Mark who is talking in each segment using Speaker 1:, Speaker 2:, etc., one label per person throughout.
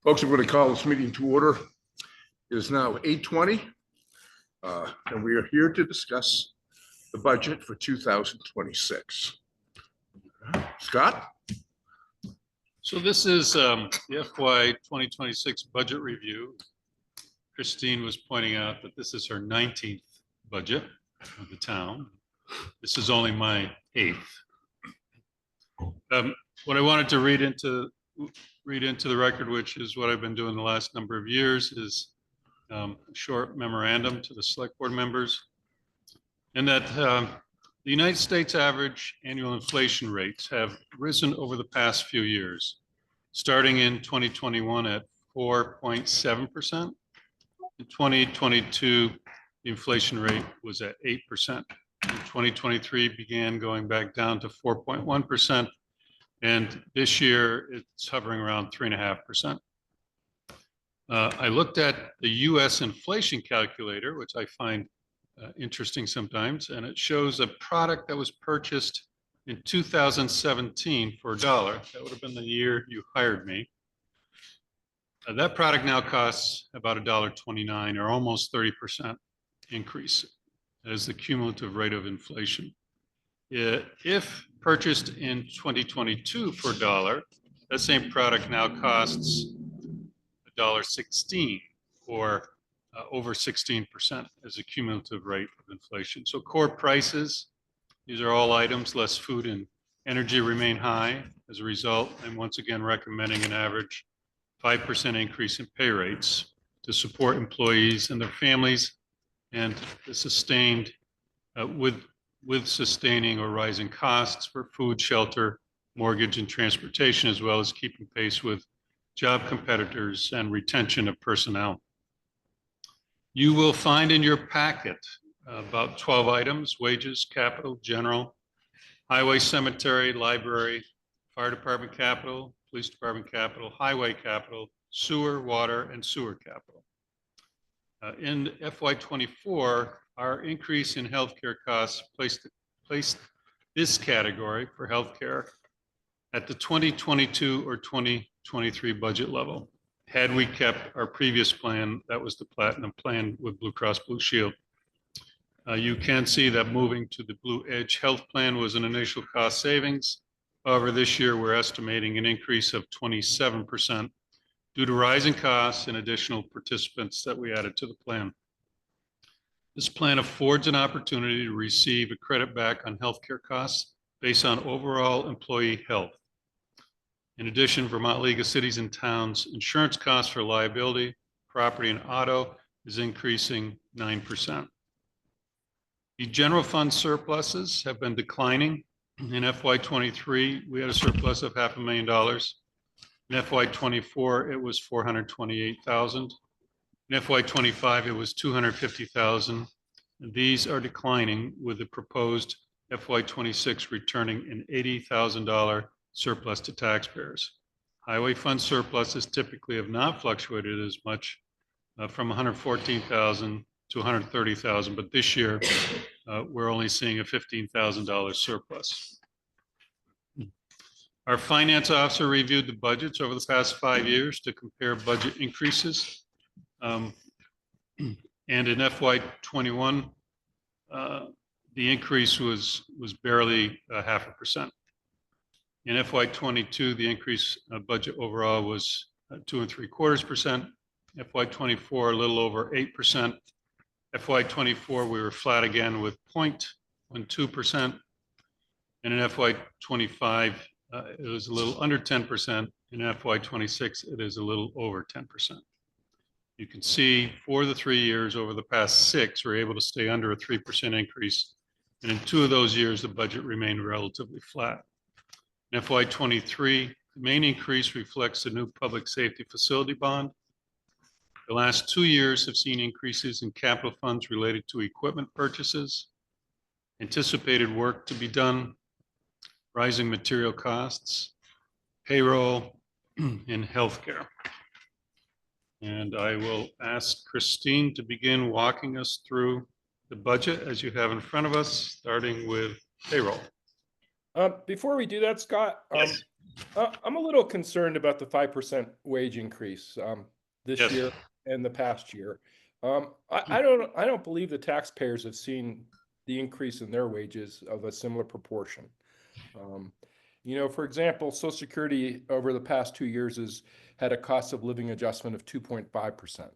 Speaker 1: Folks, I'm going to call this meeting to order. It is now 8:20, and we are here to discuss the budget for 2026. Scott?
Speaker 2: So this is the FY 2026 budget review. Christine was pointing out that this is her 19th budget of the town. This is only my 8th. What I wanted to read into the record, which is what I've been doing the last number of years, is a short memorandum to the select board members. And that the United States average annual inflation rates have risen over the past few years, starting in 2021 at 4.7%. In 2022, the inflation rate was at 8%. In 2023 began going back down to 4.1%. And this year it's hovering around 3.5%. I looked at the US inflation calculator, which I find interesting sometimes, and it shows a product that was purchased in 2017 for $1. That would have been the year you hired me. That product now costs about $1.29, or almost 30% increase as the cumulative rate of inflation. If purchased in 2022 for $1, that same product now costs $1.16, or over 16% as a cumulative rate of inflation. So core prices, these are all items less food and energy, remain high. As a result, I'm once again recommending an average 5% increase in pay rates to support employees and their families, and sustained with sustaining or rising costs for food, shelter, mortgage, and transportation, as well as keeping pace with job competitors and retention of personnel. You will find in your packet about 12 items: wages, capital, general, highway, cemetery, library, fire department capital, police department capital, highway capital, sewer, water, and sewer capital. In FY24, our increase in healthcare costs placed this category for healthcare at the 2022 or 2023 budget level. Had we kept our previous plan, that was the platinum plan with Blue Cross Blue Shield. You can see that moving to the Blue Edge Health Plan was an initial cost savings. However, this year we're estimating an increase of 27% due to rising costs and additional participants that we added to the plan. This plan affords an opportunity to receive a credit back on healthcare costs based on overall employee health. In addition, Vermont League of Cities and Towns insurance costs for liability, property, and auto is increasing 9%. The general fund surpluses have been declining. In FY23, we had a surplus of $500,000. In FY24, it was $428,000. In FY25, it was $250,000. These are declining, with the proposed FY26 returning an $80,000 surplus to taxpayers. Highway fund surpluses typically have not fluctuated as much, from $114,000 to $130,000, but this year we're only seeing a $15,000 surplus. Our finance officer reviewed the budgets over the past 5 years to compare budget increases. And in FY21, the increase was barely 0.5%. In FY22, the increase budget overall was 2.75%. FY24, a little over 8%. FY24, we were flat again with 0.12%. And in FY25, it was a little under 10%. In FY26, it is a little over 10%. You can see for the 3 years over the past 6, we're able to stay under a 3% increase. And in 2 of those years, the budget remained relatively flat. In FY23, the main increase reflects the new public safety facility bond. The last 2 years have seen increases in capital funds related to equipment purchases, anticipated work to be done, rising material costs, payroll, and healthcare. And I will ask Christine to begin walking us through the budget as you have in front of us, starting with payroll.
Speaker 3: Before we do that, Scott,
Speaker 2: Yes.
Speaker 3: I'm a little concerned about the 5% wage increase this
Speaker 2: Yes.
Speaker 3: year and the past year. I don't believe the taxpayers have seen the increase in their wages of a similar proportion. For example, Social Security over the past 2 years has had a cost of living adjustment of 2.5%.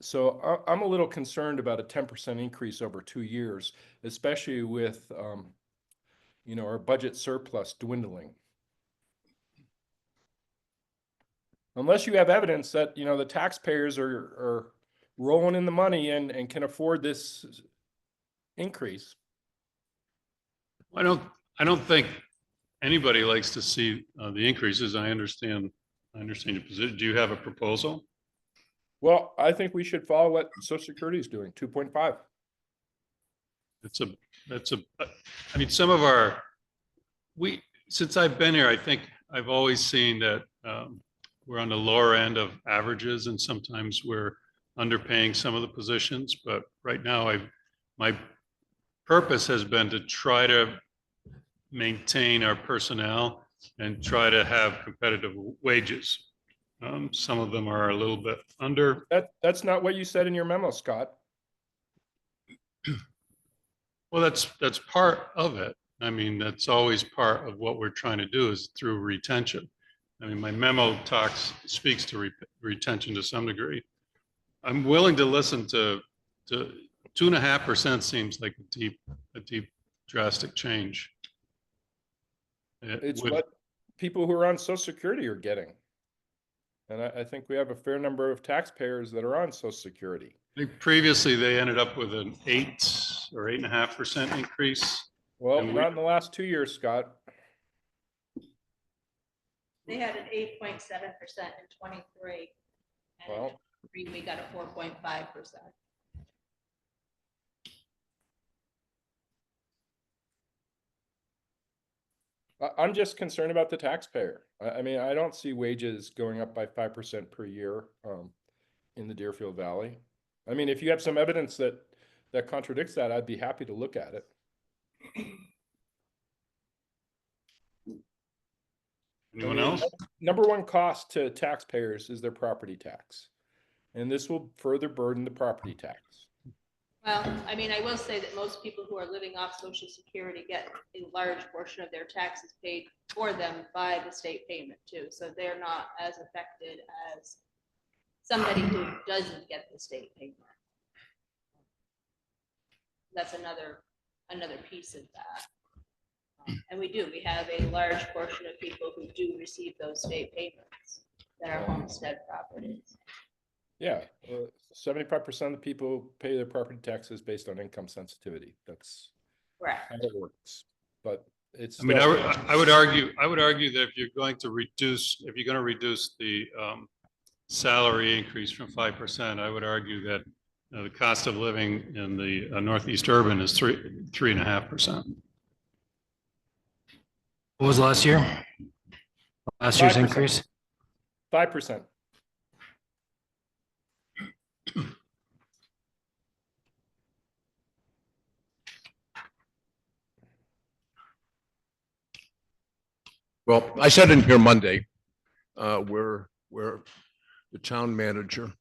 Speaker 3: So I'm a little concerned about a 10% increase over 2 years, especially with our budget surplus dwindling. Unless you have evidence that, the taxpayers are rolling in the money and can afford this increase.
Speaker 2: I don't think anybody likes to see the increases. I understand your position. Do you have a proposal?
Speaker 3: Well, I think we should follow what Social Security is doing, 2.5.
Speaker 2: I mean, since I've been here, I think I've always seen that we're on the lower end of averages and sometimes we're underpaying some of the positions. But right now, my purpose has been to try to maintain our personnel and try to have competitive wages. Some of them are a little bit under.
Speaker 3: That's not what you said in your memo, Scott.
Speaker 2: Well, that's part of it. I mean, that's always part of what we're trying to do is through retention. I mean, my memo speaks to retention to some degree. I'm willing to listen to 2.5% seems like a deep drastic change.
Speaker 3: It's what people who are on Social Security are getting. And I think we have a fair number of taxpayers that are on Social Security.
Speaker 2: I think previously they ended up with an 8 or 8.5% increase.
Speaker 3: Well, not in the last 2 years, Scott.
Speaker 4: They had an 8.7% in 23. And
Speaker 3: Well,
Speaker 4: in 23 we got a 4.5%.
Speaker 3: I'm just concerned about the taxpayer. I mean, I don't see wages going up by 5% per year in the Deerfield Valley. I mean, if you have some evidence that contradicts that, I'd be happy to look at it.
Speaker 2: Anyone else?
Speaker 3: Number one cost to taxpayers is their property tax. And this will further burden the property tax.
Speaker 4: Well, I mean, I will say that most people who are living off Social Security get a large portion of their taxes paid for them by the state payment too. So they're not as affected as somebody who doesn't get the state payment. That's another piece of that. And we have a large portion of people who do receive those state payments that are homestead properties.
Speaker 3: Yeah, 75% of the people pay their property taxes based on income sensitivity. That's
Speaker 4: Correct.
Speaker 3: how it works. But it's.
Speaker 2: I mean, I would argue that if you're going to reduce the salary increase from 5%, I would argue that the cost of living in the Northeast urban is 3.5%.
Speaker 5: What was last year? Last year's
Speaker 3: 5%.
Speaker 5: increase?
Speaker 3: 5%.
Speaker 1: Well, I said in here Monday, where the town manager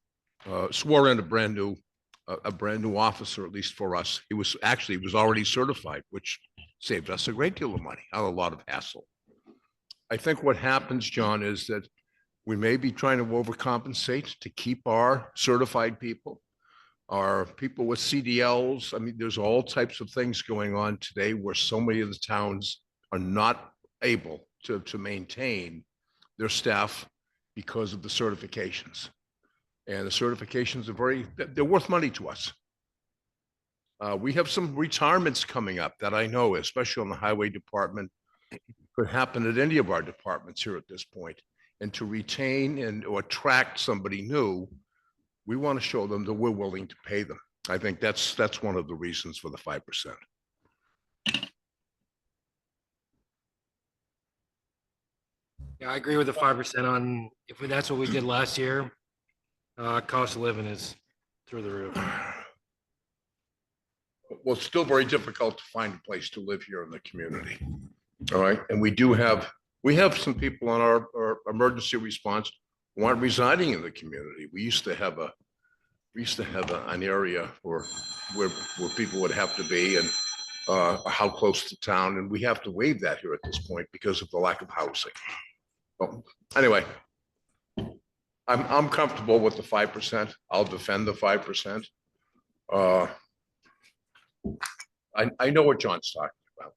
Speaker 1: swore in a brand new officer, at least for us. He was already certified, which saved us a great deal of money, a lot of hassle. I think what happens, John, is that we may be trying to overcompensate to keep our certified people, our people with CDLs. I mean, there's all types of things going on today where so many of the towns are not able to maintain their staff because of the certifications. And the certifications they're worth money to us. We have some retirements coming up that I know, especially on the highway department, could happen at any of our departments here at this point. And to retain or attract somebody new, we want to show them that we're willing to pay them. I think that's one of the reasons for the 5%.
Speaker 5: Yeah, I agree with the 5% on, if that's what we did last year, cost of living is through the roof.
Speaker 1: Well, it's still very difficult to find a place to live here in the community. All right. And we do have We have some people on our emergency response who aren't residing in the community. We used to have an area where people would have to be and how close to town, and we have to waive that here at this point because of the lack of housing. So, anyway, I'm comfortable with the 5%. I'll defend the 5%. I know what John's talking about.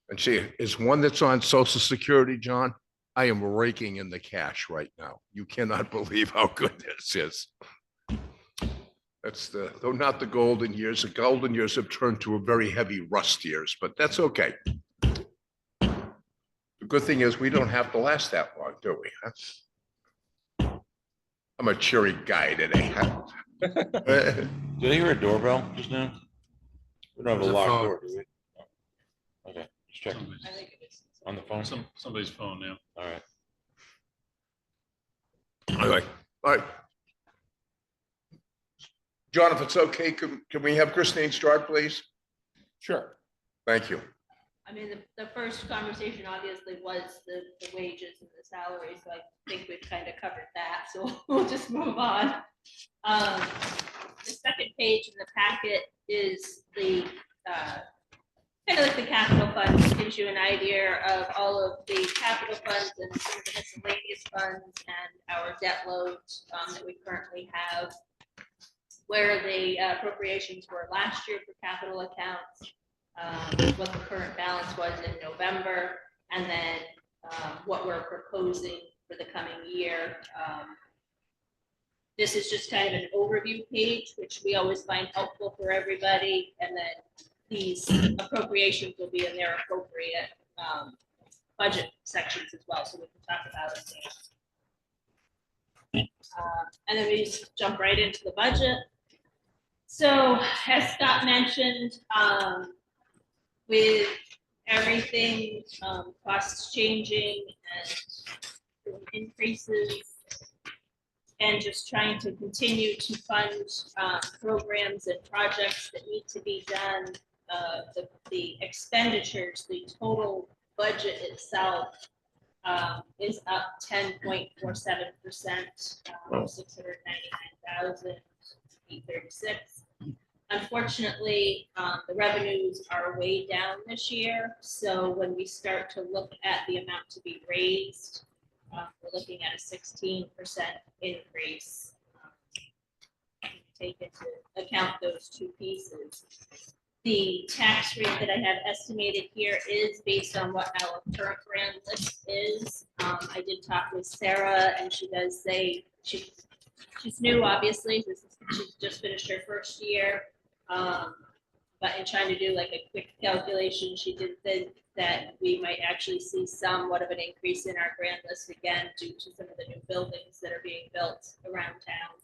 Speaker 1: And see, is one that's on Social Security, John. I am raking in the cash right now. You cannot believe how good this is. That's though not the golden years. The golden years have turned to a very heavy rust years, but that's okay. The good thing is we don't have to last that long, do we? I'm a cheery guy today.
Speaker 6: Did I hear a doorbell just now? We don't have a
Speaker 5: There's a
Speaker 6: locked
Speaker 5: phone.
Speaker 6: door, do we? Okay, just checking.
Speaker 2: Somebody's-
Speaker 4: I think it is.
Speaker 6: On the phone?
Speaker 2: Somebody's phone now.
Speaker 6: All right.
Speaker 1: All right. John, if it's okay, can we have Christine start, please?
Speaker 3: Sure.
Speaker 1: Thank you.
Speaker 4: I mean, the first conversation obviously was the wages and the salary, so I think we've kind of covered that, so we'll just move on. The second page in the packet is the, kind of like the capital funds, gives you an idea of all of the capital funds and some of the miscellaneous funds and our debt load that we currently have, where the appropriations were last year for capital accounts, what the current balance was in November, and then what we're proposing for the coming year. This is just kind of an overview page, which we always find helpful for everybody, and then these appropriations will be in their appropriate budget sections as well, so we can talk about it there. And then we just jump right into the budget. So as Scott mentioned, with everything, costs changing and increases, and just trying to continue to fund programs and projects that need to be done, the expenditures, the total budget itself is up 10.47%, 699,836. Unfortunately, the revenues are way down this year. So when we start to look at the amount to be raised, we're looking at a 16% increase. Take into account those two pieces. The tax rate that I have estimated here is based on what our current grand list is. I did talk with Sarah, and she does say she's new, obviously. She's just finished her first year. But in trying to do like a quick calculation, she did think that we might actually see somewhat of an increase in our grand list again due to some of the new buildings that are being built around town.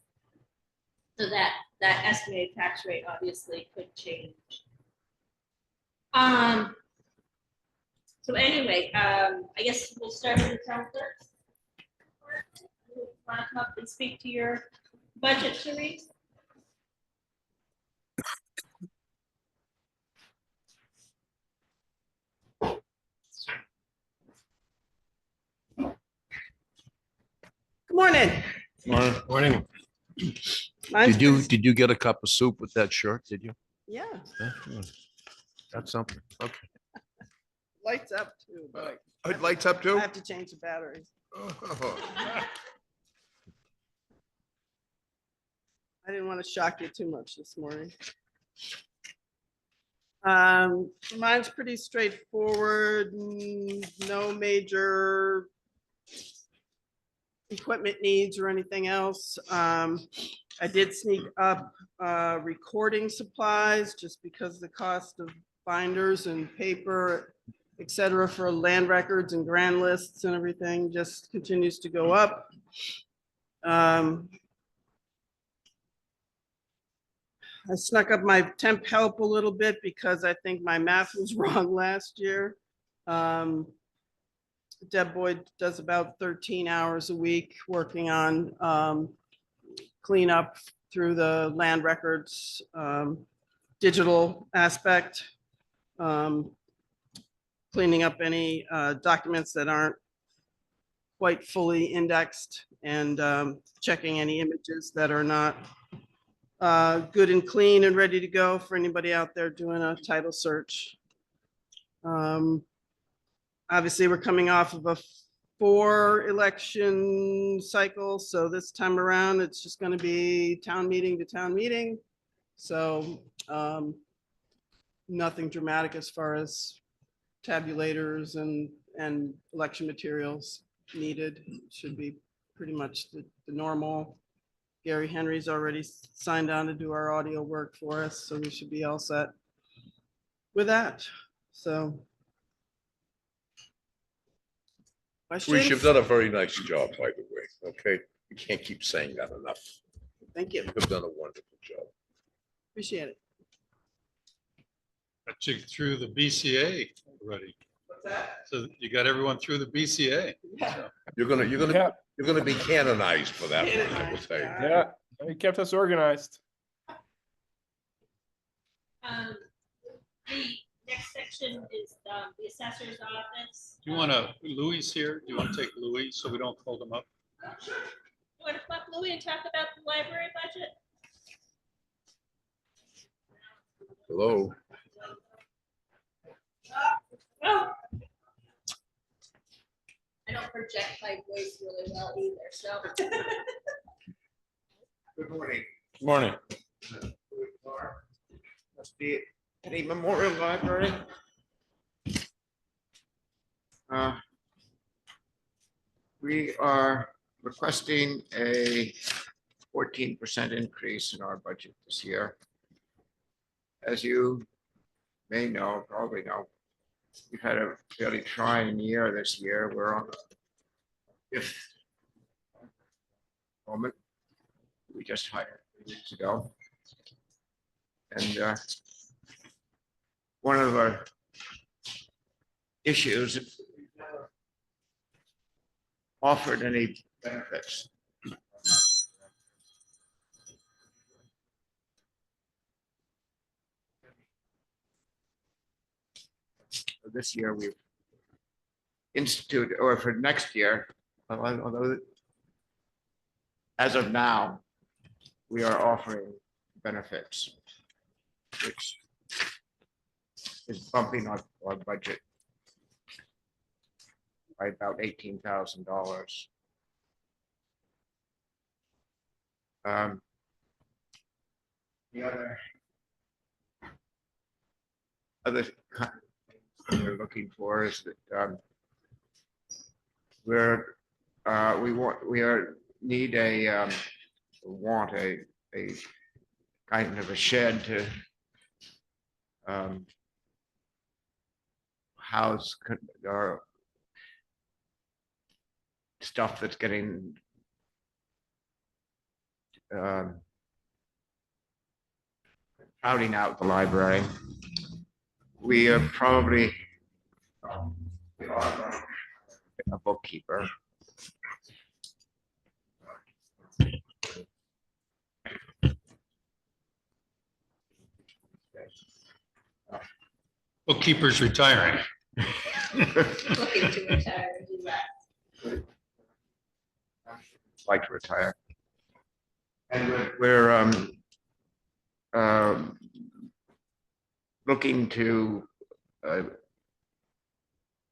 Speaker 4: So that estimated tax rate obviously could change. So anyway, I guess we'll start with the town clerk. Want to come up and speak to your budget, Therese?
Speaker 7: Good morning.
Speaker 5: Morning.
Speaker 7: Mine's pretty-
Speaker 1: Did you get a cup of soup with that shirt? Did you?
Speaker 7: Yeah,
Speaker 1: That's something. Okay.
Speaker 7: lights up too, but
Speaker 1: It lights up
Speaker 7: I
Speaker 1: too?
Speaker 7: have to change the batteries.
Speaker 1: Oh.
Speaker 7: I didn't want to shock you too much this morning. Mine's pretty straightforward, no major equipment needs or anything else. I did sneak up recording supplies just because the cost of binders and paper, et cetera, for land records and grand lists and everything just continues to go up. I snuck up my temp help a little bit because I think my math was wrong last year. Deb Boyd does about 13 hours a week working on cleanup through the land records, digital aspect, cleaning up any documents that aren't quite fully indexed and checking any images that are not good and clean and ready to go for anybody out there doing a title search. Obviously, we're coming off of a 4-election cycle, so this time around, it's just going to be town meeting to town meeting. So nothing dramatic as far as tabulators and election materials needed. Should be pretty much the normal. Gary Henry's already signed on to do our audio work for us, so we should be all set with that. So.
Speaker 1: Bruce,
Speaker 7: Questions?
Speaker 1: you've done a very nice job, by the way, okay? You can't keep saying that enough.
Speaker 7: Thank you.
Speaker 1: You've done a wonderful job.
Speaker 7: Appreciate it.
Speaker 2: Got you through the BCA already.
Speaker 7: What's that?
Speaker 2: So you got everyone through the BCA.
Speaker 7: Yeah.
Speaker 1: You're gonna
Speaker 3: Yeah,
Speaker 1: be canonized for that one, I will tell you.
Speaker 3: yeah, he kept us organized.
Speaker 8: The next section is the assessor's office.
Speaker 2: Do you want to, Louis here? Do you want to take Louis so we don't hold him up?
Speaker 8: You want to fuck Louis and talk about the library budget?
Speaker 1: Hello.
Speaker 8: Oh. I don't project my voice really well either, so.
Speaker 9: Good morning.
Speaker 6: Morning.
Speaker 9: Must be Penny Memorial Library. We are requesting a 14% increase in our budget this year. As you may know, probably know, we've had a fairly trying year this year. We're on the 5th moment. We just hired 3 weeks ago. And one of our issues, if we've never offered any benefits. This year we've instituted, or for next year, although as of now, we are offering benefits, which is bumping our budget by about $18,000. The other we're looking for is that need a want a kind of a shed to house our stuff that's getting crowding out the library. We are probably a bookkeeper.
Speaker 2: Bookkeeper's retiring.
Speaker 8: Looking to retire.
Speaker 9: Like to retire. And we're looking to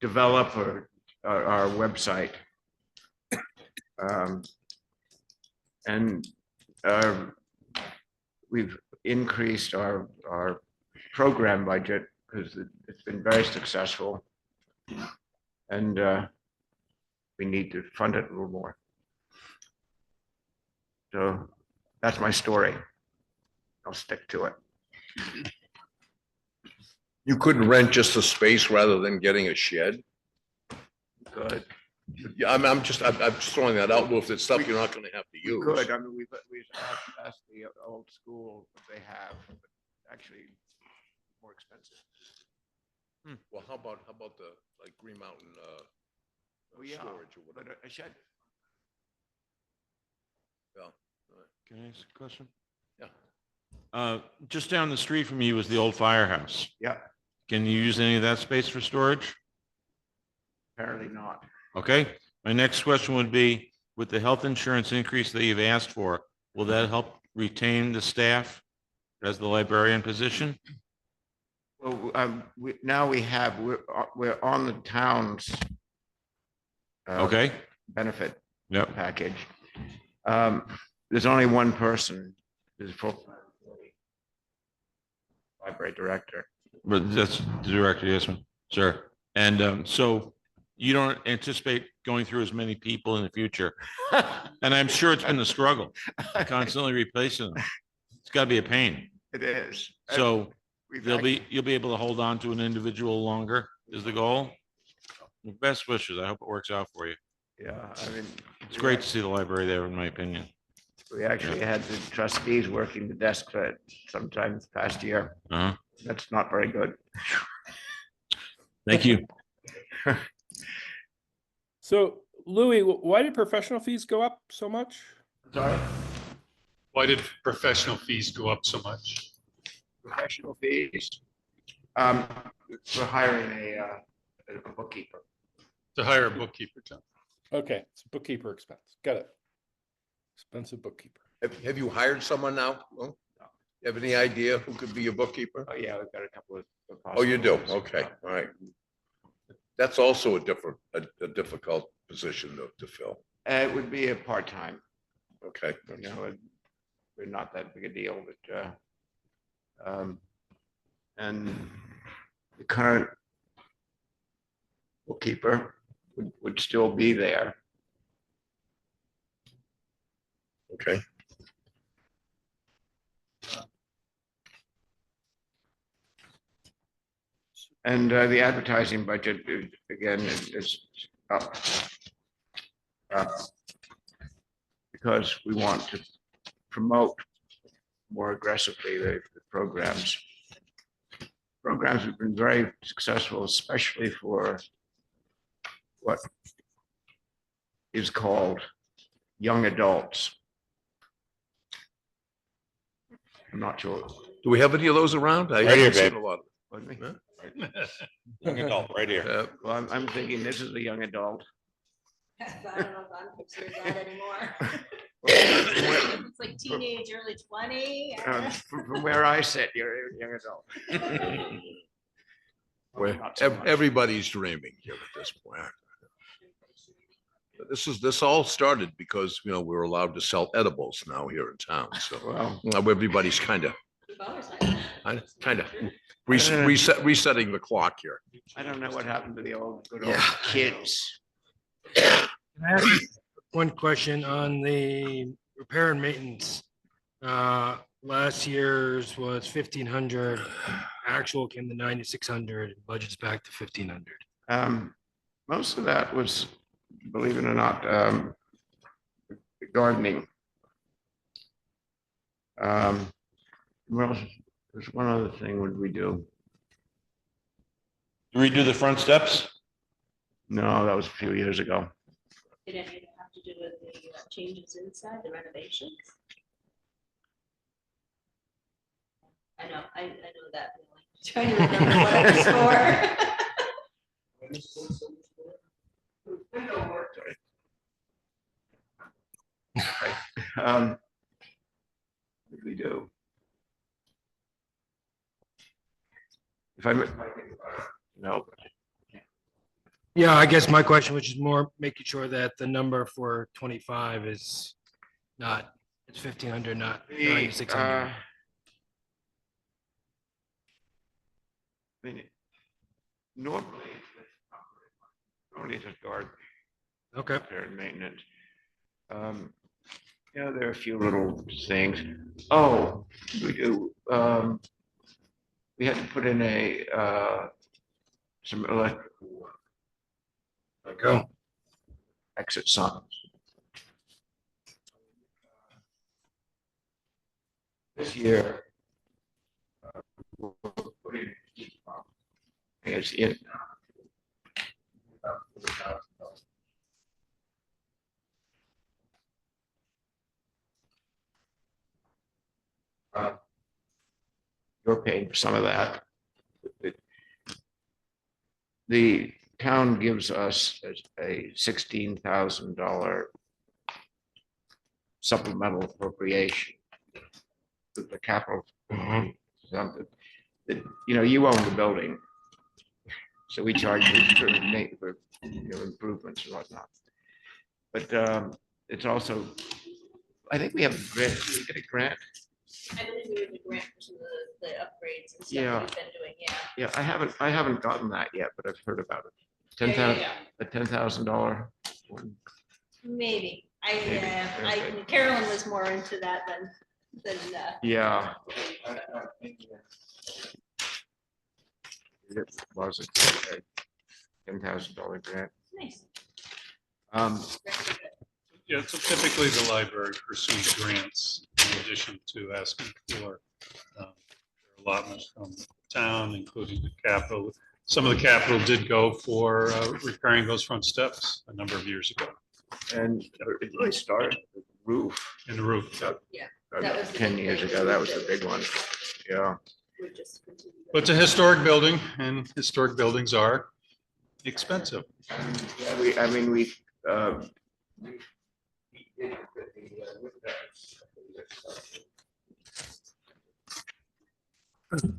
Speaker 9: develop our website. And we've increased our program budget because it's been very successful. And we need to fund it a little more. So that's my story. I'll stick to it.
Speaker 1: You couldn't rent just a space rather than getting a shed?
Speaker 9: Good.
Speaker 1: Yeah, I'm just throwing that out if it's stuff you're not gonna have to use.
Speaker 9: Good. I mean, we've asked the old school what they have, but actually more expensive.
Speaker 1: Well, how about the, like, Green Mountain,
Speaker 9: Oh, yeah,
Speaker 1: storage or
Speaker 9: but
Speaker 1: whatever?
Speaker 9: a shed.
Speaker 1: Yeah.
Speaker 6: Can I ask a question?
Speaker 1: Yeah.
Speaker 6: Just down the street from you was the old firehouse.
Speaker 9: Yeah,
Speaker 6: Can you use any of that space for storage?
Speaker 9: apparently not.
Speaker 6: Okay, My next question would be, with the health insurance increase that you've asked for, will that help retain the staff as the librarian position?
Speaker 9: Well, now we're on the town's
Speaker 6: Okay,
Speaker 9: benefit
Speaker 6: yep,
Speaker 9: package. There's only one person, who's full library director.
Speaker 6: but that's the director, yes, sir. And so you don't anticipate going through as many people in the future? And I'm sure it's been a struggle, constantly replacing them. It's got to be a pain.
Speaker 9: It is.
Speaker 6: So
Speaker 9: We've
Speaker 6: you'll be able to hold on to an individual longer is the goal. Best wishes. I hope it works out for you.
Speaker 9: Yeah, I mean.
Speaker 6: It's great to see the library there, in my opinion.
Speaker 9: We actually had the trustees working the desk for sometimes past year.
Speaker 6: Uh-huh.
Speaker 9: That's not very good.
Speaker 6: Thank you.
Speaker 3: So Louis, why did professional fees go up so much?
Speaker 9: Sorry?
Speaker 2: Why did professional fees go up so much?
Speaker 9: Professional fees. We're hiring a bookkeeper.
Speaker 2: To hire a bookkeeper, John.
Speaker 3: Okay, it's bookkeeper expense. Got it. Expensive bookkeeper.
Speaker 1: Have you hired someone now? Well, you have any idea who could be your bookkeeper?
Speaker 9: Oh, yeah, we've got a couple of.
Speaker 1: Oh, you do?
Speaker 9: possibilities.
Speaker 1: Okay, all right. That's also a difficult position to fill.
Speaker 9: It would be a part-time,
Speaker 1: Okay.
Speaker 9: you know, we're not that big a deal, but, and the current bookkeeper would still be there.
Speaker 1: Okay.
Speaker 9: And the advertising budget, again, is up. Because we want to promote more aggressively the programs. Programs have been very successful, especially for what is called young adults. I'm not sure.
Speaker 1: Do we have any of those around? I
Speaker 6: Right here,
Speaker 1: haven't seen
Speaker 6: babe.
Speaker 1: a lot.
Speaker 9: Pardon me?
Speaker 1: Huh?
Speaker 6: Young adult, right here.
Speaker 9: Well, I'm thinking this is a young adult.
Speaker 4: I don't know if I'm considered that anymore.
Speaker 9: From
Speaker 4: It's like teenage, early 20.
Speaker 9: from where I sit, you're a young adult.
Speaker 1: Where
Speaker 9: Not so much.
Speaker 1: everybody's dreaming here at this point. This all started because, you know, we're allowed to sell edibles now here in town. So
Speaker 9: Well,
Speaker 1: everybody's kind of resetting the clock here.
Speaker 9: I don't know what happened to the old, good old
Speaker 1: Yeah.
Speaker 9: kids.
Speaker 5: Can I ask one question on the repair and maintenance? Last year's was 1,500, actual came to 9,600, budget's back to 1,500.
Speaker 9: Most of that was, believe it or not, gardening. Well, there's one other thing would we do?
Speaker 6: Redo the front steps?
Speaker 9: No, that was a few years ago.
Speaker 4: Did any of it have to do with the changes inside, the renovations? I know that feeling. Trying to remember what it was for.
Speaker 9: What did we do? If I, no,
Speaker 5: Yeah, I guess my question was just more making sure that the number for 25 is not, it's 1,500, not 9,600.
Speaker 9: I mean, normally, only just garden.
Speaker 5: Okay.
Speaker 9: Repair and maintenance. Yeah, there are a few little things. Oh, we do, we had to put in some electrical
Speaker 5: Go.
Speaker 9: exit signs. This year. We're putting it's in. You're paying for some of that. The town gives us a $16,000 supplemental appropriation to the capital.
Speaker 5: Mhm.
Speaker 9: Something that, you own the building. So we charge you for improvements and whatnot. But it's also, I think we have a grant, we get a grant.
Speaker 8: I believe we have a grant for some of the upgrades and stuff
Speaker 9: Yeah.
Speaker 8: that we've been doing, yeah.
Speaker 9: Yeah, I haven't gotten that yet, but I've heard about it.
Speaker 8: Yeah, yeah,
Speaker 9: A $10,000 one.
Speaker 8: Maybe.
Speaker 9: Maybe, okay.
Speaker 4: Carolyn was more into that than,
Speaker 9: Yeah. It was a $10,000 grant.
Speaker 8: Nice.
Speaker 2: Yeah, so typically the library pursues grants in addition to asking for allotments from the town, including the capital. Some of the capital did go for repairing those front steps a number of years ago
Speaker 9: And it really started with the roof.
Speaker 2: in the roof.
Speaker 4: That was the
Speaker 9: 10
Speaker 4: big
Speaker 9: years
Speaker 4: thing.
Speaker 9: ago, that was the big one. Yeah.
Speaker 4: we just continue to-
Speaker 2: But it's a historic building and historic buildings are expensive.
Speaker 9: I mean, we.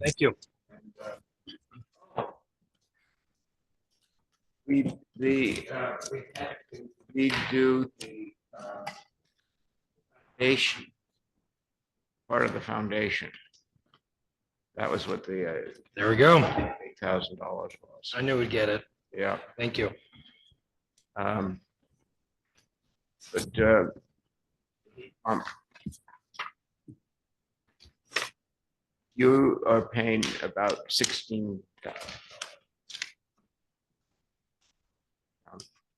Speaker 5: Thank you.
Speaker 9: We do the foundation, part of the foundation. That was what the
Speaker 5: There we go.
Speaker 9: $8,000 was.
Speaker 5: I knew we'd get it.
Speaker 9: Yeah.
Speaker 5: Thank you.
Speaker 9: But you are paying about 16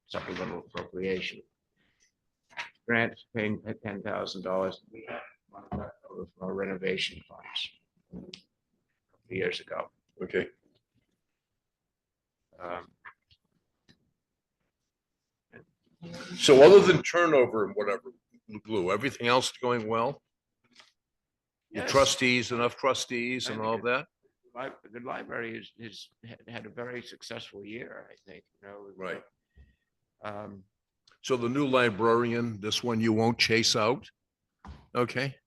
Speaker 9: supplemental appropriation. Grant's paying $10,000. We had money left over from our renovation funds a couple of years ago.
Speaker 1: Okay. So other than turnover and whatever, Lou, everything else going well? The
Speaker 9: Yes.
Speaker 1: trustees, enough trustees and all that?
Speaker 9: The library has had a very successful year, I think,
Speaker 1: Right.
Speaker 9: Um,
Speaker 1: So the new librarian, this one you won't chase out? Okay.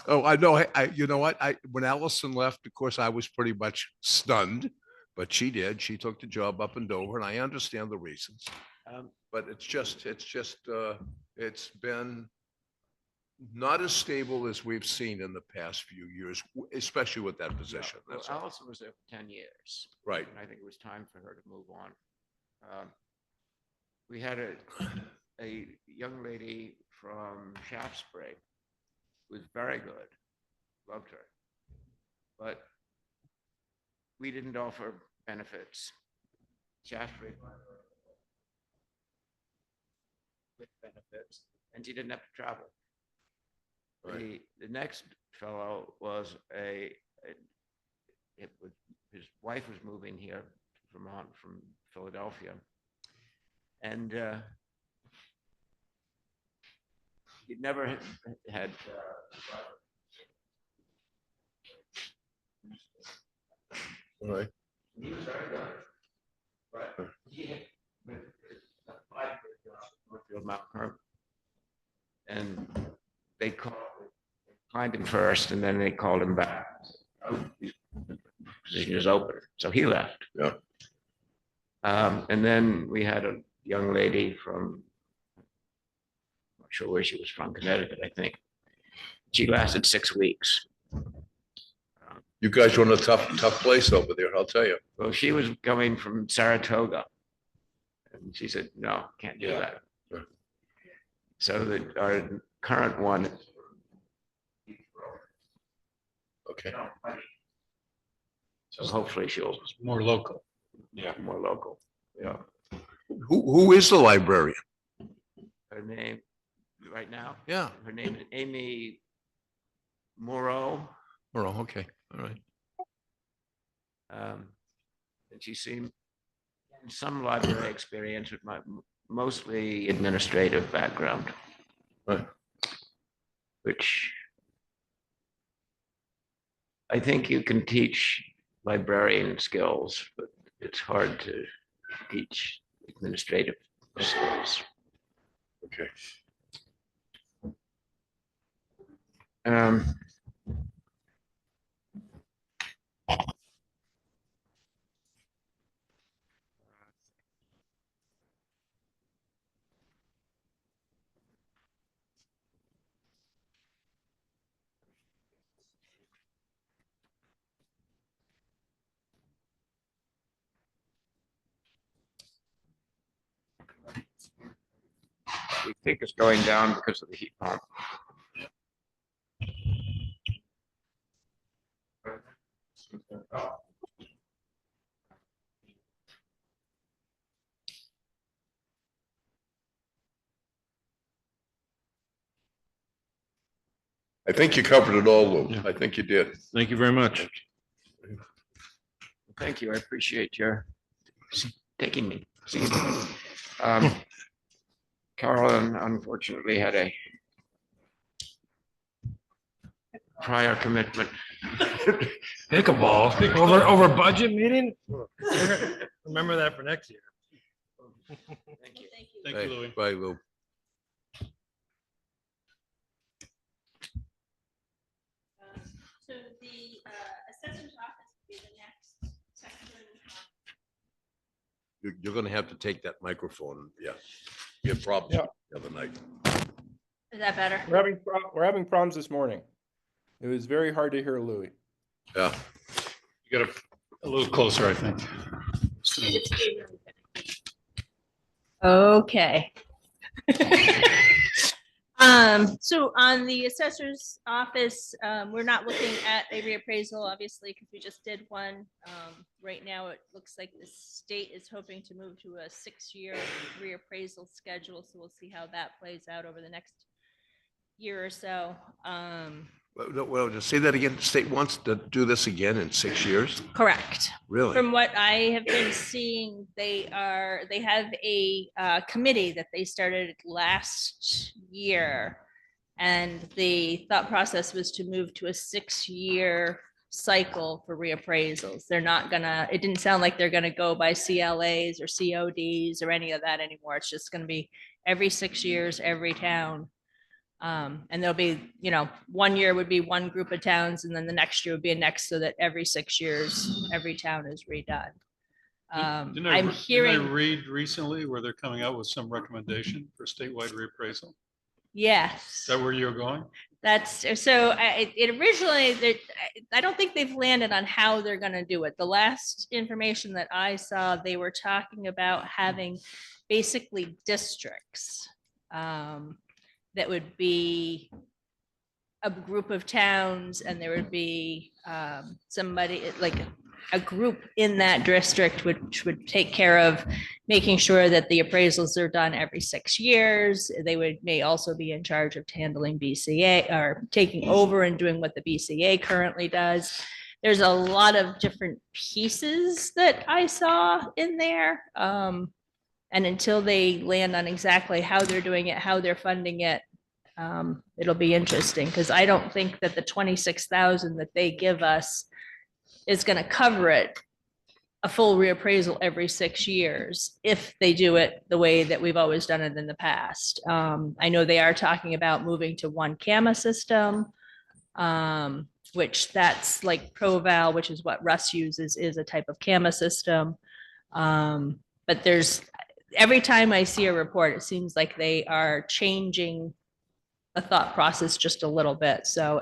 Speaker 1: Oh, I know. You know what? When Allison left, of course, I was pretty much stunned, but she did. She took the job up in Dover and I understand the reasons. But it's been not as stable as we've seen in the past few years, especially with that position.
Speaker 9: well,
Speaker 1: That's all.
Speaker 9: Allison was there for 10 years.
Speaker 1: Right.
Speaker 9: And I think it was time for her to move on. We had a young lady from Shaftesbury who was very good, loved her. But we didn't offer benefits. Shaftesbury with benefits, and she didn't have to travel.
Speaker 1: Right.
Speaker 9: The next fellow was his wife was moving here from Philadelphia. And he'd never had
Speaker 1: Right.
Speaker 9: he was very good. But he had applied for a job in Northfield Mount Hermon. And they declined him first, and then they called him back. The position is open, so he left.
Speaker 1: Yeah.
Speaker 9: And then we had a young lady from, I'm not sure where she was from, Connecticut, I think. She lasted 6 weeks.
Speaker 1: You guys run a tough place over there, I'll tell you.
Speaker 9: Well, she was coming from Saratoga. And she said, no, can't do
Speaker 1: Yeah.
Speaker 9: that.
Speaker 1: Right.
Speaker 9: So our current one.
Speaker 1: Okay.
Speaker 9: So hopefully she'll
Speaker 2: It's more local.
Speaker 9: be more local. Yeah.
Speaker 1: Who is the librarian?
Speaker 9: Her name right now,
Speaker 1: Yeah.
Speaker 9: her name is Amy Moreau.
Speaker 1: Oh, okay. All right.
Speaker 9: And she seemed some library experience with mostly administrative background.
Speaker 1: Right.
Speaker 9: Which I think you can teach librarian skills, but it's hard to teach administrative skills.
Speaker 1: Okay.
Speaker 9: Um, we think it's going down because of the heat pump.
Speaker 1: I think you covered it all, Lou.
Speaker 6: Yeah.
Speaker 1: I think you did.
Speaker 6: Thank you very much.
Speaker 9: Thank you. I appreciate your taking me. Carolyn unfortunately had a prior commitment.
Speaker 5: Pickleball over budget meeting? Remember that for next year.
Speaker 9: Thank you.
Speaker 8: Thank you.
Speaker 2: Thank you, Louis.
Speaker 1: Bye, Lou.
Speaker 8: So the assessor's office will be the next section.
Speaker 1: You're gonna have to take that microphone. Yeah. You had problems
Speaker 3: Yeah.
Speaker 1: the other night.
Speaker 4: Is that better?
Speaker 3: We're having problems this morning. It was very hard to hear Louis.
Speaker 1: Yeah.
Speaker 2: You got a little closer, I think.
Speaker 4: Okay. So on the assessor's office, we're not looking at a reappraisal, obviously, because we just did one. Right now, it looks like the state is hoping to move to a 6-year reappraisal schedule, so we'll see how that plays out over the next year or so.
Speaker 1: Well, just say that again. The state wants to do this again in 6 years?
Speaker 4: Correct.
Speaker 1: Really?
Speaker 4: From what I have been seeing, they have a committee that they started last year. And the thought process was to move to a 6-year cycle for reappraisals. They're not gonna, it didn't sound like they're gonna go by CLAs or CODs or any of that anymore. It's just gonna be every 6 years, every town. And there'll be, 1 year would be one group of towns, and then the next year would be a next, so that every 6 years, every town is redone.
Speaker 2: Didn't
Speaker 4: I'm
Speaker 2: Didn't I
Speaker 4: hearing,
Speaker 2: read recently where they're coming out with some recommendation for statewide reappraisal? Is
Speaker 4: yes,
Speaker 2: that where you're going?
Speaker 4: that's, so it originally, I don't think they've landed on how they're gonna do it. The last information that I saw, they were talking about having basically districts. That would be a group of towns, and there would be somebody, like a group in that district which would take care of making sure that the appraisals are done every 6 years. They may also be in charge of handling BCA, or taking over and doing what the BCA currently does. There's a lot of different pieces that I saw in there. And until they land on exactly how they're doing it, how they're funding it, it'll be interesting, because I don't think that the 26,000 that they give us is going to cover it, a full reappraisal every 6 years, if they do it the way that we've always done it in the past. I know they are talking about moving to one CAMA system, which that's like ProVal, which is what Russ uses, is a type of CAMA system. But every time I see a report, it seems like they are changing a thought process just a little bit. So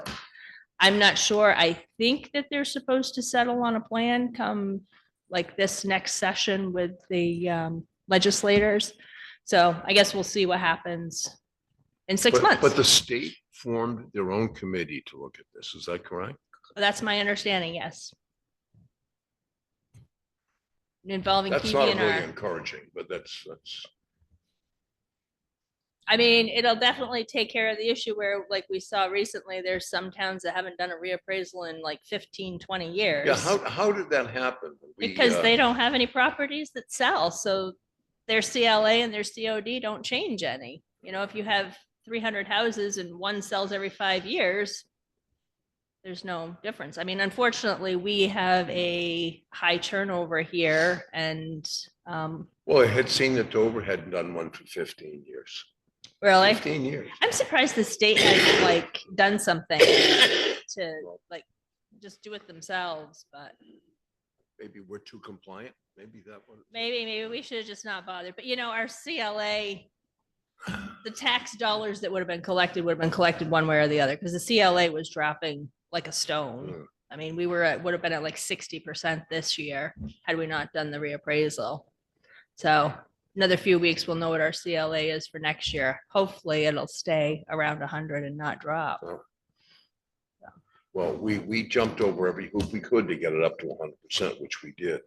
Speaker 4: I'm not sure. I think that they're supposed to settle on a plan come like this next session with the legislators. So I guess we'll see what happens in 6 months.
Speaker 1: But the state formed their own committee to look at this. Is that correct?
Speaker 4: That's my understanding, yes. Involving
Speaker 1: That's not really
Speaker 4: PVNR.
Speaker 1: encouraging, but that's.
Speaker 4: I mean, it'll definitely take care of the issue where, like we saw recently, there's some towns that haven't done a reappraisal in like 15, 20 years.
Speaker 1: Yeah, how did that happen?
Speaker 4: Because they don't have any properties that sell, so their CLA and their COD don't change any. If you have 300 houses and one sells every 5 years, there's no difference. I mean, unfortunately, we have a high turnover here and,
Speaker 1: Well, I had seen that Dover hadn't done one for 15 years.
Speaker 4: really,
Speaker 1: 15 years.
Speaker 4: I'm surprised the state hasn't like done something to like just do it themselves, but
Speaker 1: Maybe we're too compliant. Maybe that one.
Speaker 4: maybe we should have just not bothered. But you know, our CLA, the tax dollars that would have been collected one way or the other, because the CLA was dropping like a stone. I mean, would have been at like 60% this year had we not done the reappraisal. So another few weeks, we'll know what our CLA is for next year. Hopefully it'll stay around 100 and not drop.
Speaker 1: Well, we jumped over every hoop we could to get it up to 100%, which we did.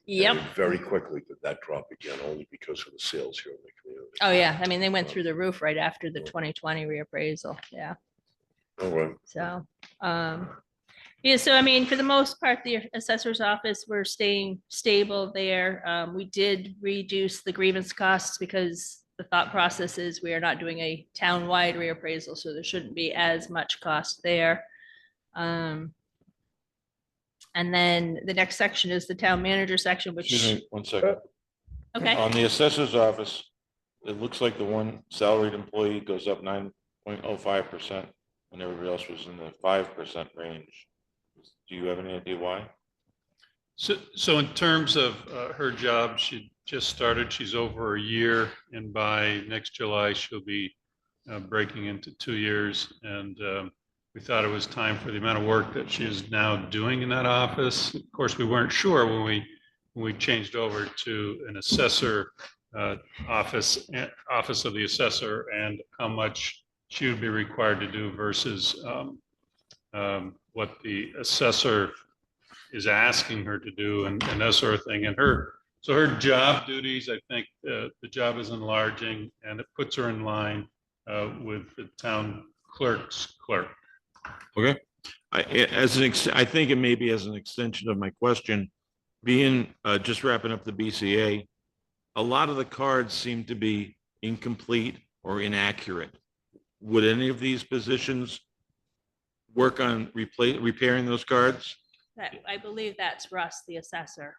Speaker 4: Yep.
Speaker 1: And very quickly did that drop again, only because of the sales here in the community.
Speaker 4: Oh, yeah. I mean, they went through the roof right after the 2020 reappraisal. Yeah.
Speaker 1: All right.
Speaker 4: So, yeah, so I mean, for the most part, the assessor's office, we're staying stable there. We did reduce the grievance costs because the thought process is we are not doing a town-wide reappraisal, so there shouldn't be as much cost there. And then the next section is the town manager section,
Speaker 6: Excuse
Speaker 4: which,
Speaker 6: me, 1 second.
Speaker 4: okay,
Speaker 6: On the assessor's office, it looks like the one salaried employee goes up 9.05% when everybody else was in the 5% range. Do you have any idea why?
Speaker 2: So in terms of her job, she just started, she's over a year, and by next July, she'll be breaking into 2 years. And we thought it was time for the amount of work that she is now doing in that office. Of course, we weren't sure when we changed over to an assessor office of the assessor, and how much she would be required to do versus what the assessor is asking her to do, and that sort of thing. And her job duties, I think the job is enlarging, and it puts her in line with the town clerk's clerk.
Speaker 6: Okay. I think it may be as an extension of my question, being just wrapping up the BCA, a lot of the cards seem to be incomplete or inaccurate. Would any of these positions work on repairing those cards?
Speaker 4: I believe that's Russ, the assessor.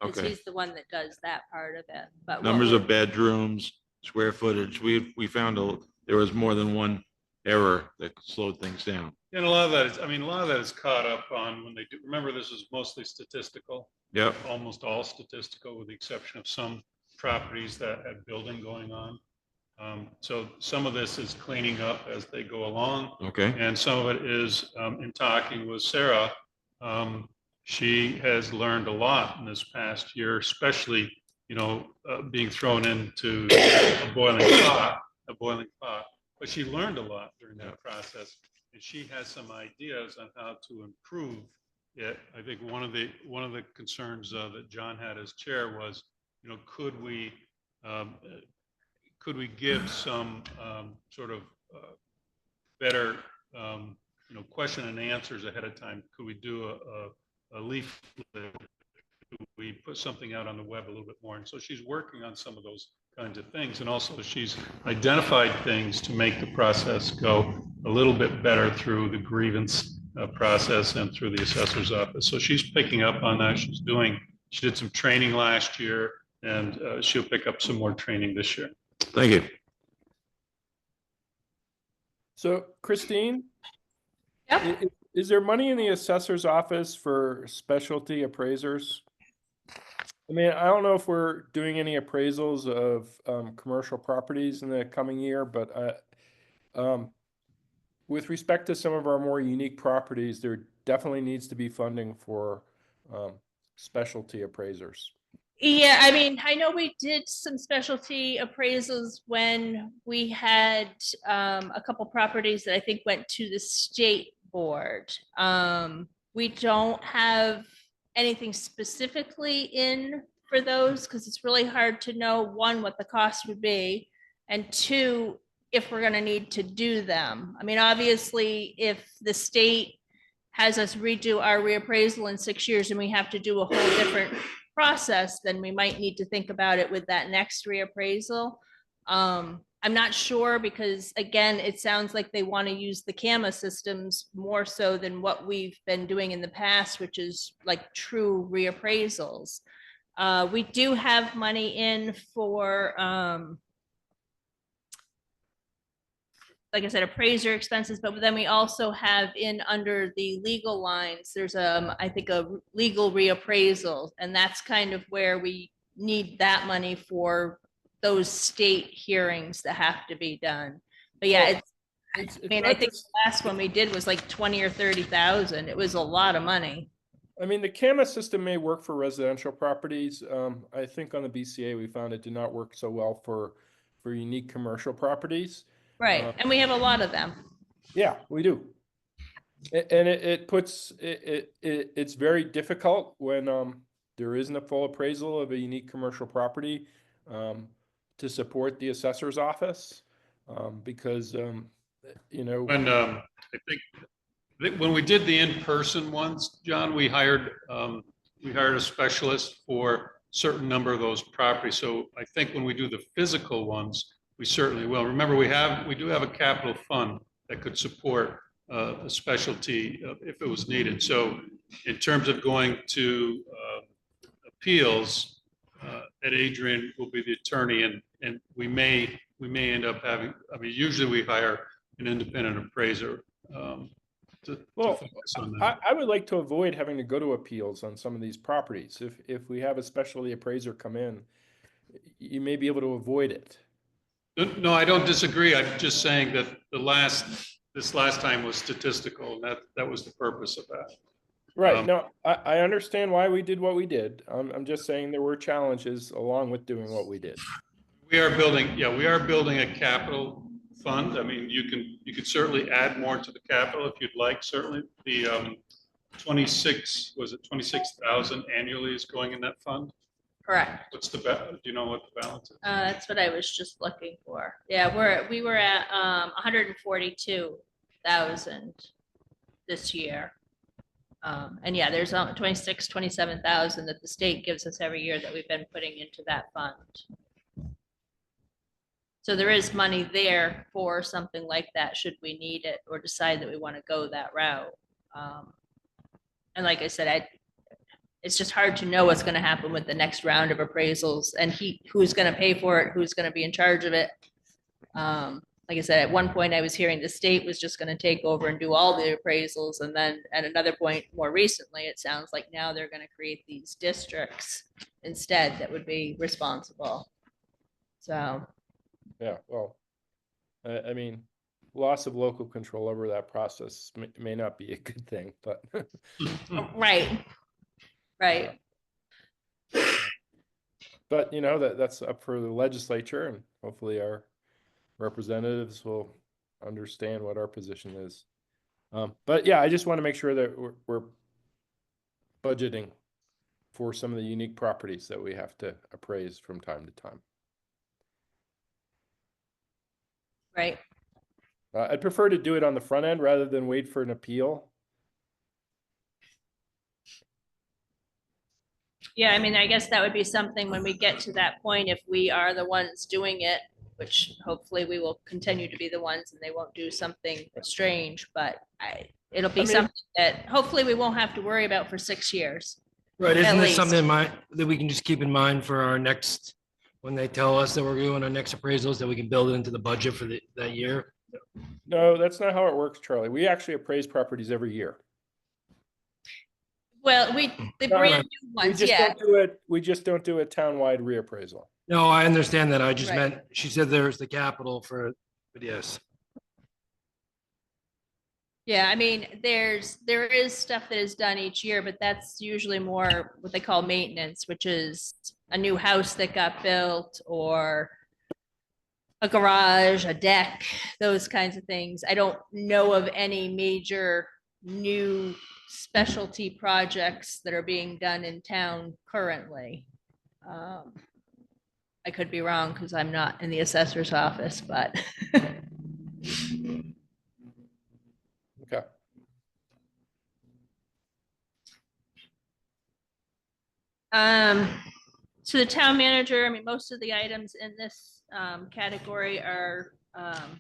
Speaker 4: 'Cause
Speaker 6: Okay.
Speaker 4: he's the one that does that part of it. But what
Speaker 6: Numbers
Speaker 4: we're-
Speaker 6: of bedrooms, square footage. We found there was more than one error that slowed things down.
Speaker 2: And a lot of that is caught up on when they do, remember, this is mostly statistical.
Speaker 6: Yep.
Speaker 2: Almost all statistical, with the exception of some properties that had building going on. So some of this is cleaning up as they go along.
Speaker 6: Okay.
Speaker 2: And some of it is in talking with Sarah. She has learned a lot in this past year, especially, being thrown into a boiling pot. But she learned a lot during that process, and she has some ideas on how to improve it. I think one of the concerns that John had as chair was, could we give some sort of better question and answers ahead of time? Could we do a leaflet? Could we put something out on the web a little bit more? And so she's working on some of those kinds of things, and also she's identified things to make the process go a little bit better through the grievance process and through the assessor's office. So she's picking up on that. She did some training last year, and she'll pick up some more training this year.
Speaker 6: Thank you.
Speaker 3: So Christine,
Speaker 4: Yep.
Speaker 3: is there money in the assessor's office for specialty appraisers? I mean, I don't know if we're doing any appraisals of commercial properties in the coming year, but with respect to some of our more unique properties, there definitely needs to be funding for specialty appraisers.
Speaker 4: Yeah, I mean, I know we did some specialty appraisals when we had a couple properties that I think went to the state board. We don't have anything specifically in for those because it's really hard to know, one, what the cost would be, and two, if we're going to need to do them. I mean, obviously, if the state has us redo our reappraisal in 6 years and we have to do a whole different process, then we might need to think about it with that next reappraisal. I I'm not sure because again, it sounds like they want to use the CAMA systems more so than what we've been doing in the past, which is like true reappraisals. We do have money in for, like I said, appraiser expenses, but then we also have in under the legal lines, there's I think a legal reappraisal, and that's kind of where we need that money for those state hearings that have to be done. But yeah,
Speaker 3: It's
Speaker 4: I mean,
Speaker 3: not
Speaker 4: I think
Speaker 3: just-
Speaker 4: the last one we did was like 20 or 30,000. It was a lot of money.
Speaker 3: I mean, the CAMA system may work for residential properties. I think on the BCA, we found it did not work so well for unique commercial properties.
Speaker 4: Right. And we have a lot of them.
Speaker 3: Yeah, we do. And it puts, it's very difficult when there isn't a full appraisal of a unique commercial property to support the assessor's office because, you know.
Speaker 2: And I think when we did the in-person ones, John, we hired a specialist for a certain number of those properties. So I think when we do the physical ones, we certainly will. Remember, we do have a capital fund that could support a specialty if it was needed. So in terms of going to appeals, Ed Adrian will be the attorney, and we may end up having, I mean, usually we hire an independent appraiser to focus on that.
Speaker 3: I would like to avoid having to go to appeals on some of these properties. If we have a specialty appraiser come in, you may be able to avoid it.
Speaker 2: No, I don't disagree. I'm just saying that this last time was statistical, and that was the purpose of that.
Speaker 3: Right. No, I understand why we did what we did. I'm just saying there were challenges along with doing what we did.
Speaker 2: We are building a capital fund. I mean, you could certainly add more to the capital if you'd like. Certainly, the 26,000 annually is going in that fund.
Speaker 4: Correct.
Speaker 2: What's do you know what the balance is?
Speaker 4: That's what I was just looking for. Yeah, we were at 142,000 this year. And yeah, there's 27,000 that the state gives us every year that we've been putting into that fund. So there is money there for something like that, should we need it or decide that we want to go that route. And like I said, it's just hard to know what's going to happen with the next round of appraisals and who's going to pay for it, who's going to be in charge of it. Like I said, at one point I was hearing the state was just going to take over and do all the appraisals. And then at another point, more recently, it sounds like now they're going to create these districts instead that would be responsible. So.
Speaker 3: Yeah, well, I mean, loss of local control over that process may not be a good thing, but.
Speaker 4: Right. Right.
Speaker 3: But you know, that's up for the legislature, and hopefully our representatives will understand what our position is. But yeah, I just want to make sure that we're budgeting for some of the unique properties that we have to appraise from time to time.
Speaker 4: Right.
Speaker 3: I'd prefer to do it on the front end rather than wait for an appeal.
Speaker 4: Yeah, I mean, I guess that would be something when we get to that point, if we are the ones doing it, which hopefully we will continue to be the ones and they won't do something strange, but it'll be something that hopefully we won't have to worry about for 6 years.
Speaker 5: Right, isn't this
Speaker 4: least.
Speaker 5: something that we can just keep in mind for our next, when they tell us that we're doing our next appraisals, that we can build it into the budget for that year?
Speaker 3: No, that's not how it works, Charlie. We actually appraise properties every year.
Speaker 4: Well, the brand new ones, yeah.
Speaker 3: We just don't do a townwide reappraisal.
Speaker 5: No, I understand that. I just
Speaker 4: Right.
Speaker 5: meant, she said there's the capital for, but yes.
Speaker 4: Yeah, I mean, there is stuff that is done each year, but that's usually more what they call maintenance, which is a new house that got built or a garage, a deck, those kinds of things. I don't know of any major new specialty projects that are being done in town currently. I could be wrong because I'm not in the assessor's office, but
Speaker 3: Okay.
Speaker 4: So the town manager, I mean, most of the items in this category are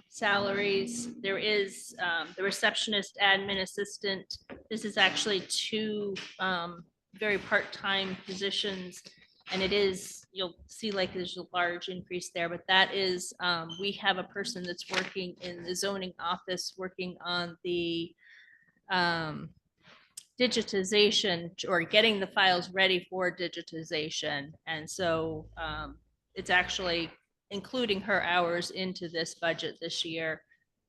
Speaker 4: salaries. There is the receptionist, admin assistant. This is actually two very part-time positions. And it is, you'll see like there's a large increase there, but that is, we have a person that's working in the zoning office, working on the digitization or getting the files ready for digitization. And so it's actually including her hours into this budget this year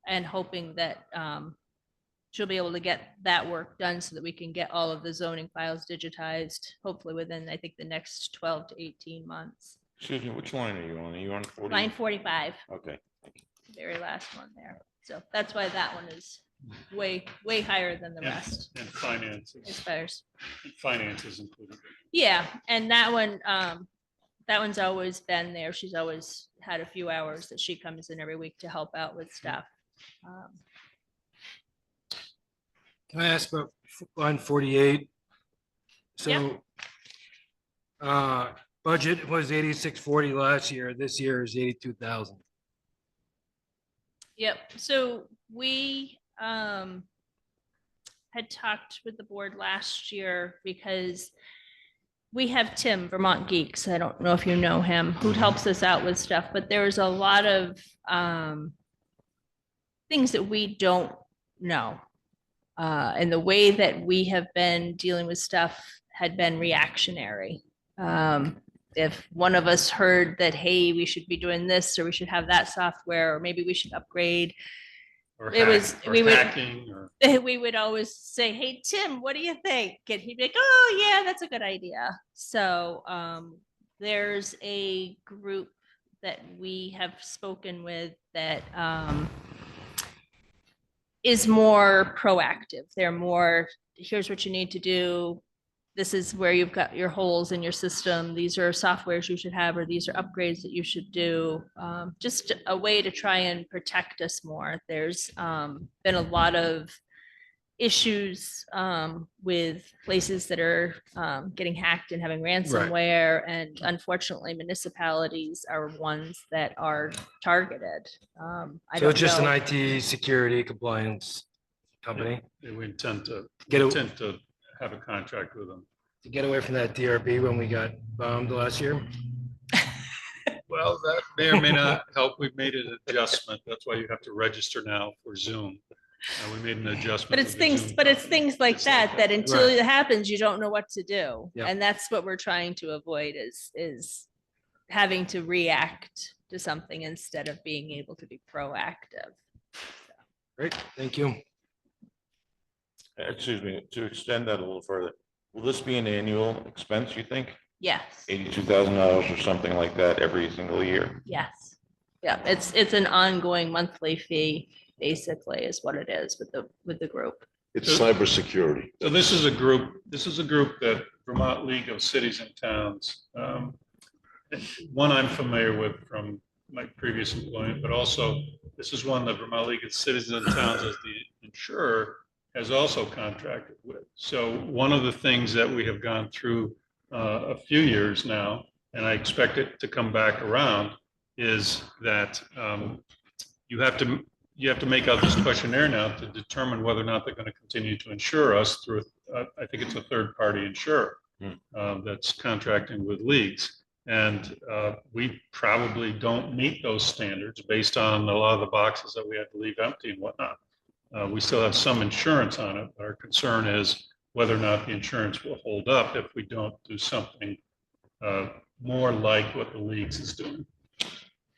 Speaker 4: and hoping that she'll be able to get that work done so that we can get all of the zoning files digitized, hopefully within, I think, the next 12 to 18 months.
Speaker 6: Excuse me, which line are you on? Are you on 40?
Speaker 4: Line 45,
Speaker 6: Okay.
Speaker 4: very last one there. So that's why that one is way higher than the rest.
Speaker 2: And finances.
Speaker 4: Expires.
Speaker 2: Finances included.
Speaker 4: Yeah, and that one's always been there. She's always had a few hours that she comes in every week to help out with stuff.
Speaker 5: Can I ask about line 48? So budget was 8640 last year. This year is 82,000.
Speaker 4: Yep, so we had talked with the board last year because we have Tim, Vermont Geeks. I don't know if you know him, who helps us out with stuff, but there's a lot of things that we don't know. And the way that we have been dealing with stuff had been reactionary. If one of us heard that, hey, we should be doing this, or we should have that software, or maybe we should upgrade, we would always say, hey, Tim, what do you think? And he'd be like, oh yeah, that's a good idea. So there's a group that we have spoken with that is more proactive. They're more, here's what you need to do. This is where you've got your holes in your system. These are softwares you should have, or these are upgrades that you should do. Just a way to try and protect us more. There's been a lot of issues with places that are getting hacked and having ransomware. And unfortunately, municipalities are ones that are targeted.
Speaker 5: So it's just an IT security compliance company
Speaker 2: We intend to have a contract with them.
Speaker 5: to get away from that DRB when we got bombed last year.
Speaker 2: Well, that may or may not help. We've made an adjustment. That's why you have to register now for Zoom. We made an adjustment.
Speaker 4: But it's things like that, that until it happens, you don't know what to do.
Speaker 5: Yeah.
Speaker 4: And that's what we're trying to avoid is having to react to something instead of being able to be proactive.
Speaker 5: Great, thank you.
Speaker 6: Excuse me, to extend that a little further, will this be an annual expense, you think?
Speaker 4: Yes,
Speaker 6: $82,000 or something like that every single year?
Speaker 4: yes. Yeah, it's an ongoing monthly fee, basically, is what it is with the group.
Speaker 1: It's cybersecurity.
Speaker 2: So this is a group that Vermont League of Cities and Towns, one I'm familiar with from my previous employment, but also this is one that Vermont League of Cities and Towns as the insurer has also contracted with. So one of the things that we have gone through a few years now, and I expect it to come back around, is that you have to make out this questionnaire now to determine whether or not they're going to continue to insure us through, I think it's a third-party insurer that's contracting with leagues. And we probably don't meet those standards based on a lot of the boxes that we had to leave empty and whatnot. We still have some insurance on it, but our concern is whether or not the insurance will hold up if we don't do something more like what the leagues is doing.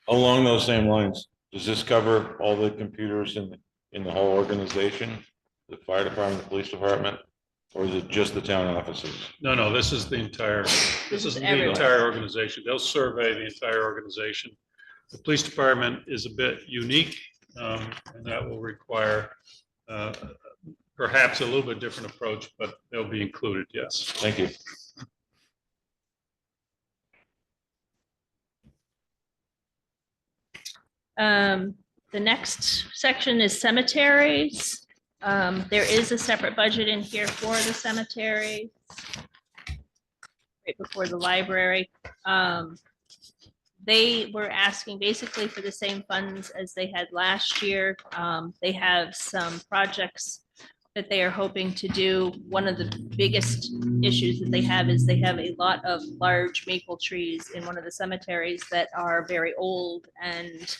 Speaker 6: Along those same lines, does this cover all the computers in the whole organization? The fire department, the police department, or is it just the town offices?
Speaker 2: No, this is the entire organization. They'll survey the entire organization. The police department is a bit unique, and that will require perhaps a little bit different approach, but they'll be included, yes.
Speaker 6: Thank you.
Speaker 4: The next section is cemeteries. There is a separate budget in here for the cemetery.
Speaker 8: right before the library. They were asking basically for the same funds as they had last year. They have some projects that they are hoping to do. One of the biggest issues that they have is they have a lot of large maple trees in one of the cemeteries that are very old and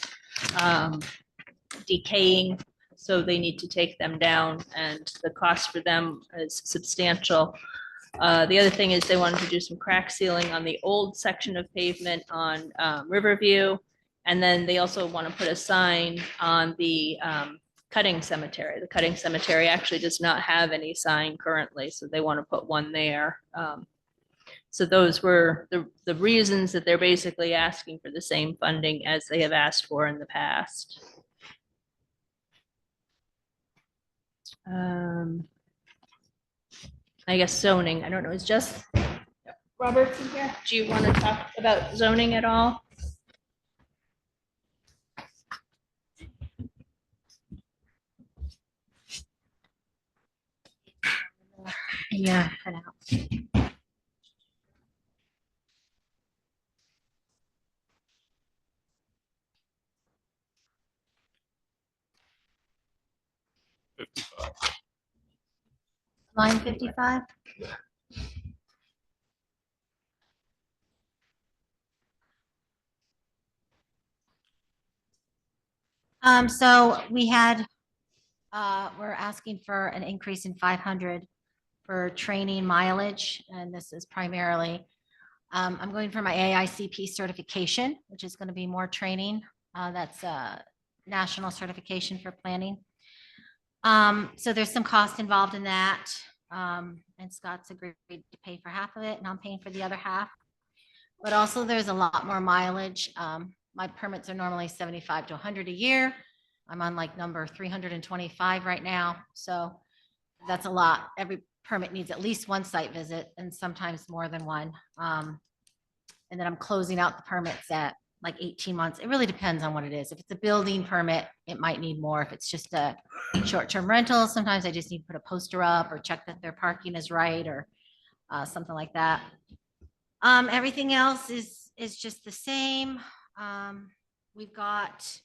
Speaker 8: decaying. So they need to take them down, and the cost for them is substantial. The other thing is they wanted to do some crack sealing on the old section of pavement on Riverview. And then they also want to put a sign on the Cutting Cemetery. The Cutting Cemetery actually does not have any sign currently, so they want to put one there. So those were the reasons that they're basically asking for the same funding as they have asked for in the past. I guess zoning, I don't know, is just Robert's in here? Do you want to talk about zoning at all?
Speaker 10: Yeah, cut out. Line 55. So we had, we're asking for an increase in 500 for training mileage, and this is primarily, I'm going for my AICP certification, which is going to be more training. That's a national certification for planning. So there's some cost involved in that. And Scott's agreed to pay for half of it, and I'm paying for the other half. But also there's a lot more mileage. My permits are normally 75 to 100 a year. I'm on like number 325 right now. So that's a lot. Every permit needs at least one site visit and sometimes more than one. And then I'm closing out the permits at like 18 months. It really depends on what it is. If it's a building permit, it might need more. If it's just a short-term rental, sometimes I just need to put a poster up or check that their parking is right or something like that. Everything else is just the same. We've got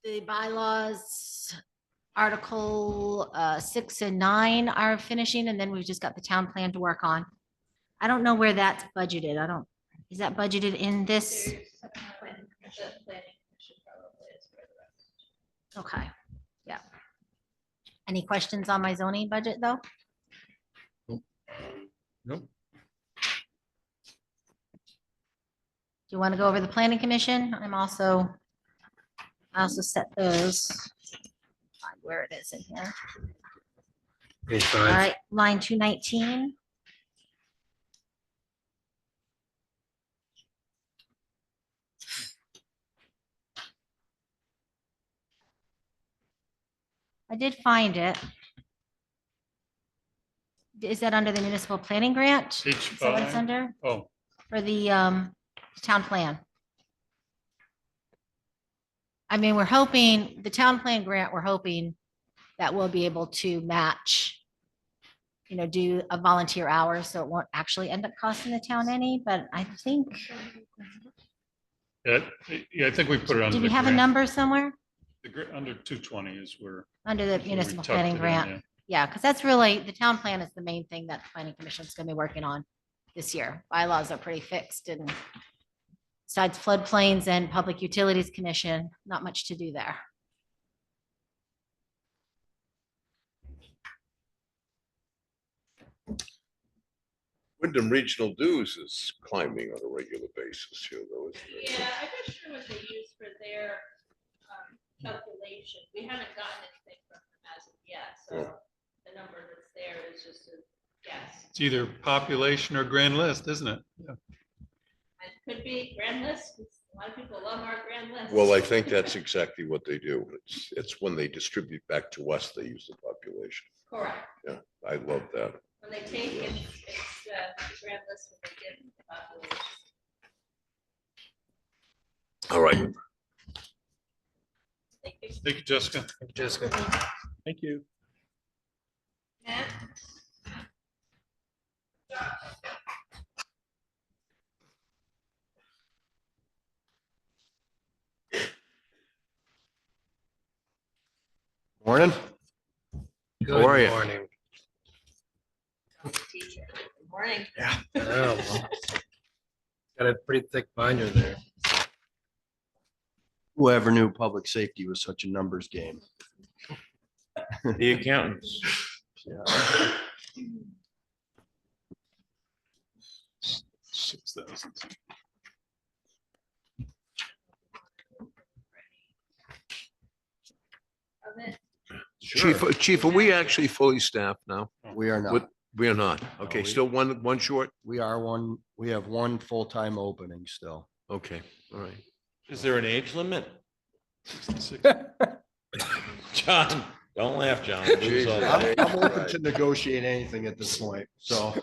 Speaker 10: the bylaws, Article 6 and 9 are finishing, and then we've just got the town plan to work on. I don't know where that's budgeted. Is that budgeted in this? Okay, yeah. Any questions on my zoning budget, though?
Speaker 1: Nope.
Speaker 10: Do you want to go over the planning commission? I also set those. Find where it is in here.
Speaker 5: Page
Speaker 10: All
Speaker 5: 5.
Speaker 10: right, line 219. I did find it. Is that under the municipal planning grant?
Speaker 2: Page
Speaker 10: Is that what it's
Speaker 2: 5.
Speaker 10: under?
Speaker 2: Oh,
Speaker 10: For the town plan? I mean, we're hoping, the town plan grant, we're hoping that we'll be able to match, do a volunteer hour, so it won't actually end up costing the town any, but I think,
Speaker 2: yeah, I think we put it under.
Speaker 10: do we
Speaker 2: the
Speaker 10: have a
Speaker 2: grant.
Speaker 10: number somewhere?
Speaker 2: Under 220 is where.
Speaker 10: Under the
Speaker 2: is where we
Speaker 10: municipal
Speaker 2: tucked
Speaker 10: planning
Speaker 2: it in,
Speaker 10: grant?
Speaker 2: yeah.
Speaker 10: Yeah, because that's really, the town plan is the main thing that the planning commission is going to be working on this year. Bylaws are pretty fixed, and besides floodplains and public utilities commission, not much to do there.
Speaker 1: Wyndham Regional Dues is climbing on a regular basis here, though, isn't it?
Speaker 4: Yeah, I'm not sure what they use for their calculation. We haven't gotten anything from them as of yet, so the number that's there is just a guess.
Speaker 2: It's either population or grand list, isn't it? Yeah.
Speaker 4: It could be grand list, 'cause a lot of people love our grand list.
Speaker 1: Well, I think that's exactly what they do. It's when they distribute back to us, they use the population.
Speaker 4: Correct.
Speaker 1: Yeah, I love that.
Speaker 4: When they take it, it's the grand list when they give the population.
Speaker 1: All right.
Speaker 2: Thank you, Jessica.
Speaker 5: Jessica.
Speaker 3: Thank you.
Speaker 11: Morning.
Speaker 5: Good
Speaker 11: are you?
Speaker 5: morning.
Speaker 8: Morning.
Speaker 5: Oh, well, got a pretty thick binder there.
Speaker 11: Whoever knew public safety was such a numbers game.
Speaker 6: The accountants.
Speaker 11: Yeah.
Speaker 2: 6,000.
Speaker 1: Chief, are we actually fully staffed now?
Speaker 11: We are
Speaker 1: What-
Speaker 11: not.
Speaker 1: We are not. Okay,
Speaker 11: we-
Speaker 1: still one short?
Speaker 11: We are one, we have one full-time opening still.
Speaker 1: Okay, all right.
Speaker 6: Is there an age limit?
Speaker 2: 66.
Speaker 6: John, don't laugh, John. We'll lose all that.
Speaker 11: I'm open to negotiate anything at this point, so.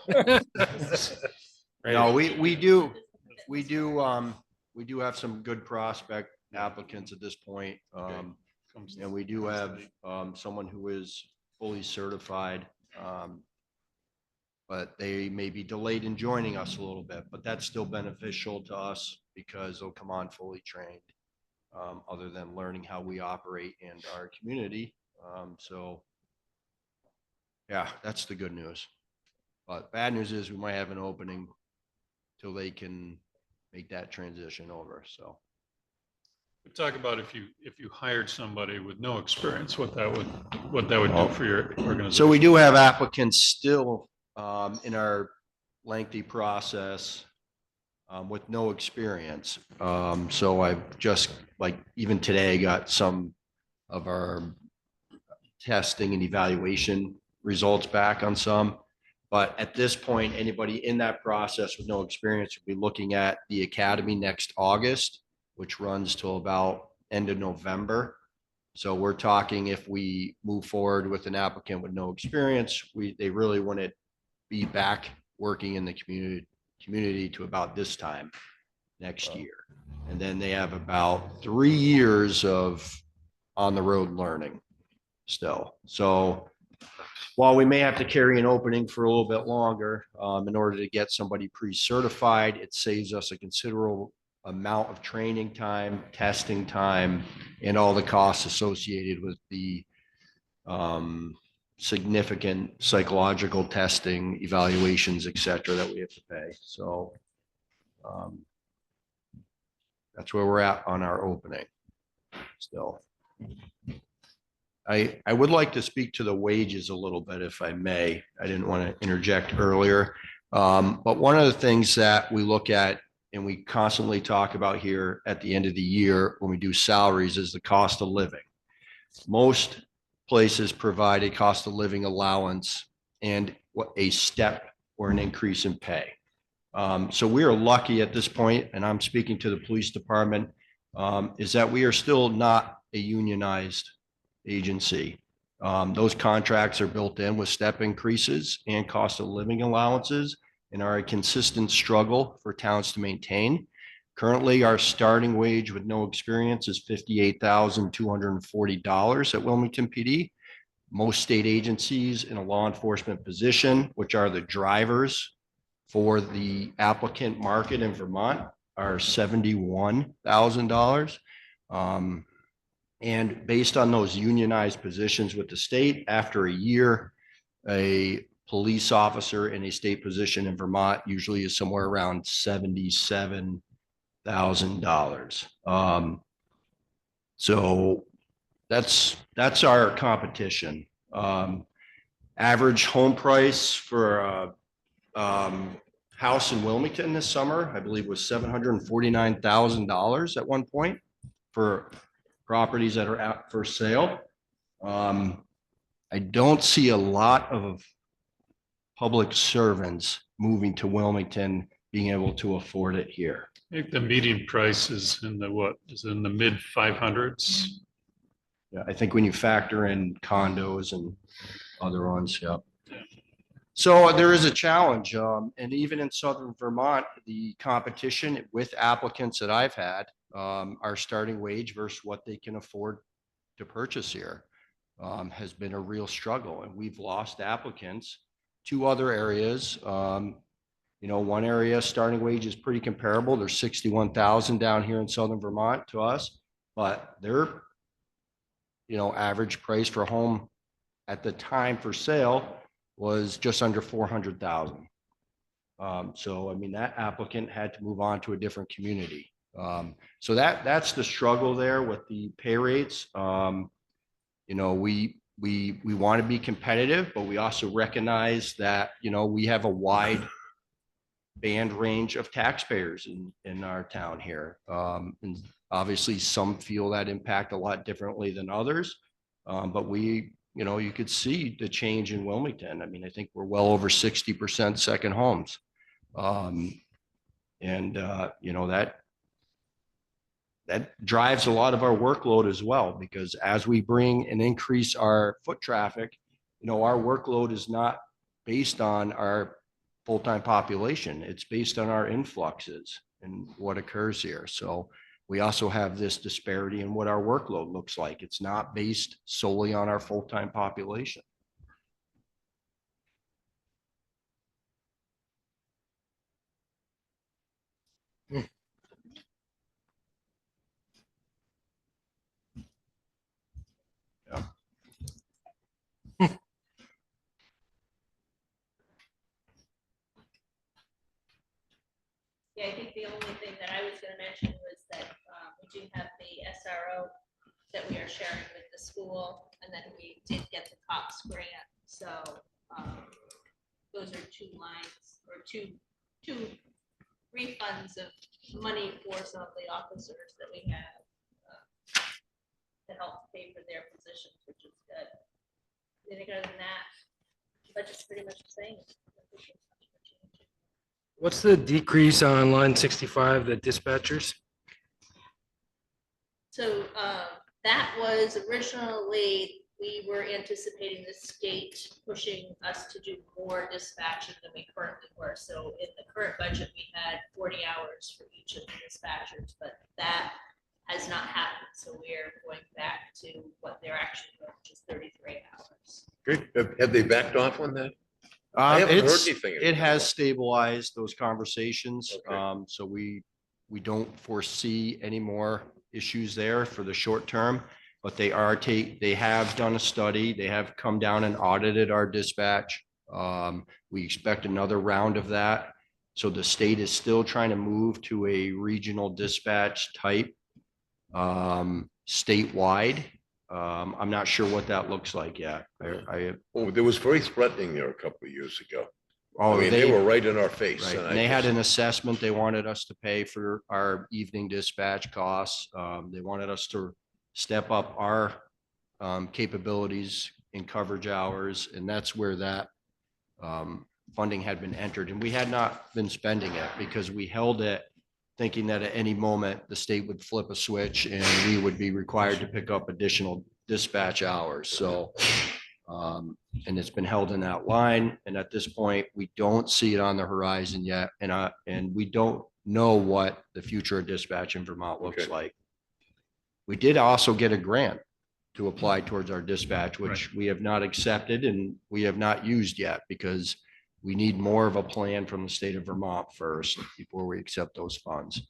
Speaker 11: No, we do have some good prospect applicants at this point. And we do have someone who is fully certified. But they may be delayed in joining us a little bit, but that's still beneficial to us because they'll come on fully trained. Other than learning how we operate in our community. So yeah, that's the good news. But bad news is we might have an opening till they can make that transition over. So
Speaker 2: We talk about if you hired somebody with no experience, what that would do for your organization.
Speaker 11: So we do have applicants still in our lengthy process with no experience. So I've just, like, even today, got some of our testing and evaluation results back on some. But at this point, anybody in that process with no experience will be looking at the academy next August, which runs till about end of November. So we're talking, if we move forward with an applicant with no experience, they really want to be back working in the community to about this time next year. And then they have about 3 years of on the road learning still. So while we may have to carry an opening for a little bit longer in order to get somebody pre-certified, it saves us a considerable amount of training time, testing time, and all the costs associated with the significant psychological testing, evaluations, et cetera, that we have to pay. So that's where we're at on our opening still. I would like to speak to the wages a little bit, if I may. I didn't want to interject earlier. But one of the things that we look at and we constantly talk about here at the end of the year when we do salaries is the cost of living. Most places provide a cost of living allowance and a step or an increase in pay. So we are lucky at this point, and I'm speaking to the police department, is that we are still not a unionized agency. Those contracts are built in with step increases and cost of living allowances and are a consistent struggle for towns to maintain. Currently, our starting wage with no experience is $58,240 at Wilmington PD. Most state agencies in a law enforcement position, which are the drivers for the applicant market in Vermont, are $71,000. And based on those unionized positions with the state, after a year, a police officer in a state position in Vermont usually is somewhere around $77,000. So that's our competition. Average home price for a house in Wilmington this summer, I believe, was $749,000 at one point for properties that are out for sale. I don't see a lot of public servants moving to Wilmington being able to afford it here.
Speaker 2: I think the median price is in the mid 500s.
Speaker 11: Yeah, I think when you factor in condos and other ones, yeah. So there is a challenge, and even in Southern Vermont, the competition with applicants that I've had, our starting wage versus what they can afford to purchase here. has been a real struggle, and we've lost applicants to other areas. One area starting wage is pretty comparable. There's 61,000 down here in Southern Vermont to us, but their, average price for a home at the time for sale was just under 400,000. So, I mean, that applicant had to move on to a different community. So that's the struggle there with the pay rates. We want to be competitive, but we also recognize that, we have a wide band range of taxpayers in our town here. And obviously some feel that impact a lot differently than others. But you could see the change in Wilmington. I mean, I think we're well over 60% second homes. That drives a lot of our workload as well, because as we bring and increase our foot traffic, our workload is not based on our full-time population. It's based on our influxes and what occurs here. So we also have this disparity in what our workload looks like. It's not based solely on our full-time population.
Speaker 8: Yeah, I think the only thing that I was gonna mention was that we do have the SRO that we are sharing with the school, and then we did get the COPS grant. So those are two lines or two refunds of money for some of the officers that we have to help pay for their positions, which is good. Anything other than that, the budget's pretty much the same.
Speaker 5: What's the decrease on line 65, the dispatchers?
Speaker 8: So that was originally, we were anticipating the state pushing us to do more dispatching than we currently were. So in the current budget, we had 40 hours for each of the dispatchers, but that has not happened. So we're going back to what they're actually doing, which is 33 hours.
Speaker 1: Great. Have they backed off on that? I haven't heard anything.
Speaker 11: It has stabilized those conversations.
Speaker 1: Okay.
Speaker 11: So we don't foresee any more issues there for the short term, but they have done a study. They have come down and audited our dispatch. We expect another round of that. So the state is still trying to move to a regional dispatch type statewide. I'm not sure what that looks like yet.
Speaker 1: There was very threatening there a couple of years ago.
Speaker 11: Oh,
Speaker 1: I mean, they were right in our face.
Speaker 11: Right.
Speaker 1: And
Speaker 11: And they had an assessment they wanted us to pay for our evening dispatch costs. They wanted us to step up our capabilities in coverage hours, and that's where that funding had been entered. And we had not been spending it because we held it thinking that at any moment the state would flip a switch and we would be required to pick up additional dispatch hours. So, and it's been held in that line. And at this point, we don't see it on the horizon yet. And we don't know what the future of dispatch in Vermont looks like. We did also get a grant to apply towards our dispatch, which we have not accepted and we have not used yet because we need more of a plan from the state of Vermont first before we accept those funds.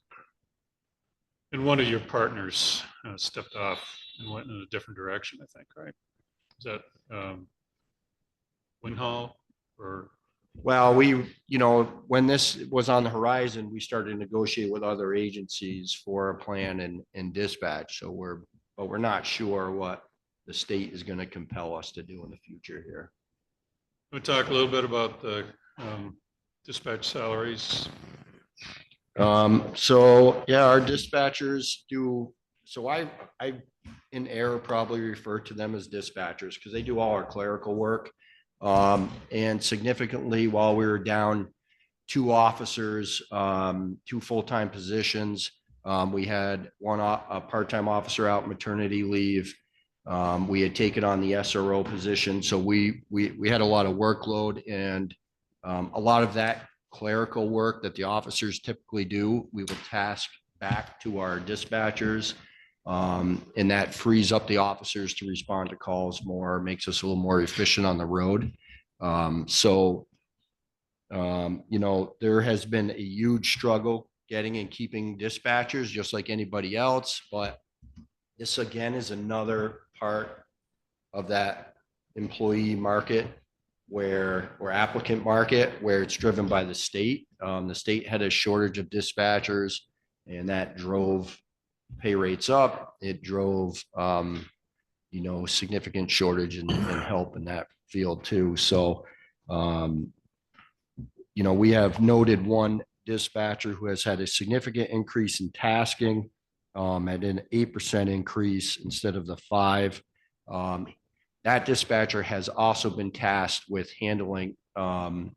Speaker 2: And one of your partners stepped off and went in a different direction, I think, right? Is that Winhall or?
Speaker 11: Well, when this was on the horizon, we started to negotiate with other agencies for a plan and dispatch. So we're not sure what the state is going to compel us to do in the future here.
Speaker 2: We'll talk a little bit about the dispatch salaries.
Speaker 11: So yeah, our dispatchers do. So I in error probably refer to them as dispatchers because they do all our clerical work. And significantly, while we were down 2 officers, 2 full-time positions, we had a part-time officer out maternity leave. We had taken on the SRO position. So we had a lot of workload, and a lot of that clerical work that the officers typically do, we will task back to our dispatchers. And that frees up the officers to respond to calls more, makes us a little more efficient on the road. There has been a huge struggle getting and keeping dispatchers, just like anybody else, but this again is another part of that employee market or applicant market where it's driven by the state. The state had a shortage of dispatchers and that drove pay rates up. It drove, significant shortage and help in that field too. So, we have noted one dispatcher who has had a significant increase in tasking at an 8% increase instead of the 5%. That dispatcher has also been tasked with handling our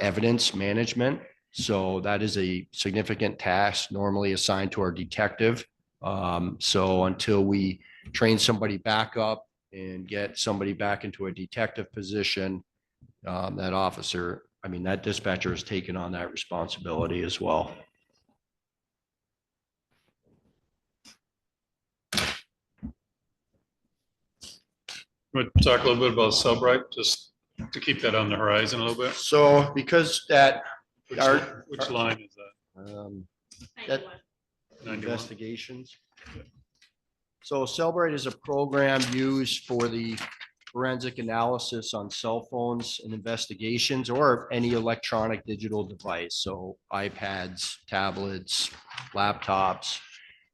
Speaker 11: evidence management. So that is a significant task normally assigned to our detective. So until we train somebody back up and get somebody back into a detective position, that dispatcher has taken on that responsibility as well.
Speaker 2: We'll talk a little bit about Cellbrite, just to keep that on the horizon a little bit.
Speaker 11: So because that
Speaker 2: Which
Speaker 11: Our-
Speaker 2: which line is that?
Speaker 11: that
Speaker 2: 91?
Speaker 11: investigations. So Cellbrite is a program used for the forensic analysis on cell phones and investigations or any electronic digital device. So iPads, tablets, laptops,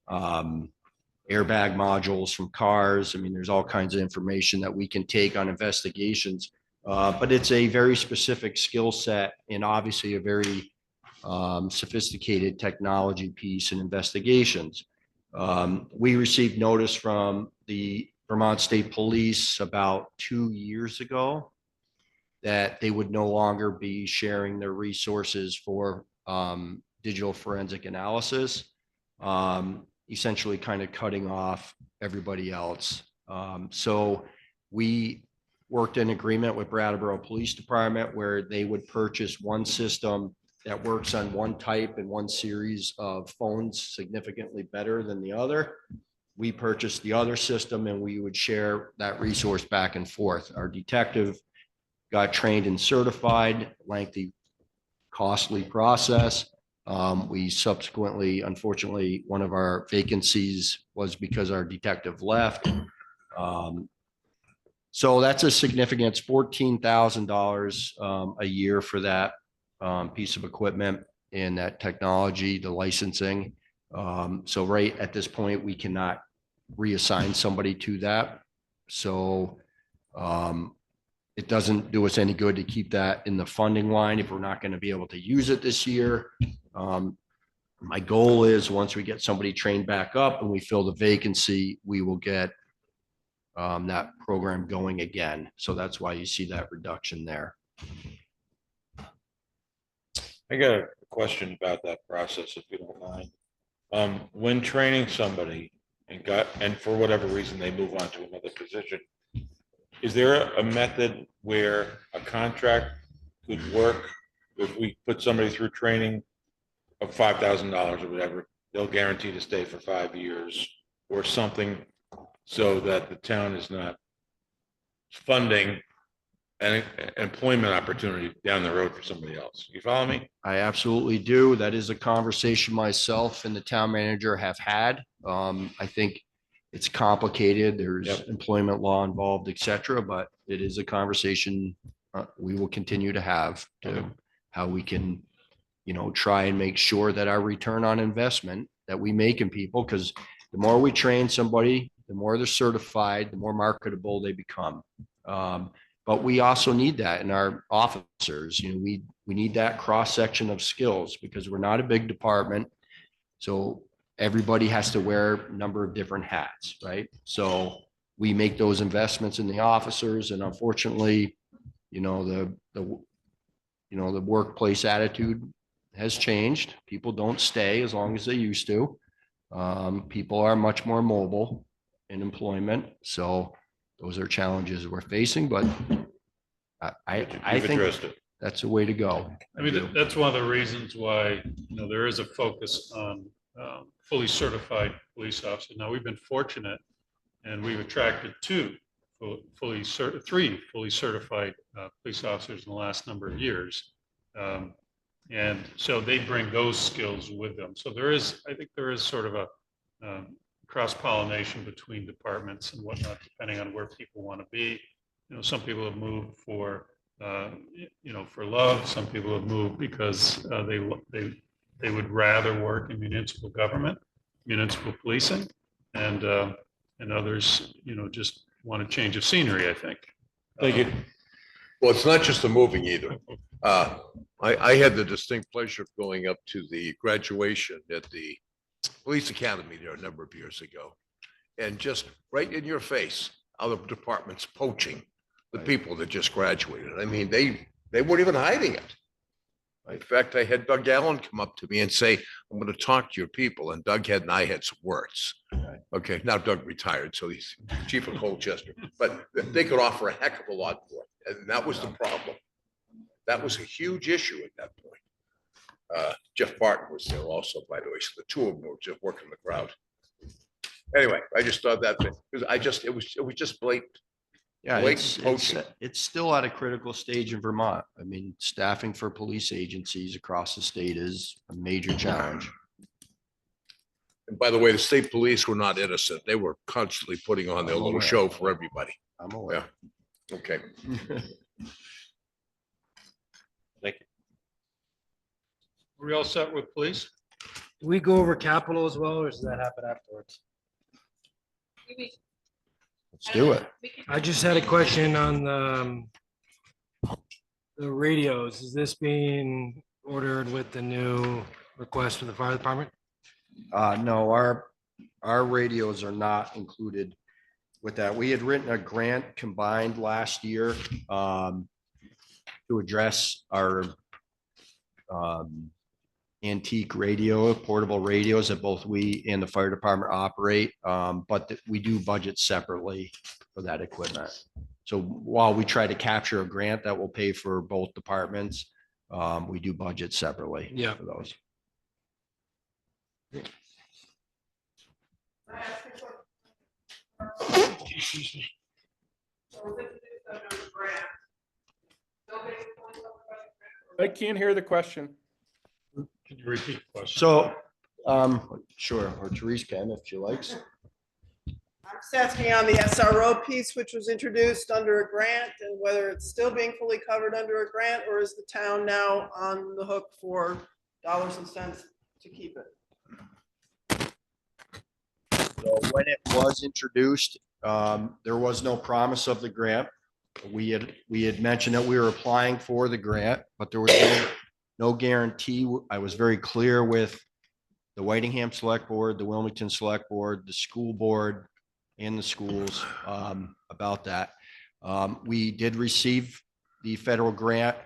Speaker 11: airbag modules from cars. There's all kinds of information that we can take on investigations, but it's a very specific skill set and obviously a very sophisticated technology piece in investigations. We received notice from the Vermont State Police about 2 years ago that they would no longer be sharing their resources for digital forensic analysis, essentially kind of cutting off everybody else. So we worked in agreement with Brattleboro Police Department where they would purchase one system that works on one type and one series of phones significantly better than the other. We purchased the other system and we would share that resource back and forth. Our detective got trained and certified, lengthy, costly process. We subsequently, unfortunately, one of our vacancies was because our detective left. So that's a significant $14,000 a year for that piece of equipment and that technology, the licensing. So right at this point, we cannot reassign somebody to that. So it doesn't do us any good to keep that in the funding line if we're not going to be able to use it this year. My goal is once we get somebody trained back up and we fill the vacancy, we will get that program going again. So that's why you see that reduction there.
Speaker 6: I got a question about that process, if you don't mind. When training somebody and for whatever reason they move on to another position, is there a method where a contract could work if we put somebody through training of $5,000 or whatever, they'll guarantee to stay for 5 years or something so that the town is not funding an employment opportunity down the road for somebody else? You follow me?
Speaker 11: I absolutely do. That is a conversation myself and the town manager have had. I think it's complicated. There's employment law involved, et cetera, but it is a conversation we will continue to have to how we can, try and make sure that our return on investment that we make in people, because the more we train somebody, the more they're certified, the more marketable they become. But we also need that in our officers. We need that cross section of skills because we're not a big department. So everybody has to wear a number of different hats, right? So we make those investments in the officers, and unfortunately, the workplace attitude has changed. People don't stay as long as they used to. People are much more mobile in employment. So those are challenges we're facing, but I think that's a way to go.
Speaker 2: That's one of the reasons why, there is a focus on fully certified police officers. Now, we've been fortunate and we've attracted three fully certified police officers in the last number of years. And so they bring those skills with them. So I think there is sort of a cross-pollination between departments and whatnot, depending on where people want to be. Some people have moved for love. Some people have moved because they would rather work in municipal government, municipal policing, and others, just want a change of scenery, I think.
Speaker 6: Thank you.
Speaker 1: Well, it's not just the moving either. I had the distinct pleasure of going up to the graduation at the police academy there a number of years ago. And just right in your face, other departments poaching the people that just graduated. I mean, they weren't even hiding it. In fact, I had Doug Allen come up to me and say, I'm going to talk to your people. And Doug and I had some words. Okay, now Doug retired, so he's chief of Colchester. But they could offer a heck of a lot more. And that was the problem. That was a huge issue at that point. Jeff Barton was there also, by the way. So the two of them were just working the crowd. Anyway, I just thought that because it was just blatant.
Speaker 11: Yeah,
Speaker 1: Blatant poaching.
Speaker 11: it's still at a critical stage in Vermont. I mean, staffing for police agencies across the state is a major challenge.
Speaker 1: And by the way, the state police were not innocent. They were constantly putting on their
Speaker 11: I'm
Speaker 1: little
Speaker 11: aware.
Speaker 1: show for everybody.
Speaker 11: I'm aware.
Speaker 1: Okay.
Speaker 6: Thank you.
Speaker 2: Are we all set with police?
Speaker 5: Do we go over capital as well, or does that happen afterwards?
Speaker 11: Let's do it.
Speaker 5: I just had a question on the radios. Is this being ordered with the new request for the fire department?
Speaker 11: No, our radios are not included with that. We had written a grant combined last year to address our antique portable radios that both we and the fire department operate. But we do budget separately for that equipment. So while we try to capture a grant that will pay for both departments, we do budget separately.
Speaker 5: Yeah.
Speaker 11: For those.
Speaker 3: I can't hear the question.
Speaker 2: Can you repeat the question?
Speaker 11: So, sure, or Therese can if she likes.
Speaker 7: I'm just asking on the SRO piece, which was introduced under a grant, and whether it's still being fully covered under a grant, or is the town now on the hook for dollars and cents to keep it?
Speaker 11: So when it was introduced, there was no promise of the grant. We had mentioned that we were applying for the grant, but there was no guarantee. I was very clear with the Whitingham Select Board, the Wilmington Select Board, the school board, and the schools about that. We did receive the federal grant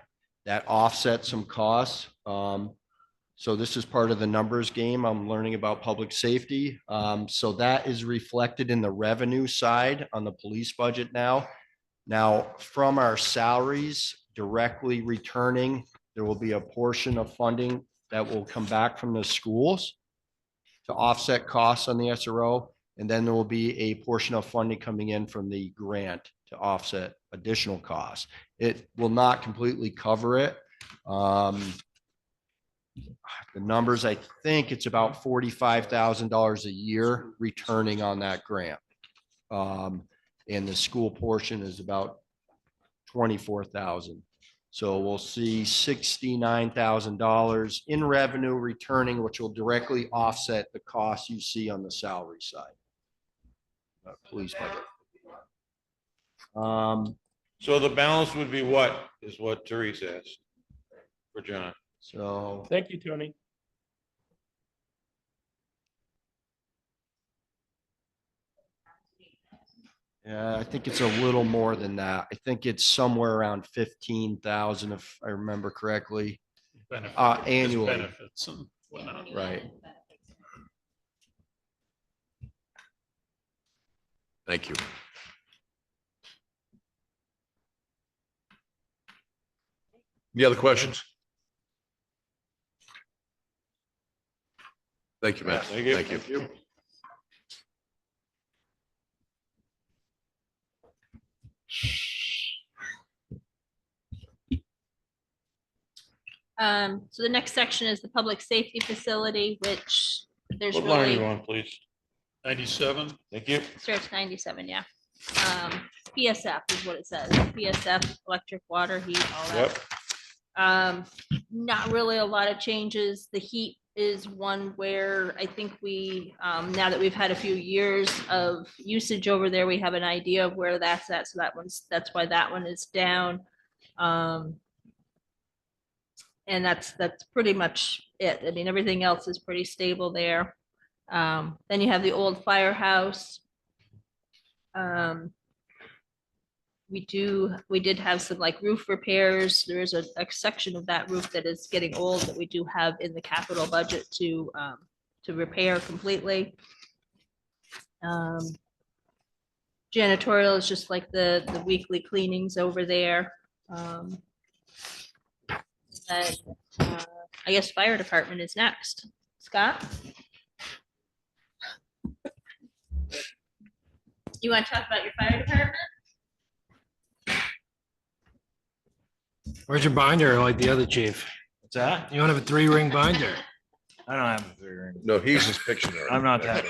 Speaker 11: that offset some costs. So this is part of the numbers game. I'm learning about public safety. So that is reflected in the revenue side on the police budget now. Now, from our salaries directly returning, there will be a portion of funding that will come back from the schools to offset costs on the SRO. And then there will be a portion of funding coming in from the grant to offset additional costs. It will not completely cover it. The numbers, I think it's about $45,000 a year returning on that grant. And the school portion is about 24,000. So we'll see $69,000 in revenue returning, which will directly offset the costs you see on the salary side. Police budget.
Speaker 6: So the balance would be what is what Therese asked for John.
Speaker 11: So
Speaker 3: Thank you, Tony.
Speaker 11: yeah, I think it's a little more than that. I think it's somewhere around 15,000 if I remember correctly.
Speaker 2: Benefit-
Speaker 11: Annually.
Speaker 2: Benefits and whatnot.
Speaker 11: Right.
Speaker 1: Thank you. Any other questions? Thank you, Matt.
Speaker 6: Thank you.
Speaker 1: Thank you.
Speaker 8: So the next section is the public safety facility, which there's
Speaker 6: What line are you
Speaker 8: really,
Speaker 6: on, please?
Speaker 2: 97.
Speaker 6: Thank you.
Speaker 8: starts 97, yeah. PSF is what it says, PSF, electric, water, heat, all that. Not really a lot of changes. The heat is one where I think we, now that we've had a few years of usage over there, we have an idea of where that's at. So that's why that one is down. And that's pretty much it. I mean, everything else is pretty stable there. Then you have the old firehouse. We did have some like roof repairs. There is a section of that roof that is getting old that we do have in the capital budget to repair completely. Janitorial is just like the weekly cleanings over there. And, I guess fire department is next. Scott? You want to talk about your fire department?
Speaker 5: Where's your binder like the other chief?
Speaker 12: What's that?
Speaker 5: You don't have a 3-ring binder?
Speaker 12: I don't have a figure.
Speaker 1: No, he's just Pictionary.
Speaker 12: I'm not that,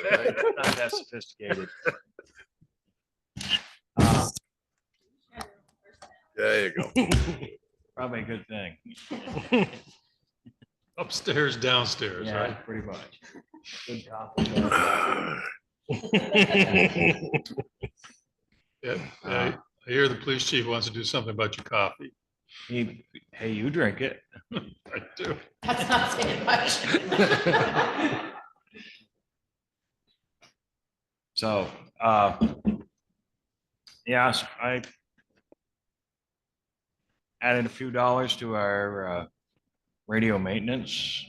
Speaker 12: not that sophisticated.
Speaker 1: There you go.
Speaker 12: Probably a good thing.
Speaker 2: Upstairs, downstairs,
Speaker 12: Yeah,
Speaker 2: right?
Speaker 12: pretty much. Good coffee.
Speaker 2: Yeah. I hear the police chief wants to do something about your coffee.
Speaker 12: Hey, you drink it.
Speaker 2: I do.
Speaker 8: That's not saying much.
Speaker 12: So, yes, I added a few dollars to our radio maintenance.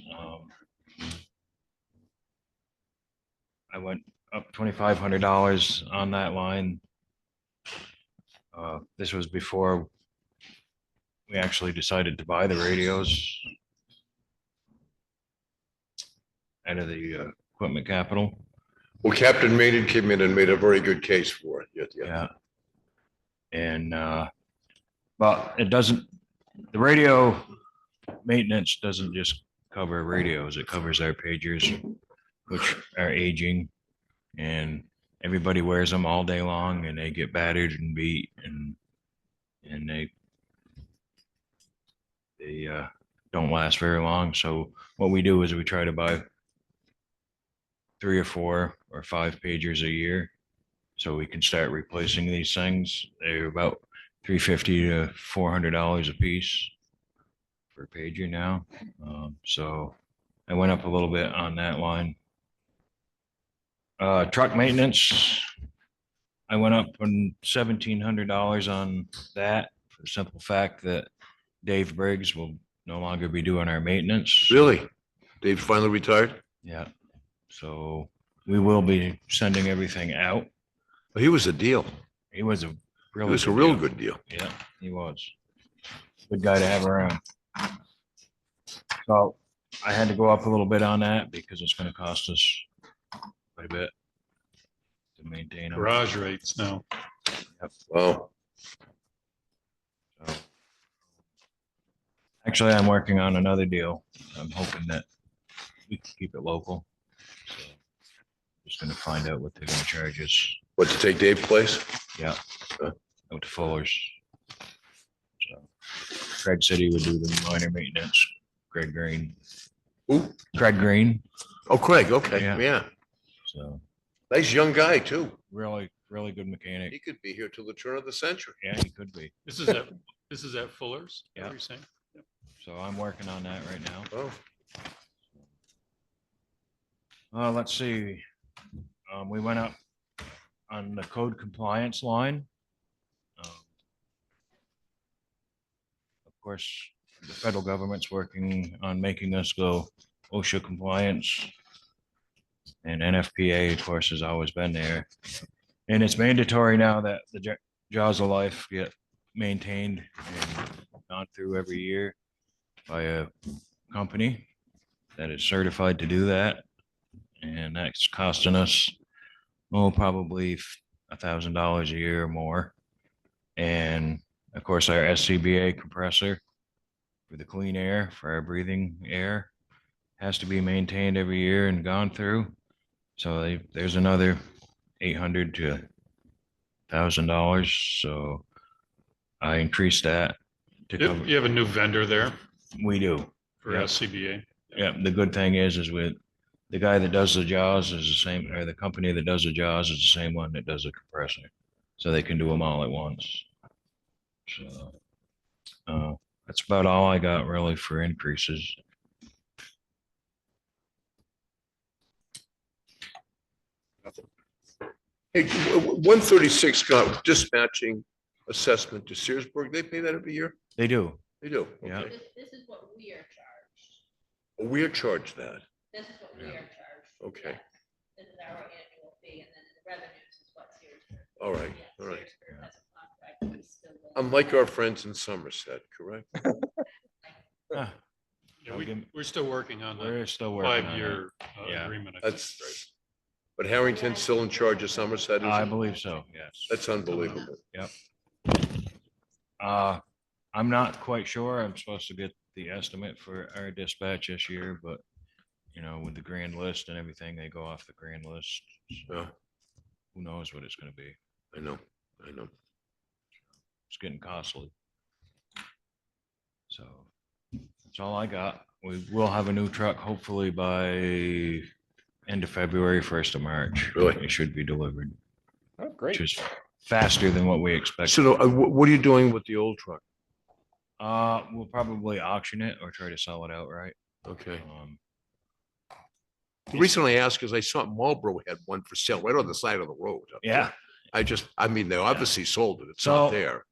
Speaker 12: I went up $2,500 on that line. This was before we actually decided to buy the radios out of the equipment capital.
Speaker 1: Well, Captain Maynard came in and made a very good case for it.
Speaker 12: Yeah. And, but it doesn't, the radio maintenance doesn't just cover radios, it covers our pagers, which are aging, and everybody wears them all day long and they get battered and beat and they don't last very long. So what we do is we try to buy 3 or 4 or 5 pagers a year so we can start replacing these things. They're about $350 to $400 a piece per pager now. So I went up a little bit on that line. Truck maintenance, I went up on $1,700 on that for the simple fact that Dave Briggs will no longer be doing our maintenance.
Speaker 1: Really? Dave finally retired?
Speaker 12: Yeah. So we will be sending everything out.
Speaker 1: He was a deal.
Speaker 12: He was a
Speaker 1: It
Speaker 12: really
Speaker 1: was a
Speaker 12: good
Speaker 1: real
Speaker 12: deal.
Speaker 1: good deal.
Speaker 12: Yeah, he was. Good guy to have around. So I had to go up a little bit on that because it's gonna cost us quite a bit to maintain them.
Speaker 2: Garage rates now.
Speaker 1: Wow.
Speaker 12: So, actually, I'm working on another deal. I'm hoping that we can keep it local. So, just gonna find out what they're gonna charge us.
Speaker 1: What, to take Dave's place?
Speaker 12: Yeah. Out to Fuller's. So Craig said he would do the minor maintenance. Craig Green.
Speaker 1: Who?
Speaker 12: Craig Green.
Speaker 1: Oh, Craig, okay,
Speaker 12: Yeah.
Speaker 1: yeah.
Speaker 12: So
Speaker 1: Nice young guy, too.
Speaker 12: really good mechanic.
Speaker 1: He could be here till the turn of the century.
Speaker 12: Yeah, he could be.
Speaker 2: This is at Fuller's?
Speaker 12: Yeah.
Speaker 2: What you're saying? Yep.
Speaker 12: So I'm working on that right now.
Speaker 1: Oh,
Speaker 12: Let's see. We went up on the code compliance line. Of course, the federal government's working on making us go OSHA compliance. And NFPA, of course, has always been there. And it's mandatory now that the jaws of life get maintained and gone through every year by a company that is certified to do that. and that's costing us, probably $1,000 a year or more. And of course, our SCBA compressor for the clean air, for our breathing air, has to be maintained every year and gone through. So there's another $800 to $1,000. So I increased that to cover.
Speaker 2: You have a new vendor there
Speaker 12: We do.
Speaker 2: for
Speaker 12: Yeah.
Speaker 2: SCBA.
Speaker 12: Yeah, the good thing is with the guy that does the jaws is the same, or the company that does the jaws is the same one that does the compressor. So they can do them all at once. So that's about all I got really for increases.
Speaker 1: Hey, 136 got dispatching assessment to Searsburg. They pay that every year?
Speaker 12: They do.
Speaker 1: They do.
Speaker 12: Yeah.
Speaker 1: Okay.
Speaker 4: This is what we are charged.
Speaker 1: We're charged that.
Speaker 4: This is what we are charged.
Speaker 1: Okay.
Speaker 4: This is our annual fee, and then the revenues is what Searsburg.
Speaker 1: All right.
Speaker 4: Yeah,
Speaker 1: All right.
Speaker 4: Searsburg has a contract with Stillwell.
Speaker 1: Unlike our friends in Somerset, correct?
Speaker 12: Huh.
Speaker 2: Yeah,
Speaker 12: I'll give-
Speaker 2: we're still working on the
Speaker 12: We're still working on it.
Speaker 2: 5-year
Speaker 12: Yeah.
Speaker 2: agreement. I think, right?
Speaker 1: That's, but Harrington's still in charge of Somerset,
Speaker 12: I
Speaker 1: is it?
Speaker 12: believe so, yes.
Speaker 1: That's unbelievable.
Speaker 12: I'm not quite sure. I'm supposed to get the estimate for our dispatch this year, but with the grand list and everything, they go off the grand list. So
Speaker 1: Yeah,
Speaker 12: who knows what it's gonna be?
Speaker 1: I know, I know.
Speaker 12: It's getting costly. So that's all I got. We will have a new truck hopefully by end of February, 1st of March.
Speaker 1: Really?
Speaker 12: It should be delivered,
Speaker 3: Oh, great.
Speaker 12: which is faster than what we expected.
Speaker 1: So what are you doing with the old truck?
Speaker 12: We'll probably auction it or try to sell it outright.
Speaker 1: Okay.
Speaker 12: Um,
Speaker 1: The reason I ask is I saw Marlboro had one for sale right on the side of the road. up there.
Speaker 12: Yeah.
Speaker 1: I mean, they obviously sold it. It's
Speaker 12: So-
Speaker 1: not there.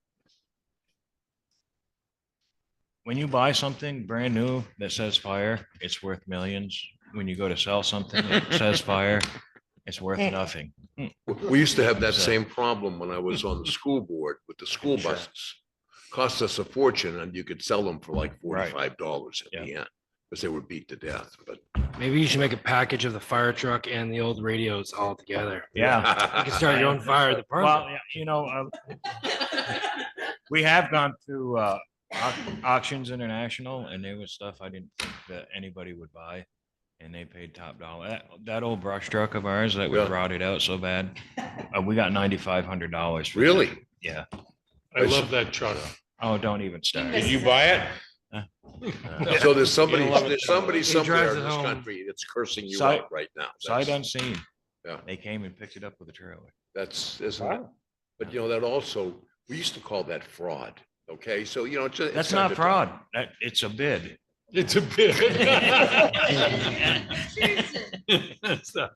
Speaker 12: When you buy something brand new that says fire, it's worth millions. When you go to sell something that says fire, it's worth nothing.
Speaker 1: We used to have that
Speaker 12: So-
Speaker 1: same problem when I was on the school board with the school
Speaker 12: Sure.
Speaker 1: buses. Cost us a fortune and you could sell them for like
Speaker 12: Right.
Speaker 1: $45 at the end because they were beat to death, but.
Speaker 5: Maybe you should make a package of the fire truck and the old radios all together.
Speaker 12: Yeah.
Speaker 5: You can start your own fire
Speaker 12: Well,
Speaker 5: department.
Speaker 12: we have gone through Auctions International, and there was stuff I didn't think that anybody would buy, and they paid top dollar. That old brush truck of ours that was
Speaker 1: Yeah.
Speaker 12: rotted out so bad, we got $9,500 for that.
Speaker 1: Really?
Speaker 12: Yeah.
Speaker 2: I love that truck.
Speaker 12: Oh, don't even start.
Speaker 4: Did you
Speaker 6: buy it?
Speaker 1: So there's somebody,
Speaker 12: You love it.
Speaker 1: there's somebody
Speaker 5: He
Speaker 1: somewhere
Speaker 5: drives
Speaker 1: in
Speaker 5: it
Speaker 1: this
Speaker 5: home.
Speaker 1: country that's cursing you
Speaker 12: Sight-
Speaker 1: out right now.
Speaker 12: Sight
Speaker 1: That's-
Speaker 12: unseen.
Speaker 1: Yeah.
Speaker 12: They came and picked it up with a trailer.
Speaker 1: That's, isn't it?
Speaker 3: Wow.
Speaker 1: But that also, we used to call that fraud. Okay, so it's. it's
Speaker 12: That's
Speaker 1: kind
Speaker 12: not
Speaker 1: of-
Speaker 12: fraud. It's a bid.
Speaker 2: It's a bit. That's not-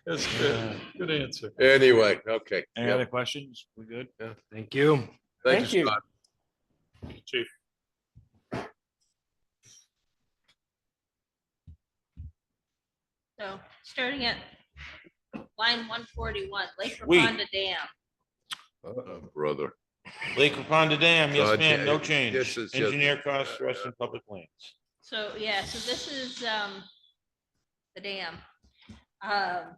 Speaker 2: that's good. Good answer.
Speaker 1: Anyway, okay.
Speaker 12: Any
Speaker 1: Yep.
Speaker 12: other questions? We good?
Speaker 5: Thank you.
Speaker 1: Thank
Speaker 3: Thank
Speaker 1: you,
Speaker 3: you.
Speaker 1: Scott.
Speaker 2: Chief.
Speaker 4: So starting at line 141, Lake
Speaker 6: Sweet.
Speaker 4: Raponda Dam.
Speaker 1: Oh, brother.
Speaker 6: Lake Raponda Dam, yes,
Speaker 1: God,
Speaker 6: ma'am, no
Speaker 1: this
Speaker 6: change.
Speaker 1: is just-
Speaker 6: Engineer costs, rest in public lands.
Speaker 4: So, yeah, so this is the dam. I'll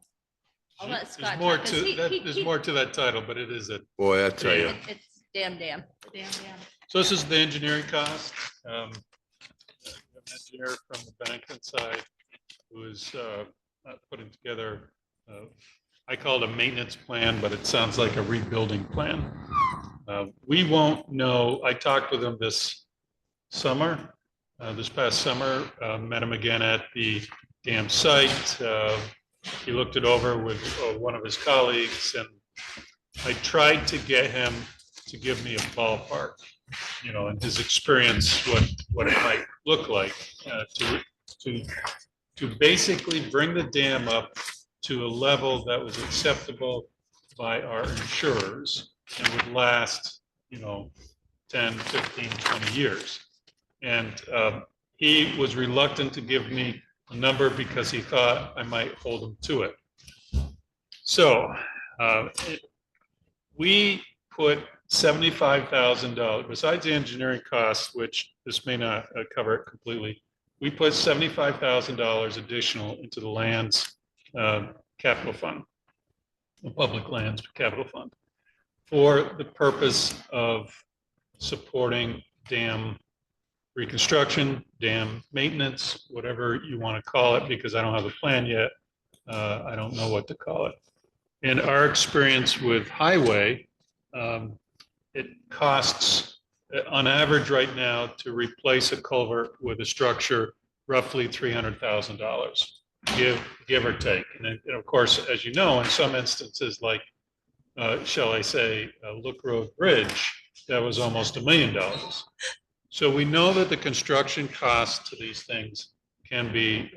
Speaker 4: let
Speaker 2: There's
Speaker 4: Scott
Speaker 2: more
Speaker 4: talk, 'cause
Speaker 2: to
Speaker 4: he-
Speaker 2: that,
Speaker 4: he-
Speaker 2: there's
Speaker 4: he-
Speaker 2: more to that title, but it is a,
Speaker 1: Boy, I tell you.
Speaker 4: It's dam. The dam.
Speaker 2: so this is the engineering cost. An engineer from the Bennington side who is putting together, I call it a maintenance plan, but it sounds like a rebuilding plan. We won't know, I talked with him this summer, this past summer, met him again at the dam site. He looked it over with one of his colleagues, and I tried to get him to give me a ballpark, in his experience, what it might look like, to basically bring the dam up to a level that was acceptable by our insurers and would last, 10, 15, 20 years. And he was reluctant to give me a number because he thought I might hold him to it. So we put $75,000, besides the engineering costs, which this may not cover it completely, we put $75,000 additional into the lands capital fund, the public lands capital fund, for the purpose of supporting dam reconstruction, dam maintenance, whatever you want to call it, because I don't have a plan yet. I don't know what to call it. In our experience with highway, it costs, on average right now, to replace a culvert with a structure, roughly $300,000, give or take. And of course, as you know, in some instances, like, shall I say, Look Road Bridge, that was almost $1 million. So we know that the construction costs to these things can be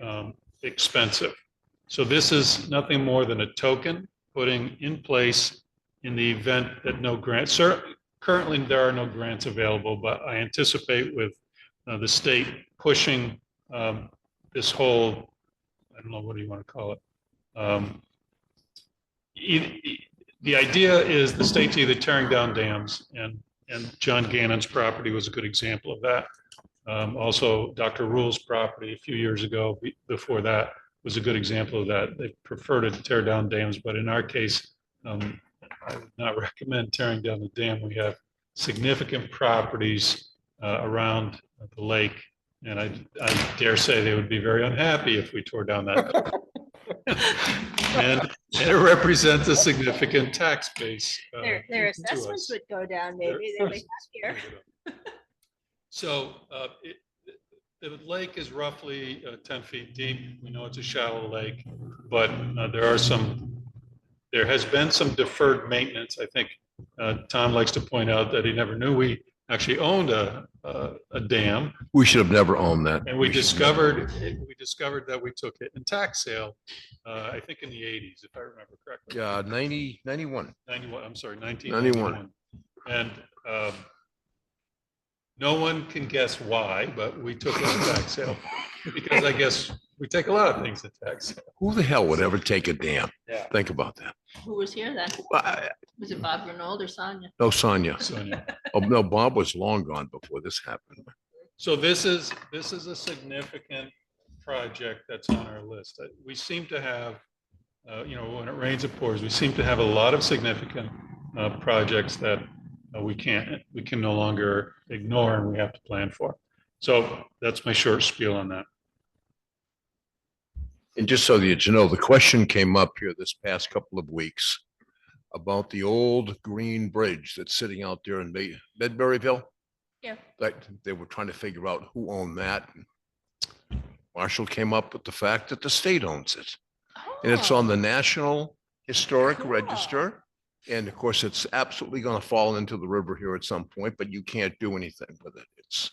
Speaker 2: expensive. So this is nothing more than a token putting in place in the event that no grants, currently there are no grants available, but I anticipate with the state pushing this whole, I don't know, what do you want to call it? The idea is the state's either tearing down dams, and John Gannon's property was a good example of that. Also, Dr. Rule's property a few years ago, before that, was a good example of that. They prefer to tear down dams, but in our case, I would not recommend tearing down the dam. We have significant properties around the lake, and I dare say they would be very unhappy if we tore down that. And it represents a significant tax base.
Speaker 8: Their assessments would go down, maybe they'd be happier.
Speaker 2: So the lake is roughly 10 feet deep. We know it's a shallow lake, but there has been some deferred maintenance. I think Tom likes to point out that he never knew we actually owned a dam.
Speaker 1: We should have never owned that.
Speaker 2: And we discovered that we took it in tax sale, I think in the 80s, if I remember correctly.
Speaker 1: 91.
Speaker 2: 91, I'm sorry, 1991. And no one can guess why, but we took it in tax sale because I guess we take a lot of things in tax sale.
Speaker 1: Who the hell would ever take a dam?
Speaker 2: Yeah.
Speaker 1: Think about that.
Speaker 8: Who was here then?
Speaker 1: Well,
Speaker 8: Was it Bob Renauld or Sonia?
Speaker 1: No, Sonia.
Speaker 2: Sonia.
Speaker 1: Oh, no, Bob was long gone before this happened.
Speaker 2: So this is a significant project that's on our list. We seem to have, when it rains, it pours. We seem to have a lot of significant projects that we can no longer ignore and we have to plan for. So that's my short spiel on that.
Speaker 1: And just so that you know, the question came up here this past couple of weeks about the old green bridge that's sitting out there in Medburyville.
Speaker 8: Yeah.
Speaker 1: That they were trying to figure out who owned that. Marshall came up with the fact that the state owns it. And it's on the National Historic Register. And of course, it's absolutely going to fall into the river here at some point, but you can't do anything with it. It's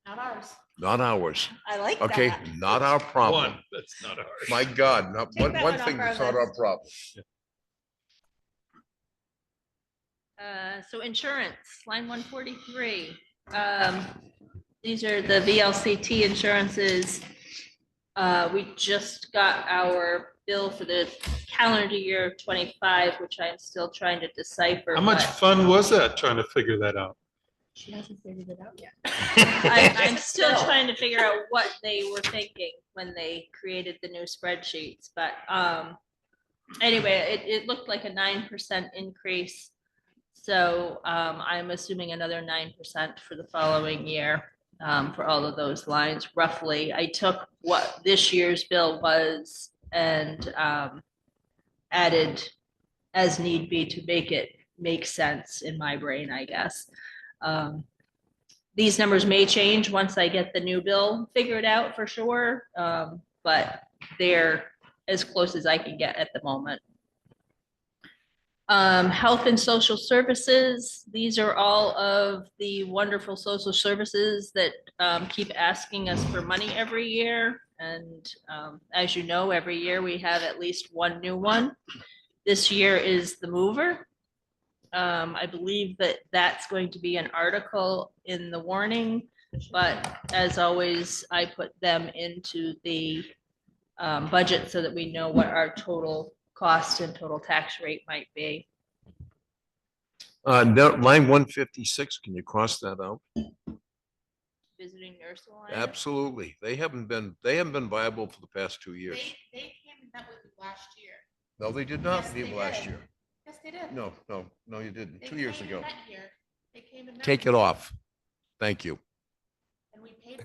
Speaker 8: Not ours.
Speaker 1: not ours.
Speaker 8: I like
Speaker 1: Okay,
Speaker 8: that.
Speaker 1: not our problem.
Speaker 2: One, that's not ours.
Speaker 1: My God, not
Speaker 8: Take
Speaker 1: one,
Speaker 8: that
Speaker 1: one
Speaker 8: one
Speaker 1: thing
Speaker 8: off
Speaker 1: that's
Speaker 8: our
Speaker 1: not our
Speaker 8: list.
Speaker 1: problem.
Speaker 8: So insurance, line 143. These are the VLCT insurances. We just got our bill for the calendar year 25, which I'm still trying to decipher.
Speaker 2: How much
Speaker 8: but
Speaker 2: fun was that trying to figure that out?
Speaker 8: She hasn't figured it out yet. I'm still trying to figure out what they were thinking when they created the new spreadsheets, but anyway, it looked like a 9% increase. So I'm assuming another 9% for the following year for all of those lines, roughly. I took what this year's bill was and added as need be to make it make sense in my brain, I guess. These numbers may change once I get the new bill figured out for sure, but they're as close as I can get at the moment. Health and social services. These are all of the wonderful social services that keep asking us for money every year. And as you know, every year we have at least one new one. This year is the mover. I believe that that's going to be an article in the warning, but as always, I put them into the budget so that we know what our total cost and total tax rate might be.
Speaker 1: No, line 156, can you cross that out?
Speaker 8: Visiting nurse alliance.
Speaker 1: Absolutely. They haven't been viable for the past 2 years.
Speaker 10: They came and met with
Speaker 13: last year.
Speaker 1: No, they did not
Speaker 13: Yes,
Speaker 1: leave
Speaker 13: they
Speaker 1: last
Speaker 13: did.
Speaker 1: year.
Speaker 13: Yes, they did.
Speaker 1: No, you didn't.
Speaker 13: They
Speaker 1: 2 years
Speaker 13: came
Speaker 1: ago.
Speaker 13: and met here. They came and met
Speaker 1: Take it
Speaker 13: here,
Speaker 1: off. Thank you.
Speaker 13: And we paid.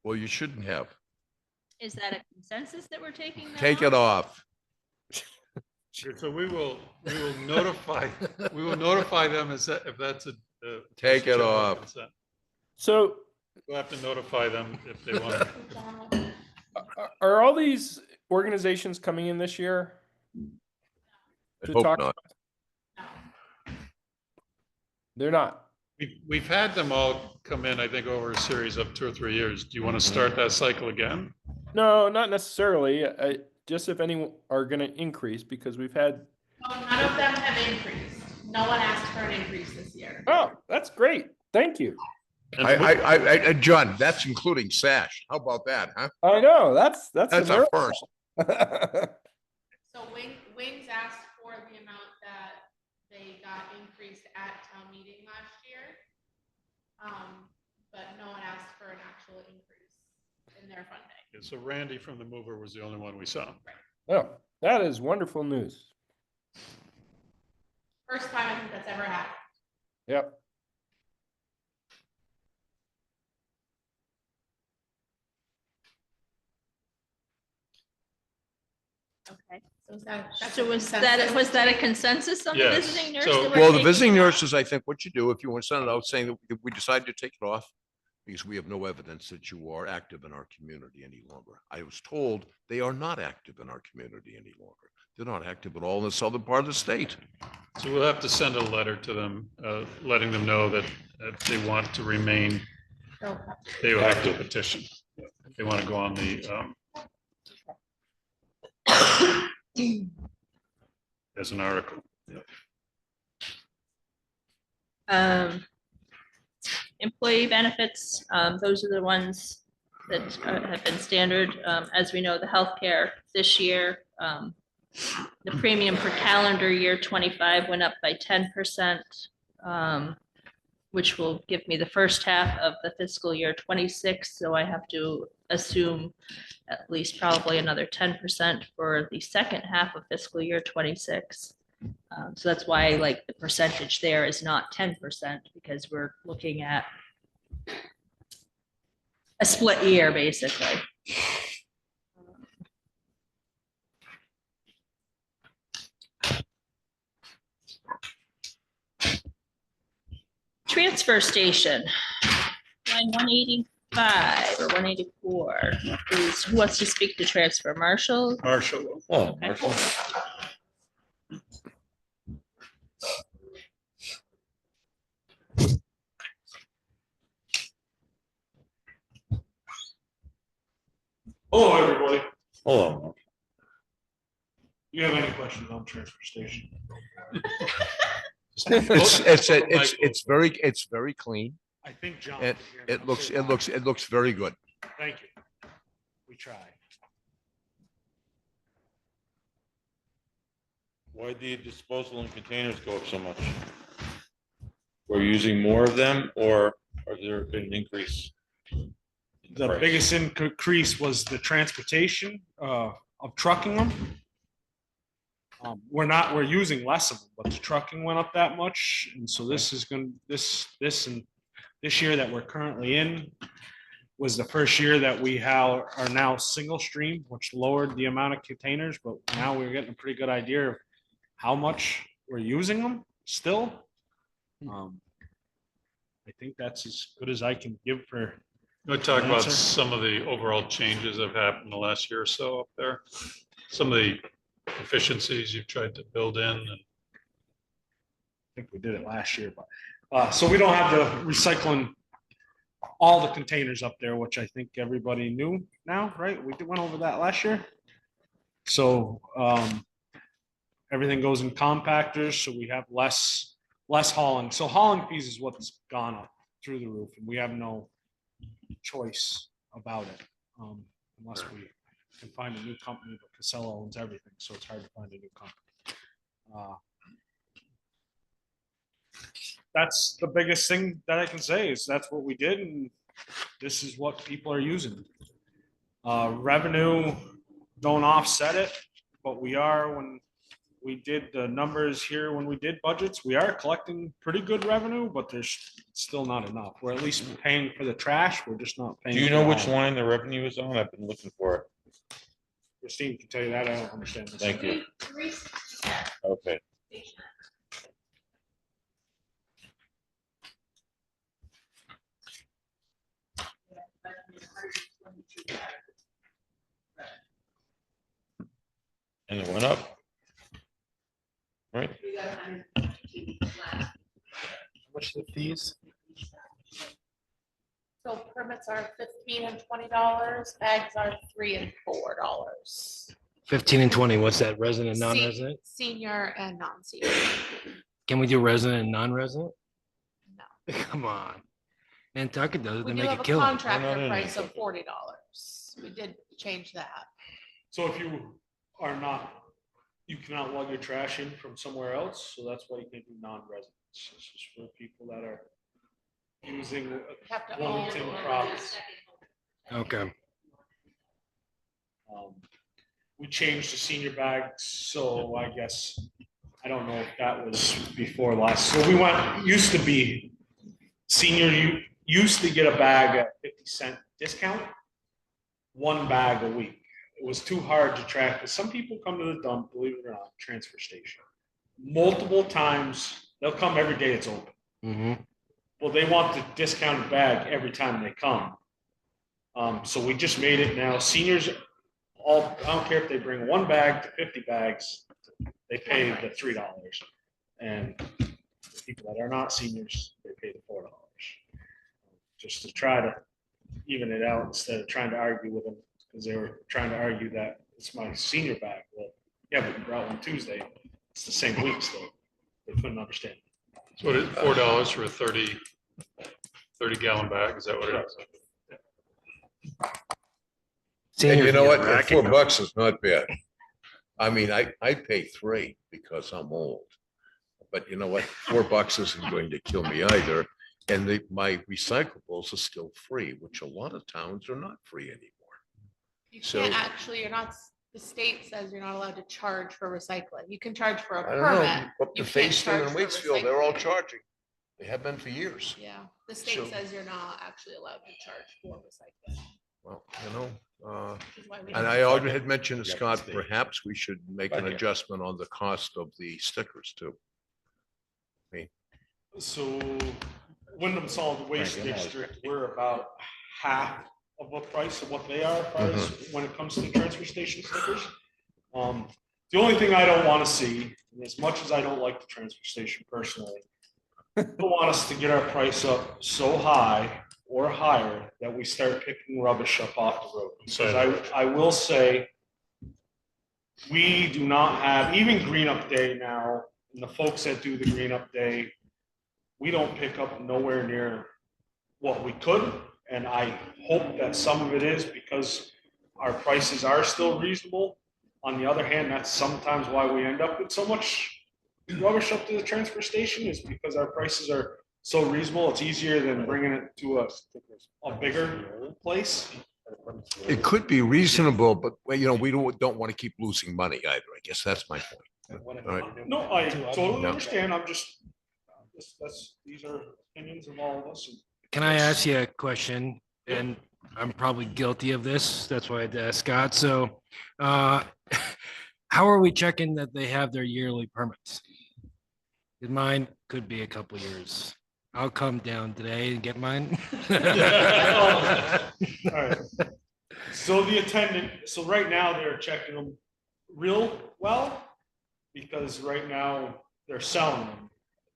Speaker 1: Well, you shouldn't have.
Speaker 8: Is that a consensus that we're taking? them
Speaker 1: Take it off.
Speaker 2: So we will notify, them as that, if that's a.
Speaker 1: Take it
Speaker 2: general
Speaker 1: off.
Speaker 2: consent.
Speaker 3: So
Speaker 2: We'll have to notify them if they want.
Speaker 3: are all these organizations coming in this year?
Speaker 1: I
Speaker 3: To
Speaker 1: hope
Speaker 3: talk-
Speaker 1: not.
Speaker 3: They're not.
Speaker 2: We've had them all come in, I think, over a series of 2 or 3 years. Do you want to start that cycle again?
Speaker 3: No, not necessarily. Just if any are going to increase, because we've had.
Speaker 13: No, none of them have increased. No one asked for an increase this year.
Speaker 3: Oh, that's great. Thank you.
Speaker 1: John, that's including Sash. How about that, huh?
Speaker 3: I know that's
Speaker 1: That's
Speaker 3: a
Speaker 1: a
Speaker 3: miracle.
Speaker 1: first.
Speaker 13: So Wings asked for the amount that they got increased at town meeting last year. But no one asked for an actual increase in their funding.
Speaker 2: Yeah, so Randy from the Mover was the only one we saw.
Speaker 3: Oh, that is wonderful news.
Speaker 13: First time I think that's ever happened.
Speaker 3: Yep.
Speaker 8: Okay.
Speaker 13: So is that's
Speaker 8: So
Speaker 13: a
Speaker 8: was
Speaker 13: consensus?
Speaker 8: that a consensus on the
Speaker 2: Yes.
Speaker 8: visiting nurse?
Speaker 2: So-
Speaker 8: that we're
Speaker 1: Well, the
Speaker 8: taking
Speaker 1: visiting
Speaker 8: it off?
Speaker 1: nurses, I think what you do, if you want to send it out saying that we decided to take it off because we have no evidence that you are active in our community any longer. I was told they are not active in our community any longer. They're not active at all in the southern part of the state.
Speaker 2: So we'll have to send a letter to them, letting them know that if they want to remain, they will have to petition. If they want to go on the, as an article.
Speaker 8: Employee benefits, those are the ones that have been standard. As we know, the healthcare this year, the premium for calendar year 25 went up by 10%, which will give me the first half of the fiscal year 26. So I have to assume at least probably another 10% for the second half of fiscal year 26. So that's why like the percentage there is not 10% because we're looking at a split year, basically. Transfer station, line 185 or 184. Who wants to speak to transfer? Marshall?
Speaker 2: Marshall.
Speaker 6: Oh,
Speaker 8: Marshall.
Speaker 14: Hello, everybody.
Speaker 6: Hello.
Speaker 14: You have any questions on transfer station?
Speaker 1: It's very clean.
Speaker 14: I think John.
Speaker 1: It,
Speaker 14: is here, and I'm sure
Speaker 1: it looks very good.
Speaker 14: John- Thank you. We try.
Speaker 6: Why did the disposal and containers go up so much? We're using more of them or has there been an increase? in
Speaker 14: The
Speaker 6: price?
Speaker 14: biggest increase was the transportation of trucking them. We're using less of them, but the trucking went up that much. And so this is going, this year that we're currently in was the first year that we are now single stream, which lowered the amount of containers, but now we're getting a pretty good idea of how much we're using them still. I think that's as good as I can give for.
Speaker 2: We'll talk about
Speaker 14: Answer.
Speaker 2: some of the overall changes that have happened in the last year or so up there. Some of the efficiencies you've tried to build in and
Speaker 14: I think we did it last year, but, so we don't have the recycling all the containers up there, which I think everybody knew now, right? Went over that last year. So, everything goes in compactors, so we have less hauling. So hauling fees is what's gone up through the roof, and we have no choice about it. Unless we can find a new company, but Casella owns everything, so it's hard to find a new company. That's the biggest thing that I can say is that's what we did, and this is what people are using. Revenue don't offset it. but we are, when we did the numbers here, when we did budgets, we are collecting pretty good revenue, but there's still not enough. We're at least paying for the trash. We're just not paying.
Speaker 6: Do you
Speaker 14: for
Speaker 6: know
Speaker 14: the
Speaker 6: which
Speaker 14: hauling.
Speaker 6: line the revenue is on? I've been looking for it.
Speaker 14: Christine can tell you that. I don't understand this.
Speaker 6: Thank you. Okay. And it went up. Right?
Speaker 14: What's the fees?
Speaker 13: So permits are $15 and $20, bags are $3 and $4.
Speaker 5: 15 and 20, what's that, resident, non-resident?
Speaker 13: Senior and non-senior.
Speaker 5: Can we do resident and non-resident?
Speaker 13: No.
Speaker 5: Come on. Nantucket does it,
Speaker 13: We
Speaker 5: they
Speaker 13: do
Speaker 5: make
Speaker 13: have
Speaker 5: it
Speaker 13: a
Speaker 5: kill 'em.
Speaker 13: contractor price of $40. We did change that.
Speaker 14: So if you are not, you cannot lug your trash in from somewhere else, so that's why you can do non-residents. This is for people that are using
Speaker 13: Have to
Speaker 14: Wilmington
Speaker 13: own.
Speaker 14: property.
Speaker 5: Okay.
Speaker 14: We changed the senior bags, so I guess, I don't know if that was before last. So we used to be, senior, you used to get a bag at 50-cent discount, one bag a week. It was too hard to track, because some people come to the dump, believe it or not, transfer station. Multiple times, they'll come every day it's open.
Speaker 5: Mm-hmm.
Speaker 14: Well, they want the discounted bag every time they come. So we just made it now, seniors, I don't care if they bring one bag to 50 bags, they pay the $3. And the people that are not seniors, they pay the $4. Just to try to even it out instead of trying to argue with them, because they were trying to argue that it's my senior bag. Well, yeah, but you brought one Tuesday. It's the same week still. They couldn't understand.
Speaker 2: So it is $4 for a 30 gallon bag, is that what it is?
Speaker 1: And you know what?
Speaker 5: Racket.
Speaker 1: $4 is not bad. I mean, I pay $3 because I'm old. But you know what? $4 isn't going to kill me either. And my recyclables are still free, which a lot of towns are not free anymore.
Speaker 13: You
Speaker 1: So-
Speaker 13: can't actually, you're not, the state says you're not allowed to charge for recycling. You can charge for a
Speaker 1: I don't know,
Speaker 13: permit.
Speaker 1: up
Speaker 13: You
Speaker 1: to
Speaker 13: can't
Speaker 1: Facein
Speaker 13: charge
Speaker 1: and
Speaker 13: for
Speaker 1: Waitsfield, they're all
Speaker 13: recycling.
Speaker 1: charging. They have been for years.
Speaker 13: Yeah, the state
Speaker 1: So-
Speaker 13: says you're not actually allowed to charge for recycling.
Speaker 1: Well, you know,
Speaker 13: Which is why we
Speaker 1: and
Speaker 13: don't-
Speaker 1: I already had mentioned to
Speaker 6: Yeah,
Speaker 1: Scott,
Speaker 6: state.
Speaker 1: perhaps we should make an
Speaker 6: Right here.
Speaker 1: adjustment on the cost of the stickers too.
Speaker 14: So Wyndham Solid Waste
Speaker 6: Frank, I'm always
Speaker 14: District,
Speaker 6: ready.
Speaker 14: we're about half of the price of what they are as far as when it comes to transfer station stickers. The only thing I don't want to see, and as much as I don't like the transfer station personally, I don't want us to get our price up so high or higher that we start picking rubbish up off the road. Because I will say, we do not have, even Green Up Day now, and the folks that do the Green Up Day, we don't pick up nowhere near what we could. And I hope that some of it is because our prices are still reasonable. On the other hand, that's sometimes why we end up with so much rubbish up to the transfer station, is because our prices are so reasonable. It's easier than bringing it to a bigger place.
Speaker 1: It could be reasonable, but well, you know, we don't want to keep losing money either. I guess that's my point. All right.
Speaker 14: No, I totally
Speaker 1: No.
Speaker 14: understand. I'm just, these are opinions of all of us.
Speaker 5: Can I ask you a question? And I'm probably guilty of this. That's why I had to ask Scott. So, how are we checking that they have their yearly permits? 'Cause mine could be a couple years. I'll come down today and get mine.
Speaker 14: All right. So the attendant, so right now they're checking them real well, because right now they're selling them.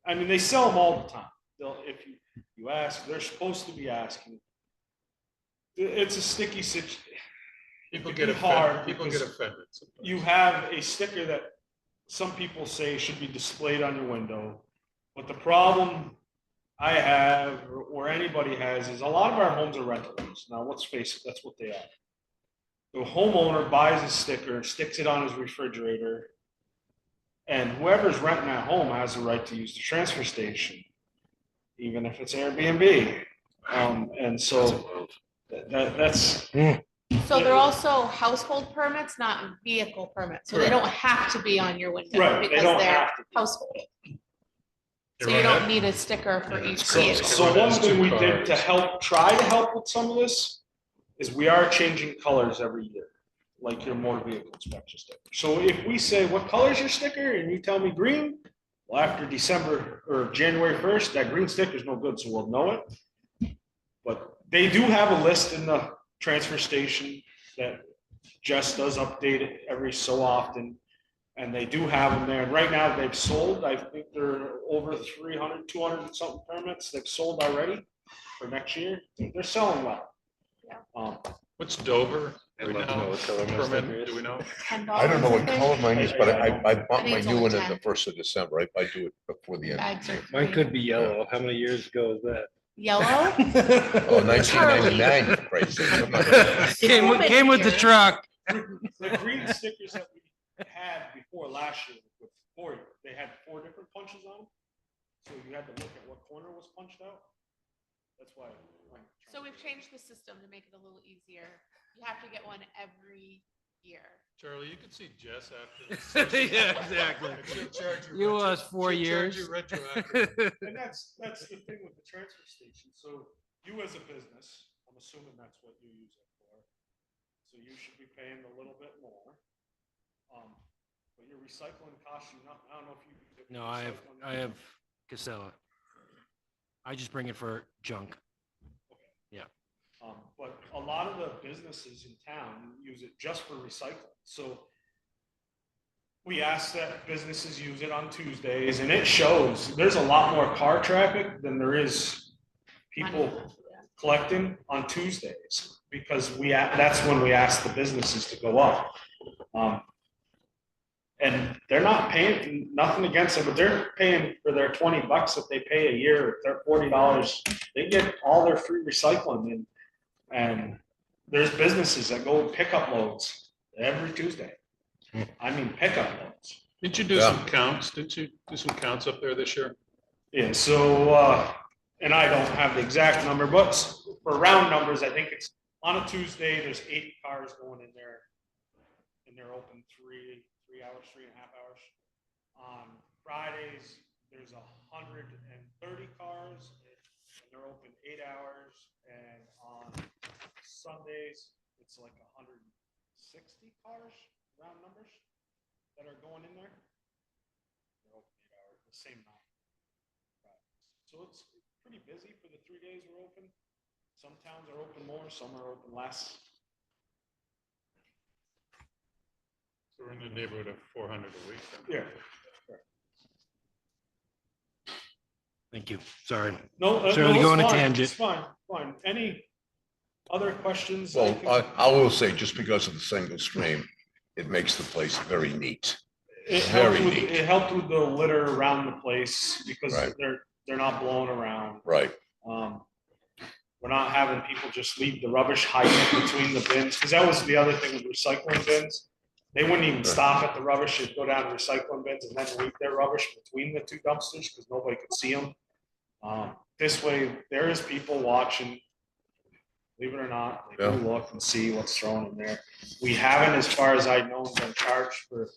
Speaker 14: I mean, they sell them all the time. If you ask, they're supposed to be asking. It's a sticky situation.
Speaker 2: People
Speaker 14: It
Speaker 2: get
Speaker 14: can be hard
Speaker 2: offended, people get
Speaker 14: because
Speaker 2: offended. sometimes.
Speaker 14: You have a sticker that some people say should be displayed on your window. But the problem I have, or anybody has, is a lot of our homes are rentals. Now, let's face it, that's what they are. The homeowner buys a sticker, sticks it on his refrigerator, and whoever's renting that home has the right to use the transfer station, even if it's Airbnb. And so that's,
Speaker 13: So they're also household permits, not vehicle permits. So they don't have to be on your window
Speaker 14: Right, they
Speaker 13: because
Speaker 14: don't
Speaker 13: they're
Speaker 14: have to be.
Speaker 13: household. So
Speaker 2: You're
Speaker 13: you
Speaker 2: right.
Speaker 13: don't need a sticker for each
Speaker 14: So,
Speaker 13: vehicle.
Speaker 14: so one thing we did to try to help with some of this is we are changing colors every year, like your motor vehicle inspection sticker. So if we say, what color is your sticker? And you tell me green, well, after December or January 1st, that green sticker is no good, so we'll know it. But they do have a list in the transfer station that Jess does update it every so often. And they do have them there. And right now they've sold, I think they're over 300, 200 and something permits they've sold already for next year. They're selling well.
Speaker 2: What's Dover?
Speaker 1: I'd love to know what color my
Speaker 2: Permit,
Speaker 1: sticker is.
Speaker 2: do we know?
Speaker 1: I don't know what color mine is, but I bought
Speaker 13: I think
Speaker 1: my
Speaker 13: it's
Speaker 1: new
Speaker 13: only
Speaker 1: one in
Speaker 13: 10.
Speaker 1: the 1st of December. I do it before the end.
Speaker 13: Bags are
Speaker 5: Mine
Speaker 13: free.
Speaker 5: could be yellow. How many years ago is that?
Speaker 13: Yellow?
Speaker 1: Oh, 1999, for Christ's sake. I'm not gonna-
Speaker 5: Came with the truck.
Speaker 14: The green stickers that we had before last year with they had 4 different punches on them. So you had to look at what corner was punched out. That's why.
Speaker 13: So we've changed the system to make it a little easier. You have to get one every year.
Speaker 2: Charlie, you can see Jess after this.
Speaker 5: Yeah, exactly.
Speaker 2: She'll charge
Speaker 5: You
Speaker 2: retro-
Speaker 5: lost 4
Speaker 2: she'll charge
Speaker 5: years.
Speaker 2: you retroactive.
Speaker 14: And that's the thing with the transfer station. So you as a business, I'm assuming that's what you use it for. So you should be paying a little bit more. But your recycling costs you nothing. I don't know if you.
Speaker 5: No, I have Casella. I just bring it for junk. Yeah.
Speaker 14: But a lot of the businesses in town use it just for recycling. So we ask that businesses use it on Tuesdays, and it shows there's a lot more car traffic than there is people collecting on Tuesdays, because that's when we ask the businesses to go up. And they're not paying, nothing against it, but they're paying for their $20 that they pay a year, their $40. They get all their free recycling, and there's businesses that go pick up loads every Tuesday. I mean, pickup loads.
Speaker 2: Didn't you do some counts? Didn't you do some counts up there this year?
Speaker 14: Yeah, so, and I don't have the exact number, but for round numbers, I think it's on a Tuesday, there's 8 cars going in there, and they're open 3 hours, 3.5 hours. On Fridays, there's 130 cars, and they're open 8 hours, and on Sundays, it's like 160 cars, round numbers, that are going in there. They're open 8 hours, the same night. So it's pretty busy for the 3 days we're open. Some towns are open more, some are open less.
Speaker 2: So we're in the neighborhood of 400 a week.
Speaker 14: Yeah.
Speaker 5: Thank you. Sorry.
Speaker 14: No,
Speaker 5: Sorry to
Speaker 14: no,
Speaker 5: go on a
Speaker 14: it's fine.
Speaker 5: tangent.
Speaker 14: It's fine, fine. Any other questions?
Speaker 1: Well, I will say, just because of the single stream, it makes the place very neat.
Speaker 14: It
Speaker 1: very
Speaker 14: helped with,
Speaker 1: neat.
Speaker 14: it helped with the litter around the place because
Speaker 1: Right.
Speaker 14: they're not blowing around.
Speaker 1: Right.
Speaker 14: We're not having people just leave the rubbish hiding between the bins, because that was the other thing with recycling bins. They wouldn't even stop at the rubbish, they'd go down to recycling bins and then leave their rubbish between the 2 dumpsters because nobody could see them. This way, there is people watching, believe it or not, they do look and see what's thrown in there. We haven't, as far as I know, been charged for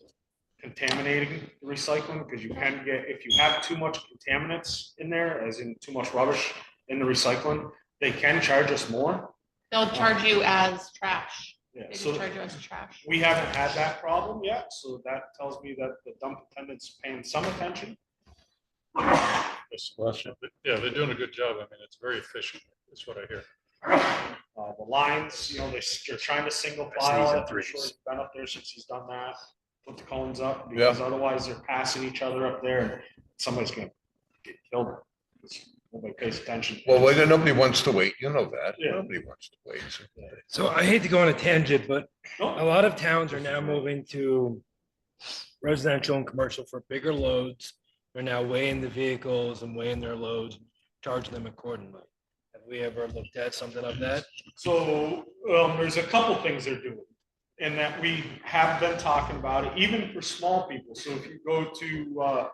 Speaker 14: contaminating the recycling, because you can get, if you have too much contaminants in there, as in too much rubbish in the recycling, they can charge us more.
Speaker 13: They'll charge you as trash.
Speaker 14: Yeah,
Speaker 13: They
Speaker 14: so
Speaker 13: just charge you as trash.
Speaker 14: we haven't had that problem yet, so that tells me that the dump attendant's paying some attention.
Speaker 2: Yeah, they're doing a good job. I mean, it's very efficient. That's what I hear.
Speaker 14: The lines, you know, they're trying to single file it. I'm sure he's been up there since he's done that. Put the cones up, because otherwise they're passing each other up there, and somebody's gonna get killed. Nobody pays attention.
Speaker 1: Well, nobody wants to wait. You know that.
Speaker 14: Yeah.
Speaker 1: Nobody wants to wait.
Speaker 5: So I hate to go on a tangent, but a lot of towns are now moving to residential and commercial for bigger loads. They're now weighing the vehicles and weighing their loads, charging them accordingly. Have we ever looked at something like that?
Speaker 14: So there's a couple things they're doing, and that we have been talking about it, even for small people. So if you go to,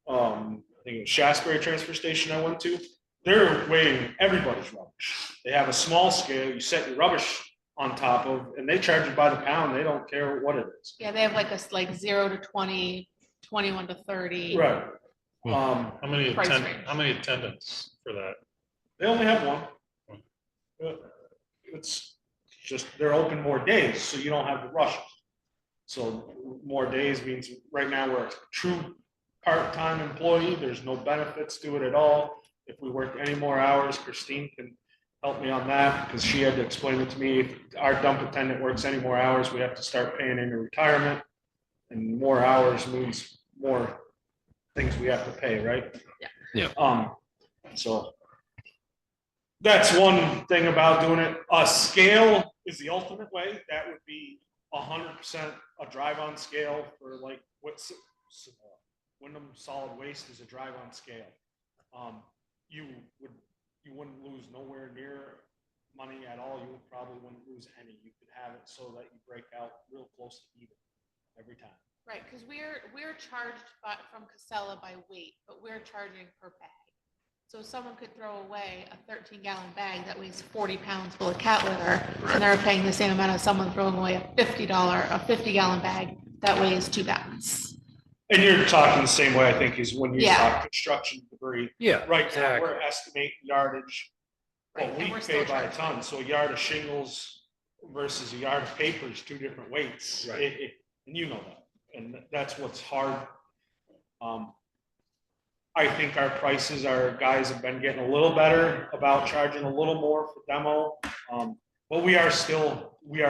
Speaker 14: I think it was Shasberry transfer station I went to, they're weighing everybody's rubbish. They have a small scale, you set your rubbish on top of, and they charge you by the pound. They don't care what it is.
Speaker 13: Yeah, they have like like 0 to 20, 21 to 30.
Speaker 14: Right.
Speaker 2: How many
Speaker 13: Price
Speaker 2: attend,
Speaker 13: range.
Speaker 2: how many attendants for that?
Speaker 14: They only have one. It's just, they're open more days, so you don't have the rushes. So more days means right now we're a true part-time employee. There's no benefits to it at all. If we work any more hours, Christine can help me on that because she had to explain it to me. If our dump attendant works any more hours, we have to start paying into retirement. And more hours means more things we have to pay, right?
Speaker 5: Yeah.
Speaker 14: So that's one thing about doing it. Scale is the ultimate way. That would be 100% a drive-on scale for like what's Wyndham Solid Waste is a drive-on scale. You wouldn't lose nowhere near money at all. You probably wouldn't lose any. You could have it so that you break out real close to even every time.
Speaker 13: Right, because we're charged from Casella by weight, but we're charging per bag. So someone could throw away a 13-gallon bag that weighs 40 pounds full of cat litter, and they're paying the same amount as someone throwing away a 50-gallon bag that weighs 2 pounds.
Speaker 14: And you're talking the same way, I think, is when you
Speaker 13: Yeah.
Speaker 14: talk construction debris.
Speaker 5: Yeah,
Speaker 14: Right now,
Speaker 5: exactly.
Speaker 14: we're estimating yardage.
Speaker 13: Right,
Speaker 14: What
Speaker 13: and
Speaker 14: we
Speaker 13: we're
Speaker 14: pay
Speaker 13: still
Speaker 14: by a
Speaker 13: charging.
Speaker 14: ton, so a yard of shingles versus a yard of paper is 2 different weights.
Speaker 5: Right.
Speaker 14: And you know that, and that's what's hard. I think our prices, our guys have been getting a little better about charging a little more for demo. But we are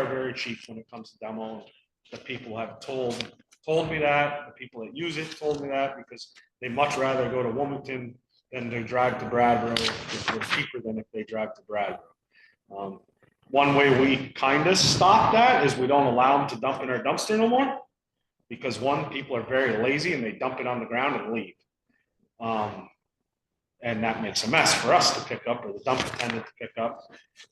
Speaker 14: very cheap when it comes to demo. The people have told me that, the people that use it told me that, because they much rather go to Wilmington than to drive to Bradboro, because they're cheaper than if they drive to Bradboro. One way we kind of stop that is we don't allow them to dump in our dumpster no more. Because people are very lazy and they dump it on the ground and leave. And that makes a mess for us to pick up or the dump attendant to pick up.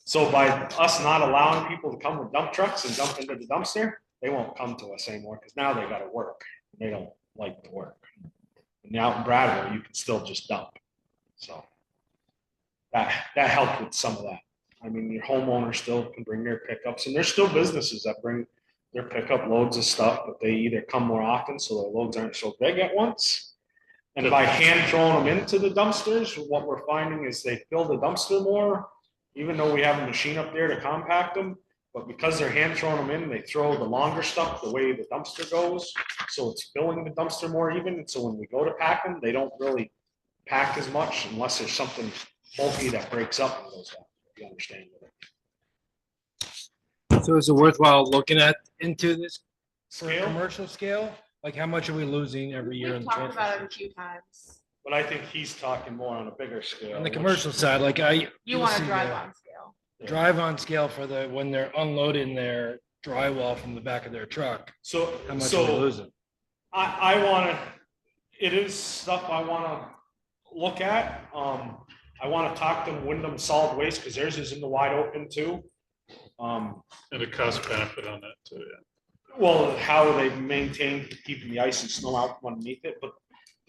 Speaker 14: So by us not allowing people to come with dump trucks and dump into the dumpster, they won't come to us anymore because now they got to work. They don't like to work. And out in Bradford, you can still just dump. So that helped with some of that. I mean, your homeowner still can bring their pickups, and there's still businesses that bring their pickup loads of stuff, but they either come more often so their loads aren't so big at once. And by hand throwing them into the dumpsters, what we're finding is they fill the dumpster more, even though we have a machine up there to compact them. But because they're hand throwing them in, they throw the longer stuff the way the dumpster goes. So it's filling the dumpster more even. And so when we go to pack them, they don't really pack as much unless there's something bulky that breaks up and goes out. If you understand it.
Speaker 5: So is it worthwhile looking into this for a
Speaker 14: Scale?
Speaker 5: commercial scale? Like how much are we losing every year? in
Speaker 13: We've
Speaker 5: the
Speaker 13: talked
Speaker 5: transfer
Speaker 13: about it a
Speaker 5: station?
Speaker 13: few times.
Speaker 14: But I think he's talking more on a bigger scale.
Speaker 5: On the
Speaker 14: which-
Speaker 5: commercial side, like
Speaker 13: You
Speaker 5: you'll
Speaker 13: want
Speaker 5: see
Speaker 13: to
Speaker 5: the
Speaker 13: drive on scale.
Speaker 5: drive-on scale for when they're unloading their drywall from the back of their truck.
Speaker 14: So,
Speaker 5: How much are we
Speaker 14: so
Speaker 5: losing?
Speaker 14: I want to, it is stuff I want to look at. I want to talk to Wyndham Solid Waste because theirs is in the wide open too.
Speaker 2: And a cost benefit on that too, yeah.
Speaker 14: Well, how they maintain keeping the ice and snow out from underneath it, but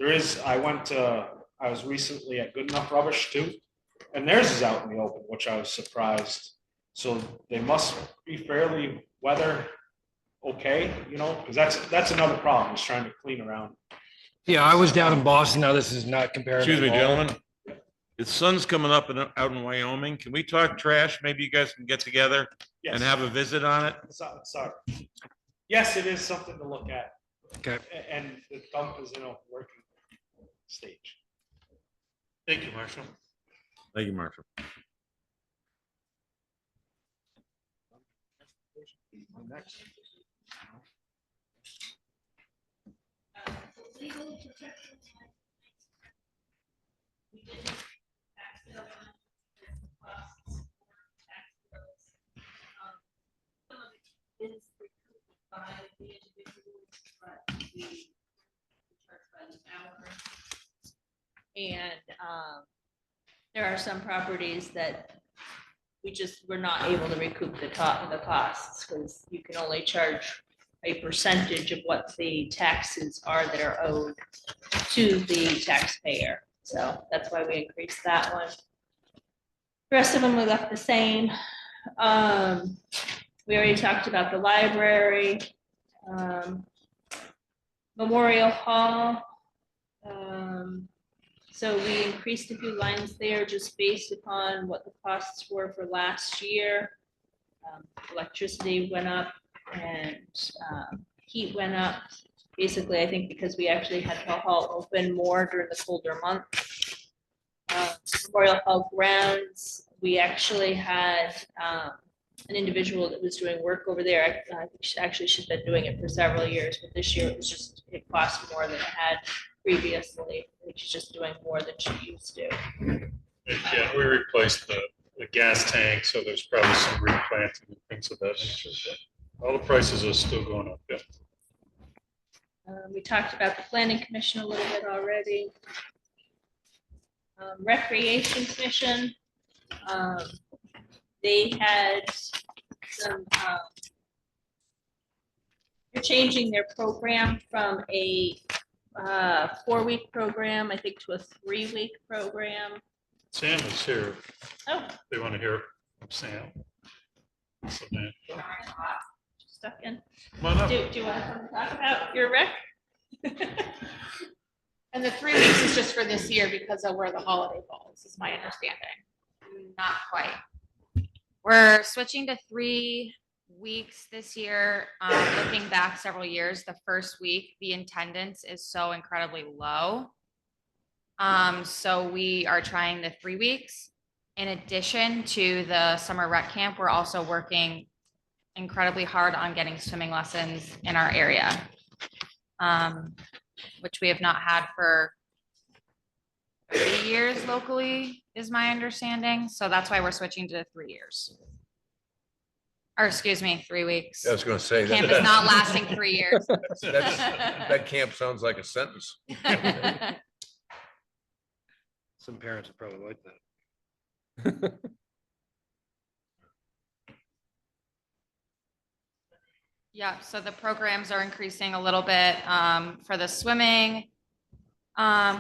Speaker 14: I was recently at Good Enough Rubbish too, and theirs is out in the open, which I was surprised. So they must be fairly weather okay, because that's another problem, is trying to clean around.
Speaker 5: Yeah, I was down in Boston. Now this is not comparable.
Speaker 6: Excuse me,
Speaker 5: at all.
Speaker 6: gentlemen. The sun's coming up out in Wyoming. Can we talk trash? Maybe you guys can get together
Speaker 14: Yes.
Speaker 6: and have a visit on it?
Speaker 14: Sorry. Yes, it is something to look at.
Speaker 5: Okay.
Speaker 14: And the dump is in a working stage.
Speaker 2: Thank you, Marshall.
Speaker 6: Thank you, Marshall.
Speaker 14: Next.
Speaker 8: And there are some properties that we're not able to recoup the costs because you can only charge a percentage of what the taxes are that are owed to the taxpayer. So that's why we increased that one. The rest of them we left the same. We already talked about the library. Memorial Hall. So we increased a few lines there just based upon what the costs were for last year. Electricity went up and heat went up. Basically, I think because we actually had the hall open more during the colder months. Memorial Hall grounds, we actually had an individual that was doing work over there. Actually, she's been doing it for several years, but this year it cost more than it had previously. I think she's just doing more than she used to.
Speaker 2: Yeah, we replaced the gas tank, so there's probably some replanting and things of that nature. But all the prices are still going up, yeah.
Speaker 8: We talked about the planning commission a little bit already. Recreation commission, they had some, they're changing their program from a 4-week program, I think, to a 3-week program.
Speaker 2: Sam is here.
Speaker 8: Oh.
Speaker 2: They want to hear from Sam. So, man,
Speaker 8: Stuck in.
Speaker 2: come on up.
Speaker 8: Do you want to come talk about your rec?
Speaker 13: And the 3 weeks is just for this year because of where the holiday falls, is my understanding.
Speaker 15: Not quite. We're switching to 3 weeks this year. Looking back several years, the first week, the attendance is so incredibly low. So we are trying the 3 weeks. In addition to the summer rec camp, we're also working incredibly hard on getting swimming lessons in our area, which we have not had for 30 years locally, is my understanding. So that's why we're switching to 3 years. Or excuse me, 3 weeks.
Speaker 1: I was gonna say.
Speaker 15: Camp is not lasting 3 years.
Speaker 1: That camp sounds like a sentence.
Speaker 5: Some parents would probably like that.
Speaker 15: Yeah, so the programs are increasing a little bit for the swimming.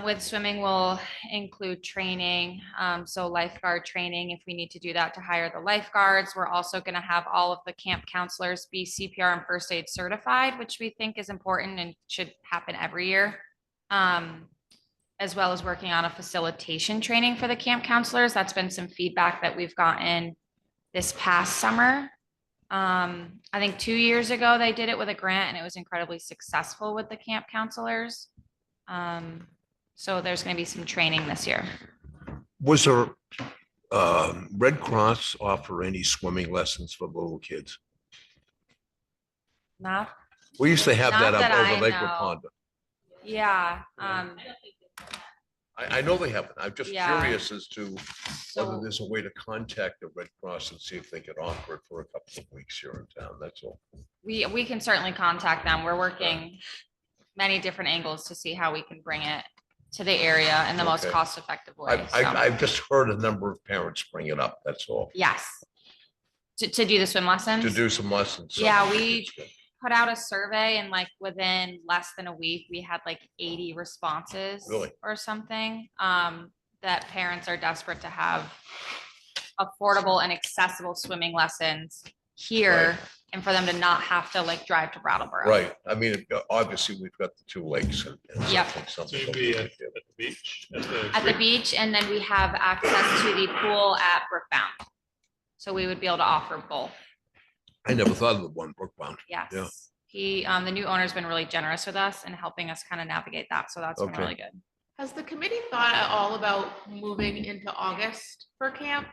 Speaker 15: With swimming, we'll include training, so lifeguard training if we need to do that to hire the lifeguards. We're also going to have all of the camp counselors be CPR and first aid certified, which we think is important and should happen every year, as well as working on a facilitation training for the camp counselors. That's been some feedback that we've gotten this past summer. I think 2 years ago, they did it with a grant and it was incredibly successful with the camp counselors. So there's going to be some training this year.
Speaker 1: Was there Red Cross offer any swimming lessons for little kids?
Speaker 15: Not,
Speaker 1: We used to have
Speaker 15: Not
Speaker 1: that
Speaker 15: that
Speaker 1: up
Speaker 15: I
Speaker 1: over Lake
Speaker 15: know.
Speaker 1: Waponda.
Speaker 15: yeah.
Speaker 1: I know they haven't. I'm just
Speaker 15: Yeah.
Speaker 1: curious as to whether
Speaker 15: So
Speaker 1: there's a way to contact the Red Cross and see if they could offer it for a couple of weeks here in town. That's all.
Speaker 15: we can certainly contact them. We're working many different angles to see how we can bring it to the area in the most
Speaker 1: Okay.
Speaker 15: cost effective way.
Speaker 1: I've just heard a number of parents bring it up. That's all.
Speaker 15: Yes. To do the swim lessons?
Speaker 1: To do some lessons. so
Speaker 15: Yeah, we
Speaker 1: it's good.
Speaker 15: put out a survey and like within less than a week, we had like 80 responses
Speaker 1: Really?
Speaker 15: or something. That parents are desperate to have affordable and accessible swimming lessons here
Speaker 1: Right.
Speaker 15: and for them to not have to like drive to Brattleboro.
Speaker 1: Right. I mean, obviously, we've got the 2 lakes and.
Speaker 15: Yep.
Speaker 2: So you'd be at the beach.
Speaker 15: At the beach, and then we have access to the pool at Brookbound. So we would be able to offer both.
Speaker 1: I never thought of the one Brookbound.
Speaker 15: Yes.
Speaker 1: Yeah.
Speaker 15: He, the new owner's been really generous with us and helping us kind of navigate that. So that's been
Speaker 1: Okay.
Speaker 15: really good.
Speaker 13: Has the committee thought at all about moving into August for camp?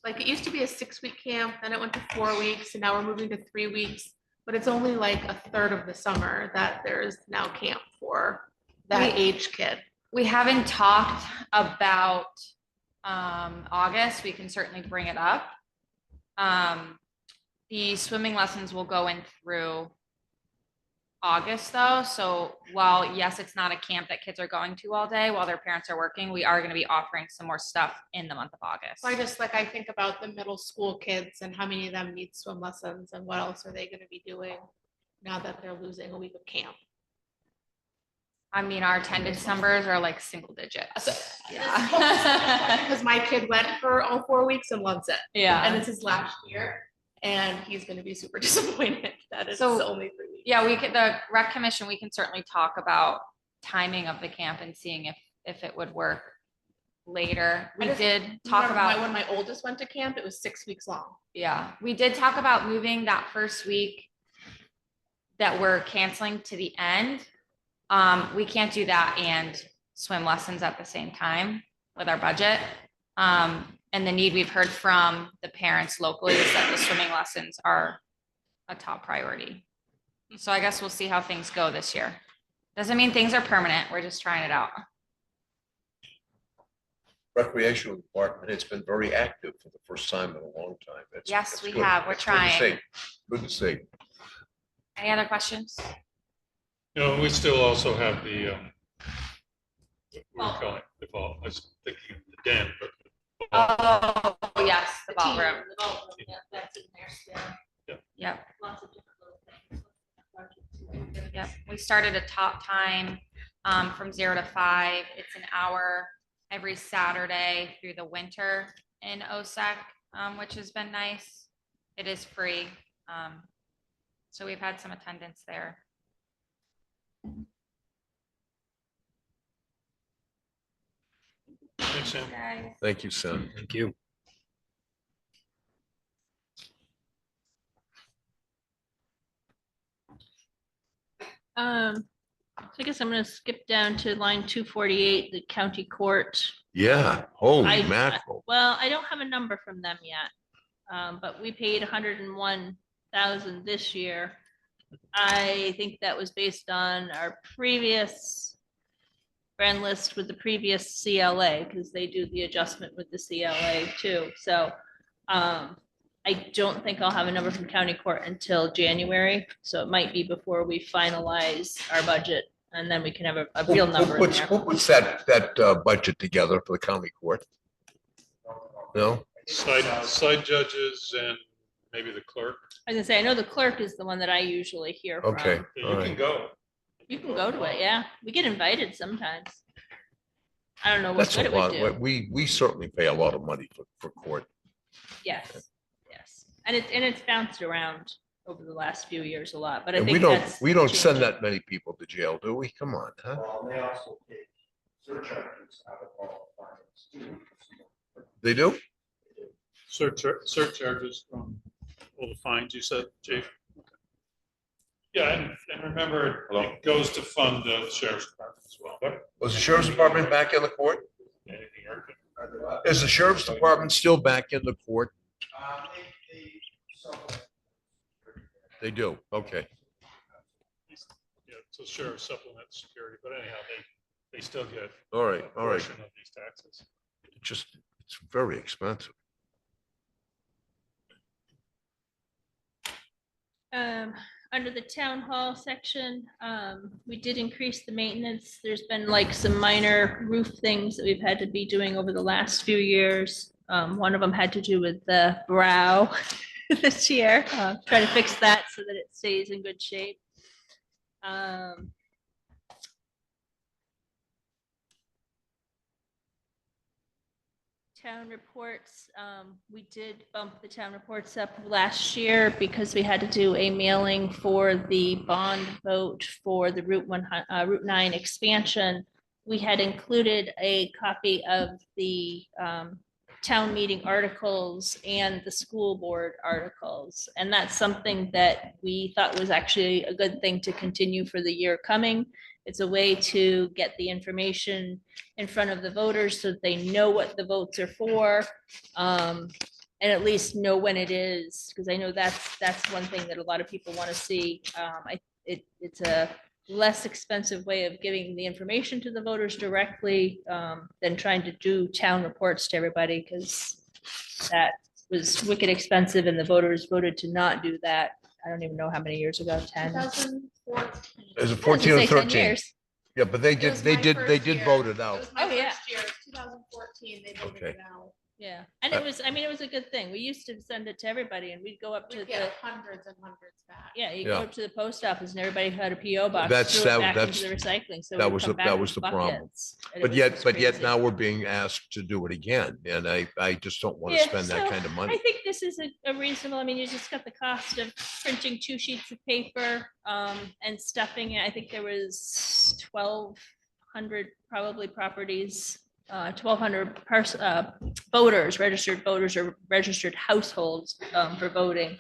Speaker 13: Like it used to be a 6-week camp, then it went to 4 weeks, and now we're moving to 3 weeks. But it's only like a third of the summer that there's now camp for that age kid.
Speaker 15: We haven't talked about August. We can certainly bring it up. The swimming lessons will go in through August though. So while yes, it's not a camp that kids are going to all day while their parents are working, we are going to be offering some more stuff in the month of August.
Speaker 13: So I think about the middle school kids and how many of them need swim lessons and what else are they going to be doing now that they're losing a week of camp.
Speaker 15: I mean, our attendance numbers are like single digits.
Speaker 13: Yeah. Because my kid went for all 4 weeks and loves it. And
Speaker 15: Yeah.
Speaker 13: it's his last year. And he's gonna be super disappointed that it's
Speaker 15: So-
Speaker 13: only 3 weeks.
Speaker 15: Yeah, we could, the rec commission, we can certainly talk about timing of the camp and seeing if it would work later. We
Speaker 13: I just
Speaker 15: did talk
Speaker 13: Remember
Speaker 15: about.
Speaker 13: when my oldest went to camp, it was 6 weeks long.
Speaker 15: Yeah, we did talk about moving that first week that we're canceling to the end. We can't do that and swim lessons at the same time with our budget. And the need we've heard from the parents locally is that the swimming lessons are a top priority. So I guess we'll see how things go this year. Doesn't mean things are permanent. We're just trying it out.
Speaker 1: Recreational department, it's been very active for the first time in a long time.
Speaker 15: Yes, we have. We're
Speaker 1: It's good to
Speaker 15: trying.
Speaker 1: see. Good to see.
Speaker 15: Any other questions?
Speaker 2: You know, we still also have the, we're calling the ball, I was thinking of the den, but.
Speaker 15: Oh, yes, the ballroom.
Speaker 4: The ballroom, yeah, that's in there still.
Speaker 15: Yep.
Speaker 4: Lots of different little things.
Speaker 15: Yep, we started a top time from 0 to 5. It's an hour every Saturday through the winter in OSAC, which has been nice. It is free. So we've had some attendance there.
Speaker 2: Thanks, Sam.
Speaker 15: Guys.
Speaker 1: Thank you, Sam.
Speaker 5: Thank you.
Speaker 8: So I guess I'm gonna skip down to line 248, the county court.
Speaker 1: Yeah, holy
Speaker 8: I-
Speaker 1: mackerel.
Speaker 8: Well, I don't have a number from them yet, but we paid 101,000 this year. I think that was based on our previous friend list with the previous CLA, because they do the adjustment with the CLA too. So I don't think I'll have a number from county court until January, so it might be before we finalize our budget, and then we can have a real number in there.
Speaker 1: Who puts that budget together for the county court? No?
Speaker 2: Side judges and maybe the clerk.
Speaker 8: I was gonna say, I know the clerk is the one that I usually hear from.
Speaker 1: Okay.
Speaker 2: Yeah,
Speaker 1: all
Speaker 2: you
Speaker 1: right.
Speaker 2: can go.
Speaker 8: You can go to it, yeah. We get invited sometimes. I don't know what
Speaker 1: That's
Speaker 8: good
Speaker 1: a
Speaker 8: it would
Speaker 1: lot.
Speaker 8: do.
Speaker 1: We certainly pay a lot of money for court.
Speaker 8: Yes, yes. And it's bounced around over the last few years a lot, but I
Speaker 1: And
Speaker 8: think that's
Speaker 1: we don't send
Speaker 8: changing.
Speaker 1: that many people to jail, do we? Come on, huh?
Speaker 11: Well, they also take surcharges out of all fines too.
Speaker 1: They do?
Speaker 2: Surcharges from all the fines you said, Chief. Yeah, and remember, it goes to fund the sheriff's department as well.
Speaker 1: Was the sheriff's department back in the court?
Speaker 2: Anything urgent?
Speaker 1: Is the sheriff's department still back in the court? They do, okay.
Speaker 2: Yeah, so sheriff supplement security, but anyhow, they still get.
Speaker 1: All right,
Speaker 2: a
Speaker 1: all right.
Speaker 2: portion of these taxes.
Speaker 1: It's very expensive.
Speaker 8: Under the town hall section, we did increase the maintenance. There's been like some minor roof things that we've had to be doing over the last few years. One of them had to do with the brow this year, trying to fix that so that it stays in good shape. Town reports, we did bump the town reports up last year because we had to do a mailing for the bond vote for the Route 9 expansion. We had included a copy of the town meeting articles and the school board articles. And that's something that we thought was actually a good thing to continue for the year coming. It's a way to get the information in front of the voters so that they know what the votes are for. And at least know when it is, because I know that's one thing that a lot of people want to see. It's a less expensive way of giving the information to the voters directly than trying to do town reports to everybody, because that was wicked expensive and the voters voted to not do that. I don't even know how many years ago, 10.
Speaker 13: 2014.
Speaker 1: Is it
Speaker 8: I was
Speaker 1: 14
Speaker 8: gonna
Speaker 1: or
Speaker 8: say 10
Speaker 1: 13?
Speaker 8: years.
Speaker 1: Yeah, but they
Speaker 13: It was
Speaker 1: did
Speaker 13: my first year.
Speaker 1: vote it
Speaker 13: It
Speaker 1: out.
Speaker 13: was my
Speaker 8: Oh, yeah.
Speaker 13: first year, 2014, they voted
Speaker 1: Okay.
Speaker 13: it out.
Speaker 8: Yeah, and And it was, I mean, it was a good thing. We used to send it to everybody and we'd go up to
Speaker 13: We
Speaker 8: the,
Speaker 13: get hundreds and hundreds back.
Speaker 8: yeah, you go
Speaker 1: Yeah.
Speaker 8: up to the post office and everybody had a PO box,
Speaker 1: That's-
Speaker 8: threw it
Speaker 1: that-
Speaker 8: back into
Speaker 1: that's-
Speaker 8: the recycling. So
Speaker 1: that
Speaker 8: we'd
Speaker 1: was
Speaker 8: come
Speaker 1: the-
Speaker 8: back
Speaker 1: that
Speaker 8: with
Speaker 1: was the problem.
Speaker 8: buckets, and it
Speaker 1: But
Speaker 8: was
Speaker 1: yet,
Speaker 8: just
Speaker 1: but yet
Speaker 8: crazy.
Speaker 1: now we're being asked to do it again, and I just don't want to
Speaker 8: Yeah,
Speaker 1: spend that
Speaker 8: so
Speaker 1: kind of
Speaker 8: I
Speaker 1: money.
Speaker 8: think this is a reasonable, I mean, you just got the cost of printing 2 sheets of paper and stuffing it. I think there was 1,200 probably properties, 1,200 voters, registered voters or registered households for voting.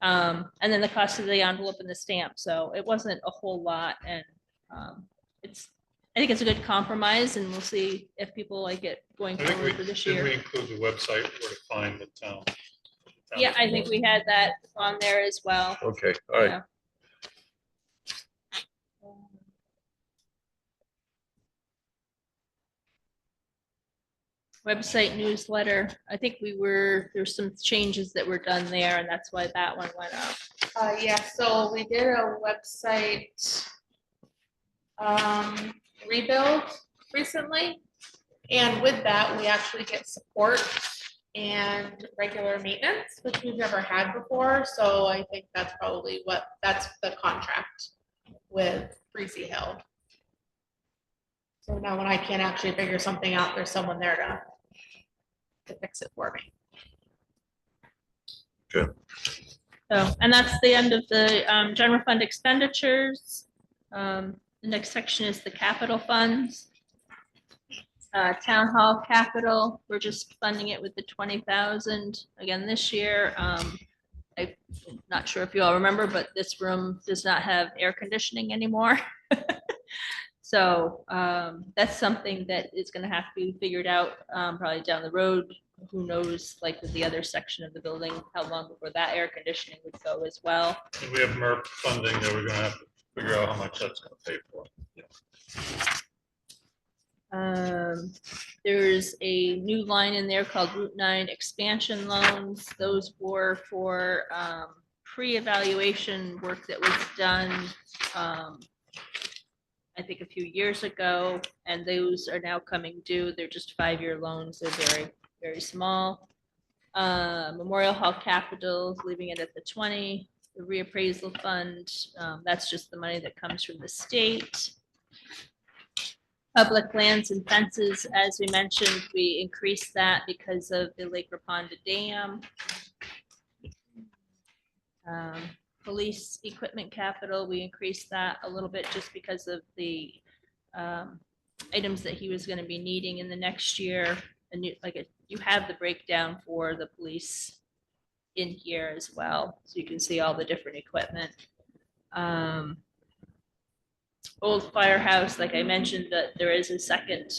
Speaker 8: And then the cost of the envelope and the stamp. So it wasn't a whole lot, and I think it's a good compromise, and we'll see if people like it going
Speaker 2: I think
Speaker 8: forward for this
Speaker 2: didn't we
Speaker 8: year.
Speaker 2: include the website where to find the town?
Speaker 8: Yeah, I think we had that on there as well.
Speaker 1: Okay, all right.
Speaker 8: Yeah. Website newsletter. I think there's some changes that were done there, and that's why that one went up.
Speaker 13: Yeah, so we did a website rebuild recently. And with that, we actually get support and regular maintenance, which we've never had before. So I think that's probably that's the contract with Breezy Hill. So now when I can't actually figure something out, there's someone there to fix it for me.
Speaker 1: Good.
Speaker 8: So, and that's the end of the general fund expenditures. The next section is the capital funds. Town hall capital, we're just funding it with the 20,000 again this year. I'm not sure if you all remember, but this room does not have air conditioning anymore. So that's something that is going to have to be figured out probably down the road. Who knows, like with the other section of the building, how long before that air conditioning would go as well.
Speaker 2: And we have MERP funding that we're gonna have to figure out how much that's gonna pay for.
Speaker 8: There's a new line in there called Route 9 expansion loans. Those were for pre-evaluation work that was done I think a few years ago, and those are now coming due. They're just 5-year loans. They're very, very small. Memorial Hall capital, leaving it at the 20. The reappraisal fund, that's just the money that comes from the state. Public lands and fences, as we mentioned, we increased that because of the Lake Raponda Dam. Police equipment capital, we increased that a little bit just because of the items that he was going to be needing in the next year. And you have the breakdown for the police in here as well, so you can see all the different equipment. Old firehouse, like I mentioned, that there is a second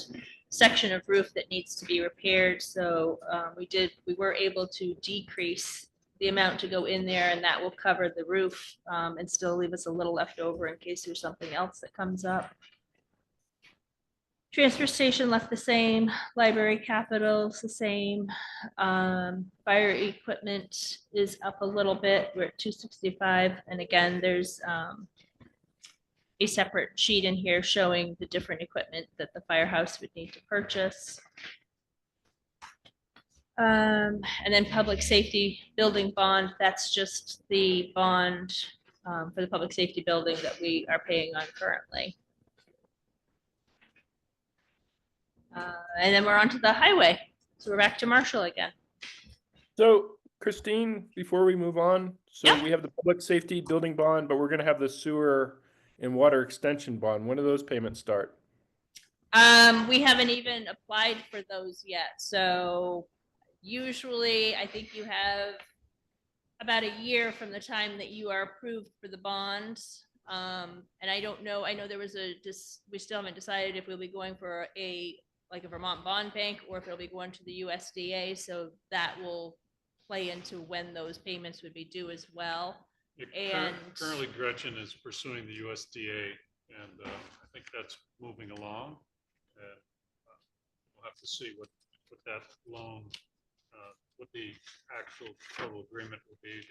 Speaker 8: section of roof that needs to be repaired. So we were able to decrease the amount to go in there, and that will cover the roof and still leave us a little left over in case there's something else that comes up. Transfer station left the same, library capital's the same. Fire equipment is up a little bit. We're at 265. And again, there's a separate sheet in here showing the different equipment that the firehouse would need to purchase. And then public safety building bond, that's just the bond for the public safety building that we are paying on currently. And then we're on to the highway. So we're back to Marshall again.
Speaker 3: So Christine, before we move on, so
Speaker 8: Yeah.
Speaker 3: we have the public safety building bond, but we're gonna have the sewer and water extension bond. When do those payments start?
Speaker 8: We haven't even applied for those yet. So usually I think you have about a year from the time that you are approved for the bonds. And I don't know, I know there was we still haven't decided if we'll be going for a Vermont Bond Bank or if it'll be going to the USDA. So that will play into when those payments would be due as well. And
Speaker 2: Currently Gretchen is pursuing the USDA, and I think that's moving along. And we'll have to see what that loan, what the actual total agreement will be.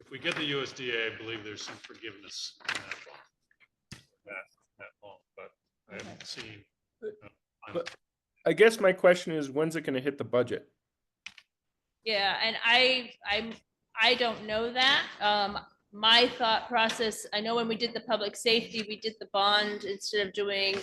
Speaker 2: If we get the USDA, I believe there's some forgiveness in that loan, but I haven't seen.
Speaker 3: But I guess my question is, when's it gonna hit the budget?
Speaker 8: Yeah, and I don't know that. My thought process, I know when we did the public safety, we did the bond instead of doing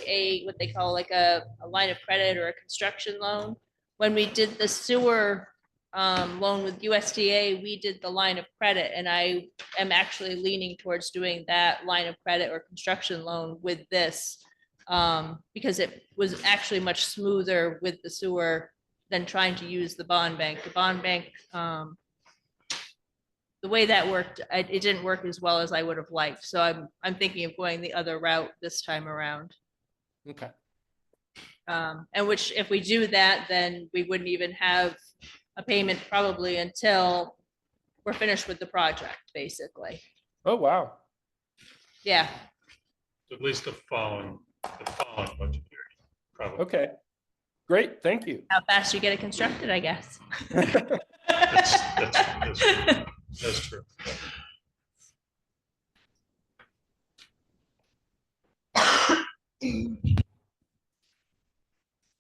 Speaker 8: what they call like a line of credit or a construction loan. When we did the sewer loan with USDA, we did the line of credit, and I am actually leaning towards doing that line of credit or construction loan with this because it was actually much smoother with the sewer than trying to use the bond bank. The bond bank, the way that worked, it didn't work as well as I would have liked. So I'm thinking of going the other route this time around.
Speaker 3: Okay.
Speaker 8: And which, if we do that, then we wouldn't even have a payment probably until we're finished with the project, basically.
Speaker 3: Oh, wow.
Speaker 8: Yeah.
Speaker 2: At least the following budget year, probably.
Speaker 3: Okay. Great. Thank you.
Speaker 8: How fast you get it constructed, I guess.
Speaker 2: That's true.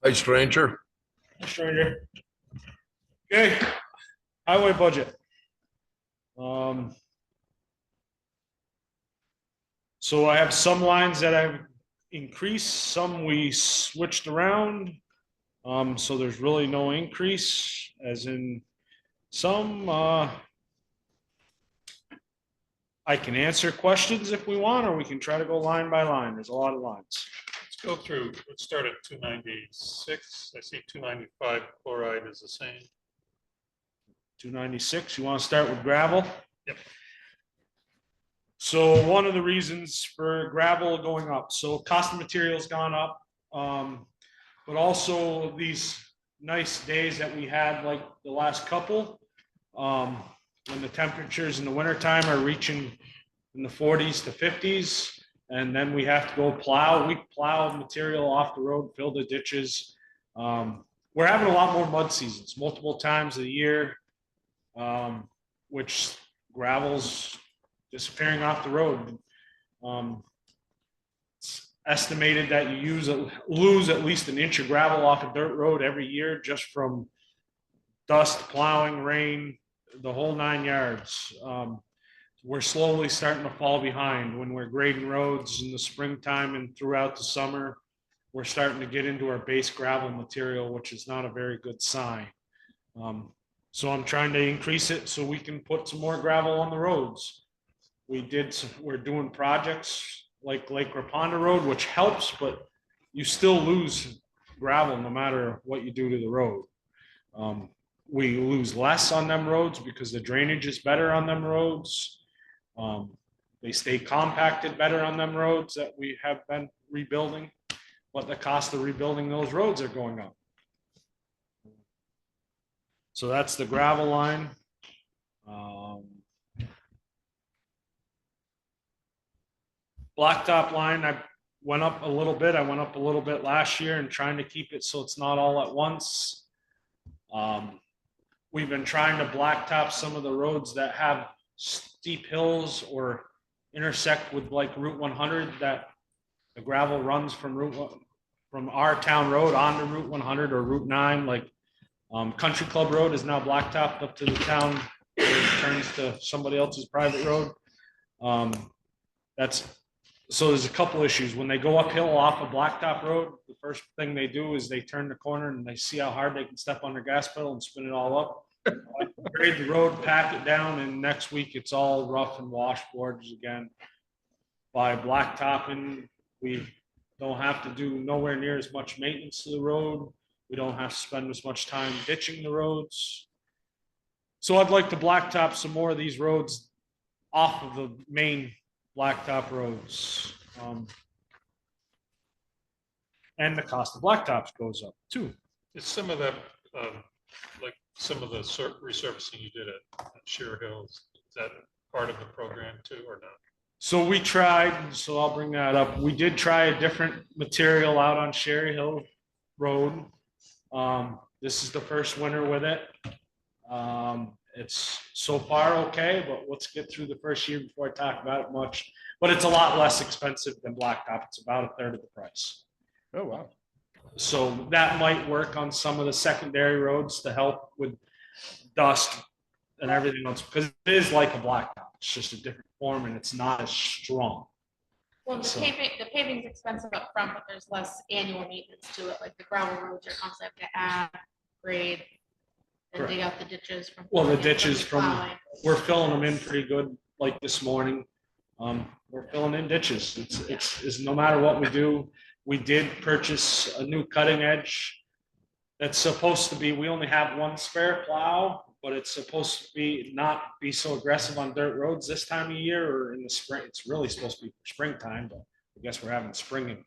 Speaker 1: Hi, stranger.
Speaker 14: Stranger. Okay, highway budget. So I have some lines that I've increased, some we switched around. So there's really no increase, as in some, I can answer questions if we want, or we can try to go line by line. There's a lot of lines.
Speaker 2: Let's go through, let's start at 296. I see 295 chloride is the same.
Speaker 14: 296, you want to start with gravel?
Speaker 2: Yep.
Speaker 14: So one of the reasons for gravel going up, so cost of materials gone up, but also these nice days that we had, like the last couple, when the temperatures in the wintertime are reaching in the 40s to 50s, and then we have to go plow. We plow material off the road, fill the ditches. We're having a lot more mud seasons, multiple times a year, which gravel's disappearing off the road. It's estimated that you lose at least an inch of gravel off a dirt road every year just from dust, plowing, rain, the whole 9 yards. We're slowly starting to fall behind. When we're grading roads in the springtime and throughout the summer, we're starting to get into our base gravel material, which is not a very good sign. So I'm trying to increase it so we can put some more gravel on the roads. We're doing projects like Lake Raponda Road, which helps, but you still lose gravel no matter what you do to the road. We lose less on them roads because the drainage is better on them roads. They stay compacted better on them roads that we have been rebuilding, but the cost of rebuilding those roads are going up. So that's the gravel line. Blacktop line, I went up a little bit. I went up a little bit last year and trying to keep it so it's not all at once. We've been trying to blacktop some of the roads that have steep hills or intersect with like Route 100 that the gravel runs from our town road onto Route 100 or Route 9. Like Country Club Road is now blacktopped up to the town. It turns to somebody else's private road. So there's a couple issues. When they go uphill off a blacktop road, the first thing they do is they turn the corner and they see how hard they can step on their gas pedal and spin it all up. Grade the road, pack it down, and next week it's all rough and washboards again. By blacktopping, we don't have to do nowhere near as much maintenance to the road. We don't have to spend as much time ditching the roads. So I'd like to blacktop some more of these roads off of the main blacktop roads. And the cost of blacktops goes up too.
Speaker 2: Is some of that, like some of the resurfacing you did at Sheer Hills, is that part of the program too, or not?
Speaker 14: So we tried, so I'll bring that up. We did try a different material out on Sherry Hill Road. This is the first winter with it. It's so far okay, but let's get through the first year before I talk about it much. But it's a lot less expensive than blacktop. It's about a third of the price.
Speaker 3: Oh, wow.
Speaker 14: So that might work on some of the secondary roads to help with dust and everything else, because it is like a blacktop. It's just a different form and it's not as strong.
Speaker 13: Well,
Speaker 14: So-
Speaker 13: the paving's expensive up front, but there's less annual maintenance to it, like the gravel roads are constantly have to add, grade, and dig out the ditches from.
Speaker 14: Well, the
Speaker 13: filling in
Speaker 14: ditches from,
Speaker 13: plowing.
Speaker 14: we're filling them in pretty good, like this morning. We're filling in ditches. It's no matter what we do. We did purchase a new cutting edge. That's supposed to be, we only have one spare plow, but it's supposed to be not be so aggressive on dirt roads this time of year or in the spring. It's really supposed to be springtime, but I guess we're having spring in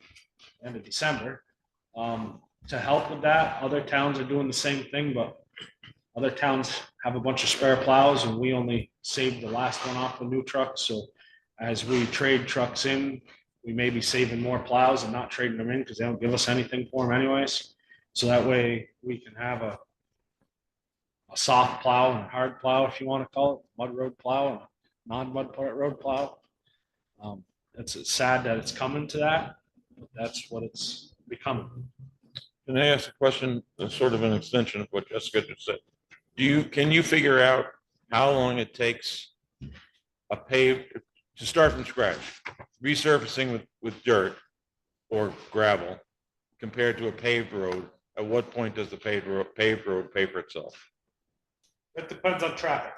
Speaker 14: end of December. To help with that, other towns are doing the same thing, but other towns have a bunch of spare plows and we only saved the last one off the new truck. So as we trade trucks in, we may be saving more plows and not trading them in because they don't give us anything for them anyways. So that way we can have a soft plow and a hard plow, if you want to call it, mud road plow and a non-mud road plow. It's sad that it's coming to that, but that's what it's becoming.
Speaker 6: Can I ask a question, that's sort of an extension of what Jessica just said? Can you figure out how long it takes a to start from scratch, resurfacing with dirt or gravel compared to a paved road? At what point does the paved road pay for itself?
Speaker 14: It depends on traffic.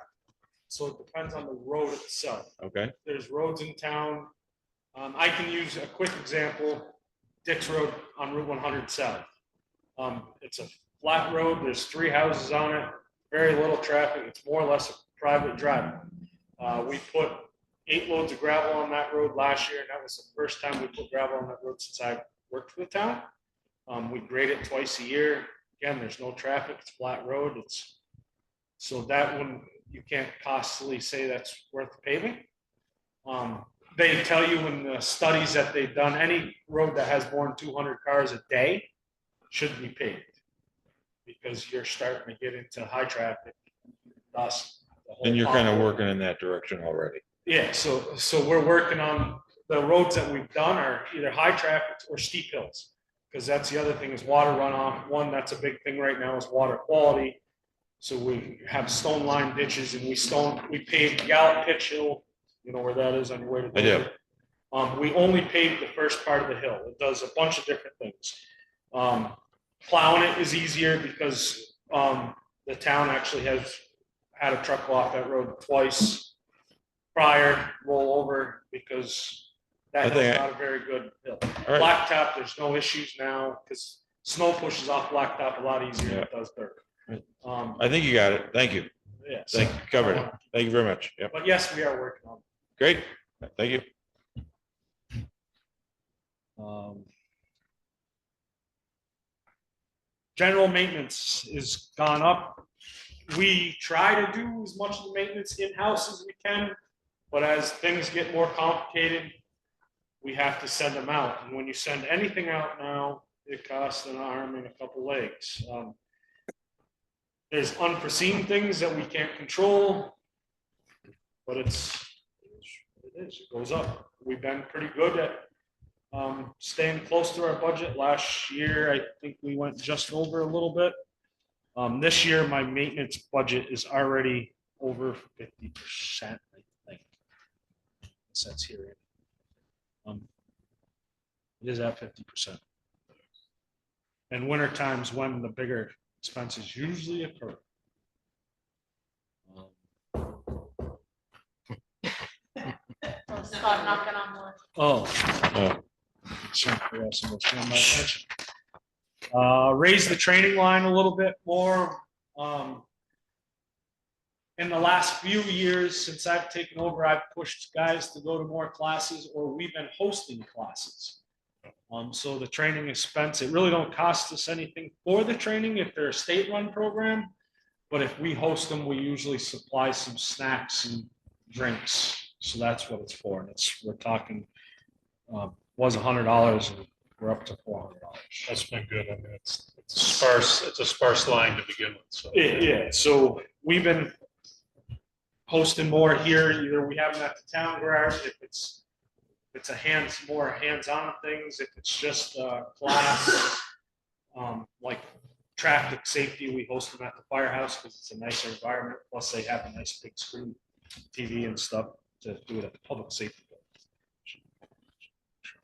Speaker 14: So it depends on the road itself.
Speaker 6: Okay.
Speaker 14: There's roads in town. I can use a quick example, Dix Road on Route 100 South. It's a flat road. There's 3 houses on it, very little traffic. It's more or less a private drive. We put 8 loads of gravel on that road last year, and that was the first time we put gravel on that road since I worked for the town. We grade it twice a year. Again, there's no traffic. It's a flat road. So that one, you can't possibly say that's worth paving. They tell you in the studies that they've done, any road that has more than 200 cars a day should be paved because you're starting to get into high traffic, dust.
Speaker 6: And you're kind of working in that direction already.
Speaker 14: Yeah, so we're working on the roads that we've done are either high traffic or steep hills. Because that's the other thing is water runoff. One, that's a big thing right now is water quality. So we have stone lined ditches and we paved Gallup Pitch Hill, you know where that is on your way to.
Speaker 6: I do.
Speaker 14: We only paved the first part of the hill. It does a bunch of different things. Plowing it is easier because the town actually has had a truck go off that road twice prior, roll over because that is not a very good hill.
Speaker 6: Right.
Speaker 14: Blacktop, there's no issues now because snow pushes off blacktop a lot easier than it does dirt.
Speaker 6: I think you got it. Thank you.
Speaker 14: Yeah.
Speaker 6: Thank you. Covered it. Thank you very much. Yep.
Speaker 14: But yes, we are working on it.
Speaker 6: Great. Thank you.
Speaker 14: General maintenance is gone up. We try to do as much of the maintenance in-house as we can, but as things get more complicated, we have to send them out. And when you send anything out now, it costs an arm and a couple legs. There's unforeseen things that we can't control, but it goes up. We've been pretty good at staying close to our budget. Last year, I think we went just over a little bit. This year, my maintenance budget is already over 50%, I think. That's here. It is at 50%. And winter times when the bigger expenses usually occur.
Speaker 13: Stop knocking on wood.
Speaker 14: Oh. Raise the training line a little bit more. In the last few years since I've taken over, I've pushed guys to go to more classes, or we've been hosting classes. So the training expense, it really don't cost us anything for the training if they're a state-run program. But if we host them, we usually supply some snacks and drinks. So that's what it's for. And we're talking, was $100 and we're up to $400.
Speaker 2: That's been good. I mean, it's a sparse line to begin with. So.
Speaker 14: Yeah. So we've been hosting more here. Either we have them at the town garage, if it's more hands-on things, if it's just a class, like traffic safety, we host them at the firehouse because it's a nicer environment. Plus they have a nice big screen TV and stuff to do it at the public safety.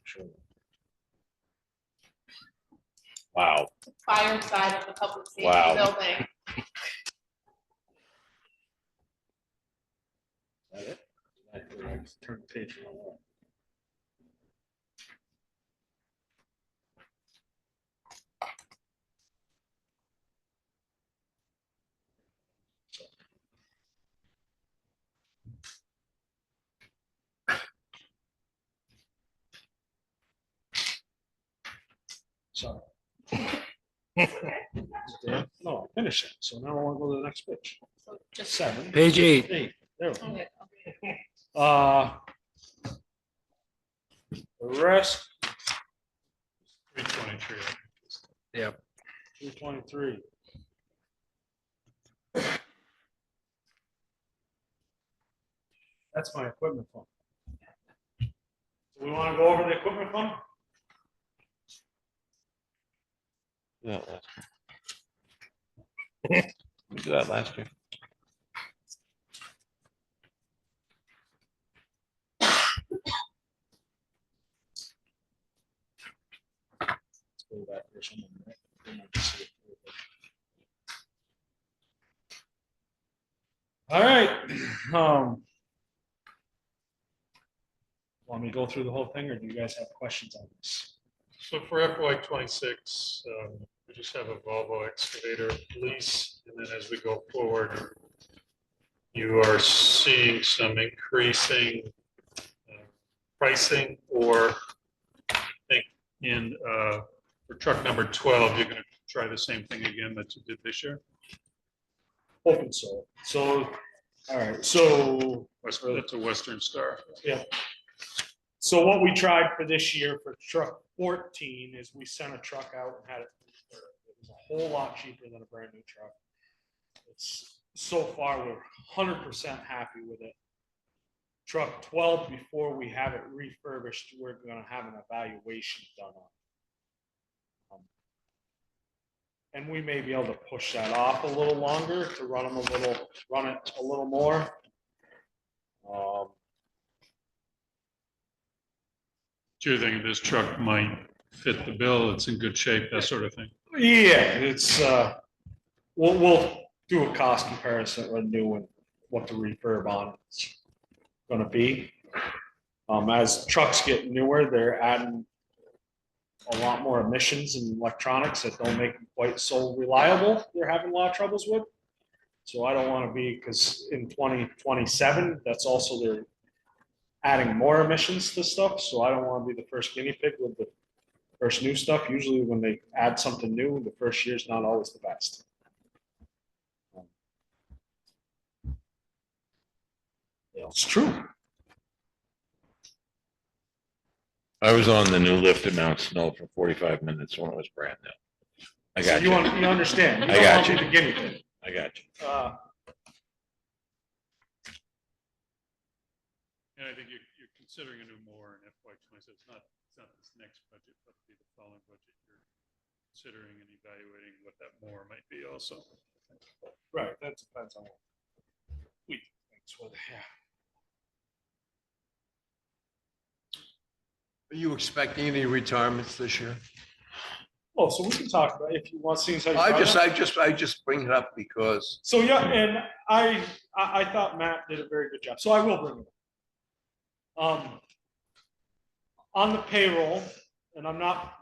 Speaker 14: Sure.
Speaker 6: Wow.
Speaker 13: Fire side of the public safety
Speaker 6: Wow.
Speaker 13: building.
Speaker 14: Is that it? I turn the page on that. Sorry. No, I finished it. So now I want to go to the next page.
Speaker 13: Just
Speaker 14: 7.
Speaker 5: Page 8.
Speaker 14: 8. There we go.
Speaker 13: okay.
Speaker 14: The rest,
Speaker 2: 323.
Speaker 5: Yep.
Speaker 14: 223. That's my equipment fund. Do we want to go over the equipment fund?
Speaker 6: Yeah. We did that last year.
Speaker 14: Let's go back here somewhere, right? We might just see it. All right. Want me to go through the whole thing, or do you guys have questions on this?
Speaker 2: So for FY '26, we just have a Volvo excavator lease, and then as we go forward, you are seeing some increasing pricing, or I think for truck number 12, you're going to try the same thing again that you did this year?
Speaker 14: Open soul. So, all right, so.
Speaker 2: That's a Western Star.
Speaker 14: Yeah. So what we tried for this year for truck 14 is we sent a truck out and had it. It was a whole lot cheaper than a brand new truck. It's so far we're 100% happy with it. Truck 12, before we have it refurbished, we're going to have an evaluation done on. And we may be able to push that off a little longer to run it a little more.
Speaker 2: Do you think this truck might fit the bill? It's in good shape, that sort of thing?
Speaker 14: Yeah, it's we'll do a cost comparison with new and what the refurb on it's going to be. As trucks get newer, they're adding a lot more emissions and electronics that don't make them quite so reliable. They're having a lot of troubles with. So I don't want to be, because in 2027, that's also they're adding more emissions to stuff. So I don't want to be the first guinea pig with the first new stuff. Usually when they add something new, the first year is not always the best. Yeah, it's true.
Speaker 6: I was on the new lift at Mount Snow for 45 minutes when it was brand new. I got you.
Speaker 14: You understand. You
Speaker 6: I
Speaker 14: don't
Speaker 6: got
Speaker 14: want to
Speaker 6: you.
Speaker 14: be the guinea pig.
Speaker 6: I got you.
Speaker 2: And I think you're considering a new mower in FY '26. It's not this next budget, but the following budget. You're considering and evaluating what that mower might be also.
Speaker 14: Right, that depends on what we think. Yeah.
Speaker 11: Are you expecting any retirements this year?
Speaker 14: Oh, so we can talk about it if you want. Seems like
Speaker 1: I just bring it up because.
Speaker 14: So yeah, and I thought Matt did a very good job. So I will bring it up. On the payroll, and I'm not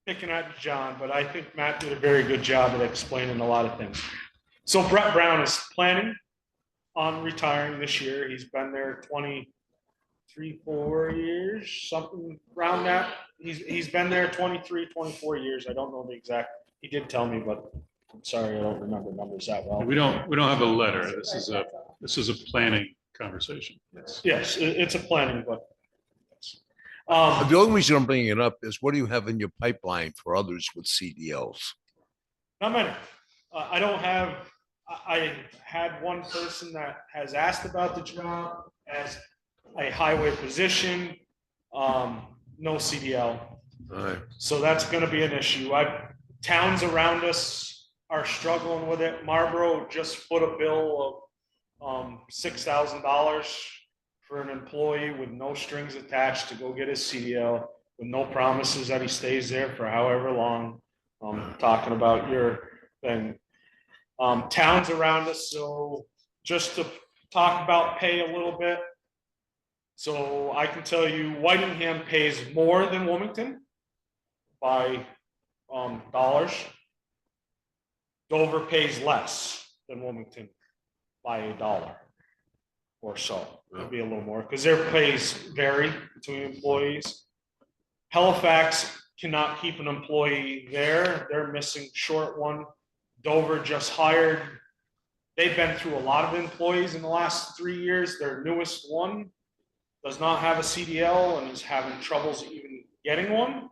Speaker 14: picking at John, but I think Matt did a very good job at explaining a lot of things. So Brett Brown is planning on retiring this year. He's been there 4 years, something around that. He's been there 23, 24 years. I don't know the exact, he did tell me, but I'm sorry, I don't remember numbers that well.
Speaker 2: We don't have a letter. This is a planning conversation.
Speaker 14: Yes, it's a planning, but.
Speaker 1: The only reason I'm bringing it up is what do you have in your pipeline for others with CDLs?
Speaker 14: Not many. I don't have, I had one person that has asked about the job as a highway position, no CDL.
Speaker 1: All right.
Speaker 14: So that's going to be an issue. Towns around us are struggling with it. Marlboro just put a bill of $6,000 for an employee with no strings attached to go get his CDL, with no promises that he stays there for however long. Talking about your thing. Towns around us, so just to talk about pay a little bit. So I can tell you Whitingham pays more than Wilmington by dollars. Dover pays less than Wilmington by $1 or so. It'd be a little more because their pays vary between employees. Halifax cannot keep an employee there. They're missing short one. Dover just hired. They've been through a lot of employees in the last 3 years. Their newest one does not have a CDL and is having troubles even getting one.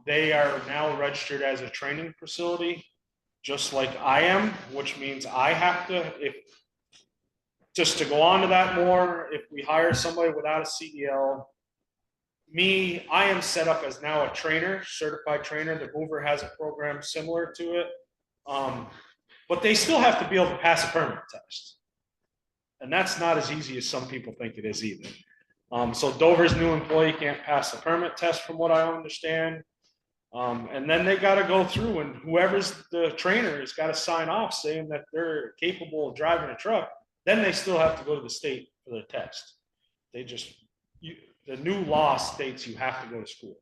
Speaker 14: They are now registered as a training facility, just like I am, which means I have to, just to go on to that more, if we hire somebody without a CDL, I am set up as now a trainer, certified trainer. The Hoover has a program similar to it. But they still have to be able to pass a permit test. And that's not as easy as some people think it is either. So Dover's new employee can't pass the permit test from what I understand. And then they got to go through, and whoever's the trainer has got to sign off saying that they're capable of driving a truck. Then they still have to go to the state for the test. The new law states you have to go to school.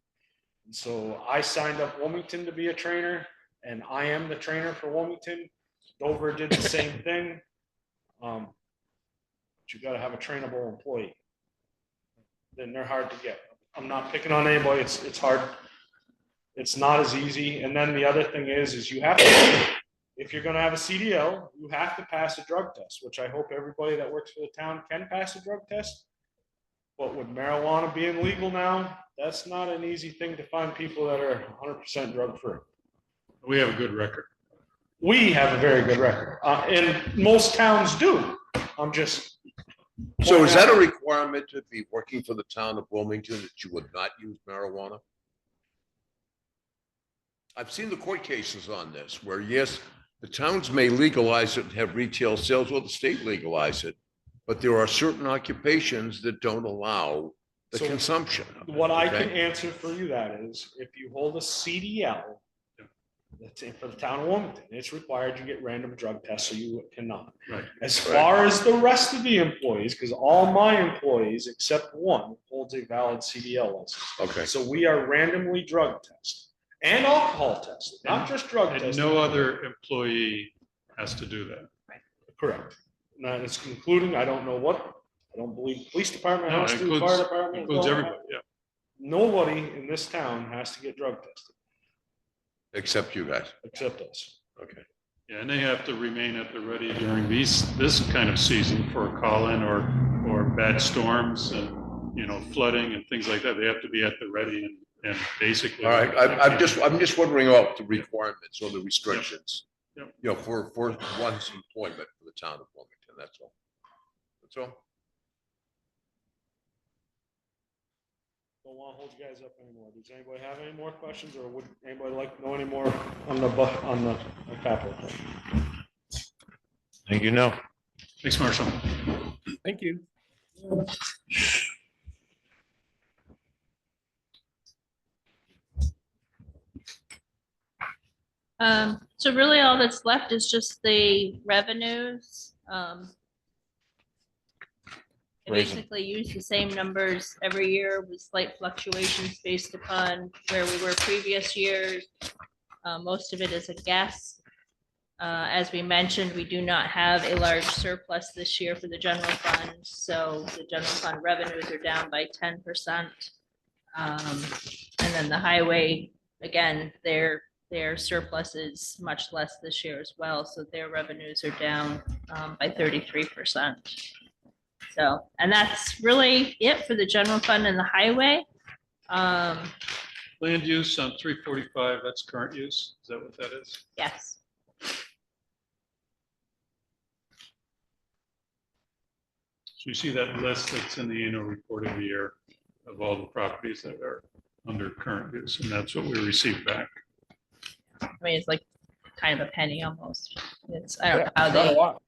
Speaker 14: And so I signed up Wilmington to be a trainer, and I am the trainer for Wilmington. Dover did the same thing. But you got to have a trainable employee. Then they're hard to get. I'm not picking on anybody. It's hard. It's not as easy. And then the other thing is you have to, if you're going to have a CDL, you have to pass a drug test, which I hope everybody that works for the town can pass a drug test. But with marijuana being legal now, that's not an easy thing to find people that are 100% drug free.
Speaker 2: We have a good record.
Speaker 14: We have a very good record, and most towns do. I'm just.
Speaker 1: So is that a requirement to be working for the town of Wilmington that you would not use marijuana? I've seen the court cases on this where, yes, the towns may legalize it and have retail sales, or the state legalize it, but there are certain occupations that don't allow the consumption.
Speaker 14: What I can answer for you that is, if you hold a CDL, that's it for the town of Wilmington, it's required you get random drug tests, so you cannot.
Speaker 2: Right.
Speaker 14: As far as the rest of the employees, because all my employees except one holds a valid CDL license.
Speaker 1: Okay.
Speaker 14: So we are randomly drug tested and alcohol tested, not just drug
Speaker 2: And
Speaker 14: tested.
Speaker 2: no other employee has to do that.
Speaker 14: Correct. Now it's including, I don't know what, I don't believe the police department
Speaker 2: No,
Speaker 14: has
Speaker 2: it
Speaker 14: to,
Speaker 2: includes,
Speaker 14: fire department.
Speaker 2: includes
Speaker 14: no,
Speaker 2: everybody, yeah.
Speaker 14: Nobody in this town has to get drug tested,
Speaker 1: Except you guys.
Speaker 14: except us.
Speaker 1: Okay.
Speaker 2: Yeah, and they have to remain at the ready during this kind of season for a call-in or bad storms and, flooding and things like that. They have to be at the ready and basically.
Speaker 1: All right. I'm just wondering about the requirements or the restrictions.
Speaker 2: Yep.
Speaker 1: For one's employment for the town of Wilmington. That's all. That's all.
Speaker 14: Don't want to hold you guys up anymore. Does anybody have any more questions, or would anybody like to know any more on the capital?
Speaker 6: Thank you. No.
Speaker 2: Thanks, Marshall.
Speaker 3: Thank you.
Speaker 8: So really all that's left is just the revenues. I
Speaker 6: Raising.
Speaker 8: basically use the same numbers every year with slight fluctuations based upon where we were previous years. Most of it is a guess. As we mentioned, we do not have a large surplus this year for the general fund, so the general fund revenues are down by 10%. And then the highway, again, their surplus is much less this year as well, so their revenues are down by 33%. So, and that's really it for the general fund and the highway.
Speaker 2: Land use on 345, that's current use. Is that what that is?
Speaker 8: Yes.
Speaker 2: So you see that list that's in the annual report of the year of all the properties that are under current use, and that's what we received back.
Speaker 8: I mean, it's like kind of a penny almost. It's, I don't know
Speaker 3: Yeah,
Speaker 8: how
Speaker 3: not a
Speaker 8: they,
Speaker 3: lot.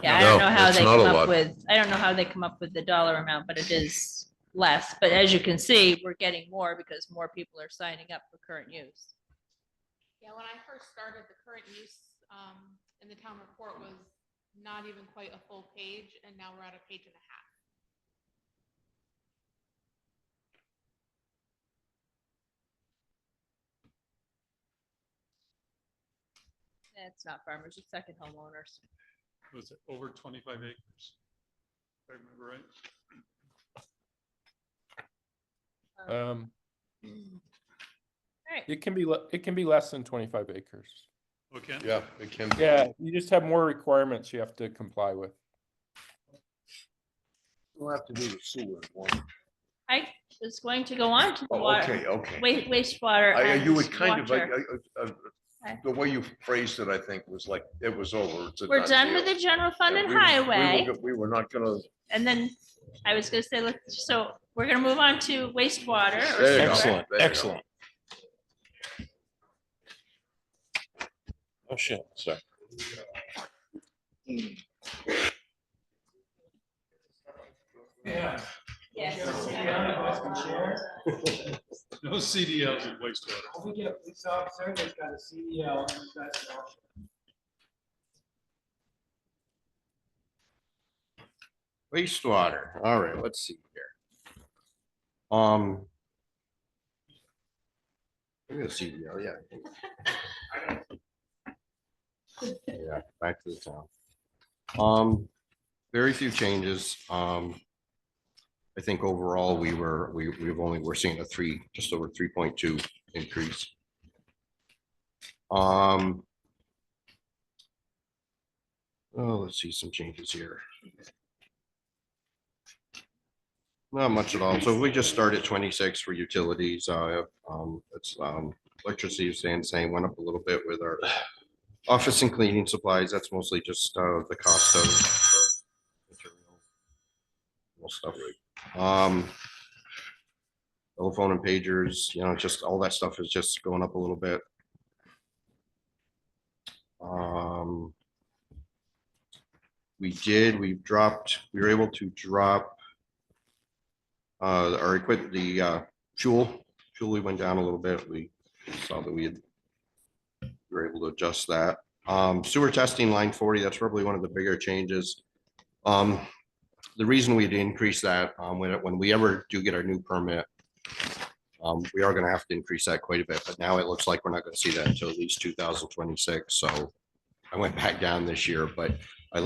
Speaker 8: yeah, I don't
Speaker 1: No,
Speaker 8: know how
Speaker 1: it's
Speaker 8: they
Speaker 1: not a
Speaker 8: come up
Speaker 1: lot.
Speaker 8: with, I don't know how they come up with the dollar amount, but it is less. But as you can see, we're getting more because more people are signing up for current use.
Speaker 13: Yeah, when I first started, the current use in the town report was not even quite a full page, and now we're at a page and a half.
Speaker 8: It's not farmers, it's second homeowners.
Speaker 2: Was it over 25 acres? If I remember right.
Speaker 8: Right.
Speaker 3: It can be, it can be less than 25 acres.
Speaker 2: Okay.
Speaker 1: Yeah, it can.
Speaker 3: Yeah, you just have more requirements you have to comply with.
Speaker 1: We'll have to do the sewer one.
Speaker 8: I was going to go on to the
Speaker 1: Oh,
Speaker 8: water,
Speaker 1: okay.
Speaker 8: wastewater.
Speaker 1: I,
Speaker 8: and
Speaker 1: you would kind of,
Speaker 8: water.
Speaker 1: Okay. The way you phrased it, I think, was like, it was over. It's a
Speaker 8: We're
Speaker 1: done
Speaker 8: done
Speaker 1: deal.
Speaker 8: with the general fund and
Speaker 1: We were-
Speaker 8: highway.
Speaker 1: We were not gonna.
Speaker 8: And then I was gonna say, so we're gonna move on to wastewater. or
Speaker 1: There you go.
Speaker 8: sewer.
Speaker 1: There you go.
Speaker 6: Excellent. Oh, shit, sorry.
Speaker 2: No CDLs in wastewater.
Speaker 5: We get a police officer that's got a CDL.
Speaker 11: Wastewater, all right, let's see here. I'm gonna see, yeah. Yeah, back to the town. Very few changes. I think overall we're seeing just over 3.2 increase. Oh, let's see some changes here. Not much at all. So if we just start at 26 for utilities. It's electricity is staying the same, went up a little bit with our office and cleaning supplies. That's mostly just the cost of material. Stuff. Telephone and pagers, just all that stuff is just going up a little bit. We were able to drop our equipment, the fuel we went down a little bit. We saw that we were able to adjust that. Sewer testing line 40, that's probably one of the bigger changes. The reason we did increase that, when we ever do get our new permit, we are going to have to increase that quite a bit, but now it looks like we're not going to see that until at least 2026. So I went back down this year, but I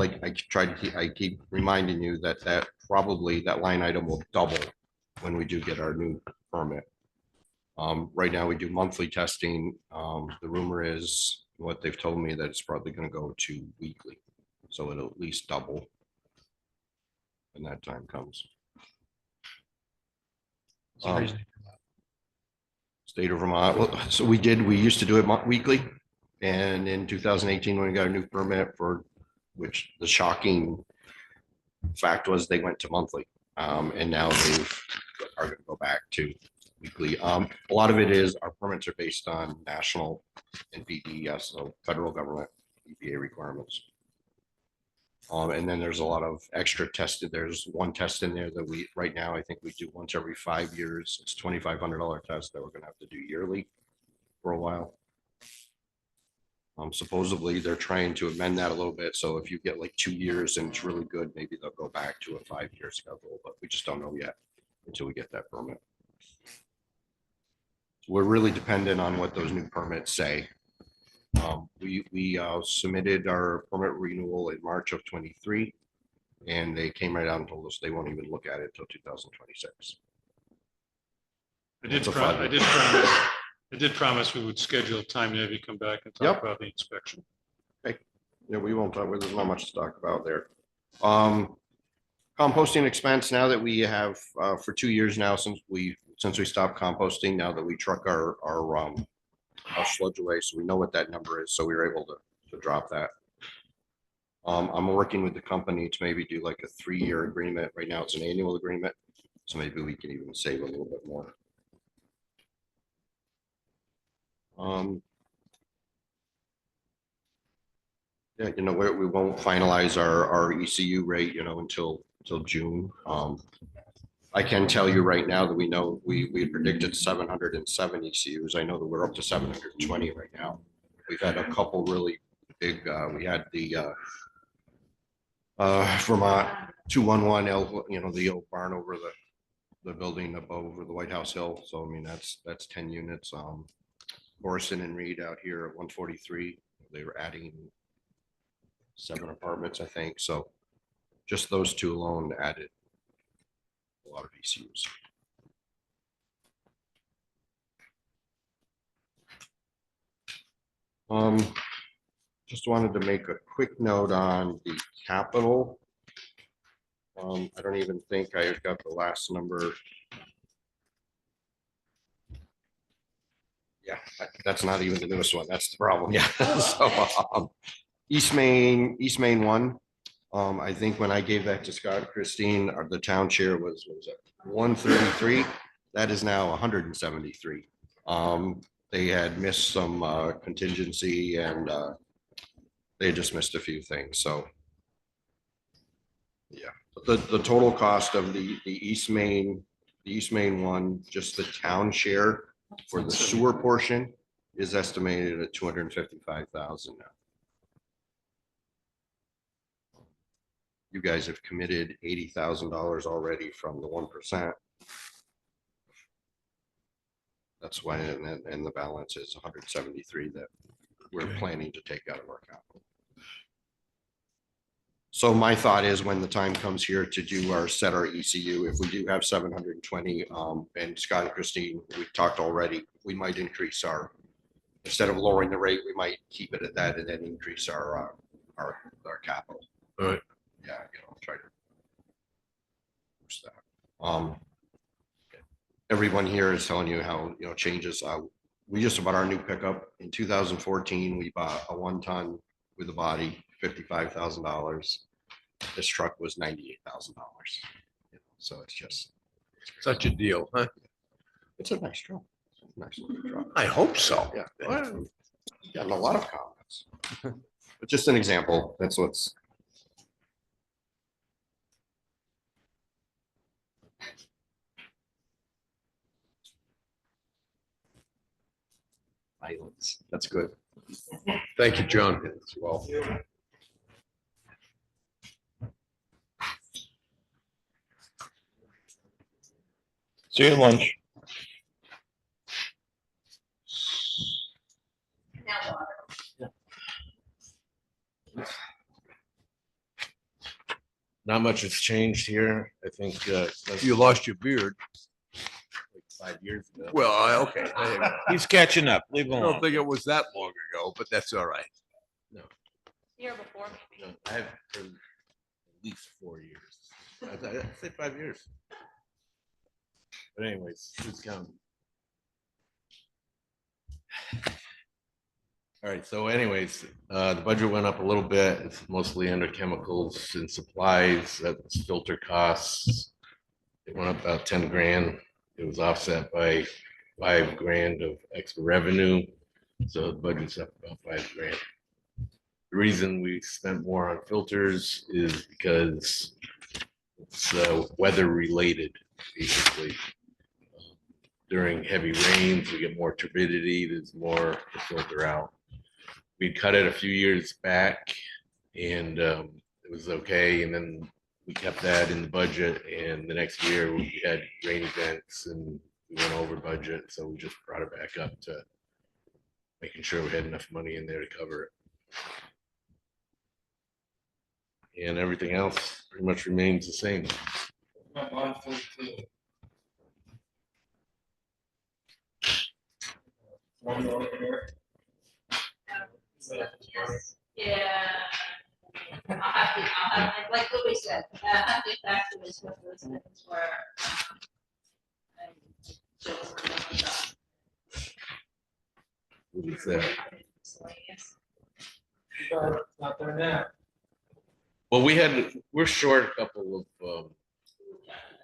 Speaker 11: keep reminding you that probably that line item will double when we do get our new permit. Right now we do monthly testing. The rumor is, what they've told me, that it's probably going to go to weekly. So it'll at least double when that time comes. State of Vermont. Well, so we used to do it weekly. And in 2018, when we got a new permit, for which the shocking fact was they went to monthly. And now they are going to go back to weekly. A lot of it is our permits are based on national and BDS, so federal government EPA requirements. And then there's a lot of extra tested. There's one test in there that right now, I think we do once every 5 years. It's $2,500 test that we're going to have to do yearly for a while. Supposedly they're trying to amend that a little bit. So if you get like 2 years and it's really good, maybe they'll go back to a 5-year schedule, but we just don't know yet until we get that permit. So we're really dependent on what those new permits say. We submitted our permit renewal in March of 23, and they came right out and told us they won't even look at it till 2026.
Speaker 2: I did promise we would schedule a time to have you come back and talk about the inspection.
Speaker 11: Okay. Yeah, we won't talk. There's not much to talk about there. Composting expense, now that we have for 2 years now since we stopped composting, now that we truck our sludge away, so we know what that number is, so we were able to drop that. I'm working with the company to maybe do like a 3-year agreement. Right now it's an annual agreement, so maybe we can even save a little bit more. Yeah, we won't finalize our ECU rate, until June. I can tell you right now that we know we predicted 707 ECUs. I know that we're up to 720 right now. We've had a couple really big, we had the Vermont 211 L, the old barn over the building above the White House Hill. So I mean, that's 10 units. Morrison and Reed out here at 143, they were adding 7 apartments, I think. So just those two alone added a lot of ECUs. Just wanted to make a quick note on the capital. I don't even think I got the last number. Yeah, that's not even the newest one. That's the problem. Yeah. So East Main 1. I think when I gave that to Scott Christine, the town share was 133. That is now 173. They had missed some contingency and they just missed a few things. So yeah, the total cost of the East Main 1, just the town share for the sewer portion is estimated at 255,000 now. You guys have committed $80,000 already from the 1%. That's why, and the balance is 173 that we're planning to take out of our capital. So my thought is when the time comes here to do set our ECU, if we do have 720, and Scott and Christine, we've talked already, we might increase instead of lowering the rate, we might keep it at that and then increase our capital.
Speaker 1: All right.
Speaker 11: Yeah, try to push that. Everyone here is telling you how, changes. We just bought our new pickup in 2014. We bought a 1-ton with a body, $55,000. This truck was $98,000. So it's just
Speaker 1: Such a deal, huh?
Speaker 11: it's a nice truck. It's a nice looking truck.
Speaker 1: I hope so.
Speaker 11: Yeah, gotten a lot of comments. But just an example. That's what's. Violence. That's good.
Speaker 1: Thank you, John, as well.
Speaker 6: See you at lunch.
Speaker 16: Not much has changed here. I think
Speaker 1: You lost your beard.
Speaker 16: like 5 years ago.
Speaker 1: Well, okay.
Speaker 6: He's catching up. Leave him
Speaker 1: I don't
Speaker 6: alone.
Speaker 1: think it was that long ago, but that's all right.
Speaker 16: No,
Speaker 4: Year before, maybe.
Speaker 16: no, I have for at least 4 years. I'd say 5 years. But anyways, who's counting? All right, so anyways, the budget went up a little bit. It's mostly under chemicals and supplies, that's filter costs. It went up about 10 grand. It was offset by 5 grand of extra revenue. So the budget's up about 5 grand. The reason we spent more on filters is because it's weather related, basically. During heavy rains, we get more turbidity, there's more to filter out. We cut it a few years back and it was okay. And then we kept that in the budget, and the next year we had rain events and we went over budget. So we just brought it back up to making sure we had enough money in there to cover it. And everything else pretty much remains the same.
Speaker 4: Yeah. I'll have, like Louis said, I'll have to get back to this with those things where.
Speaker 16: What is that?
Speaker 5: Not there now.
Speaker 16: Well, we're short a couple of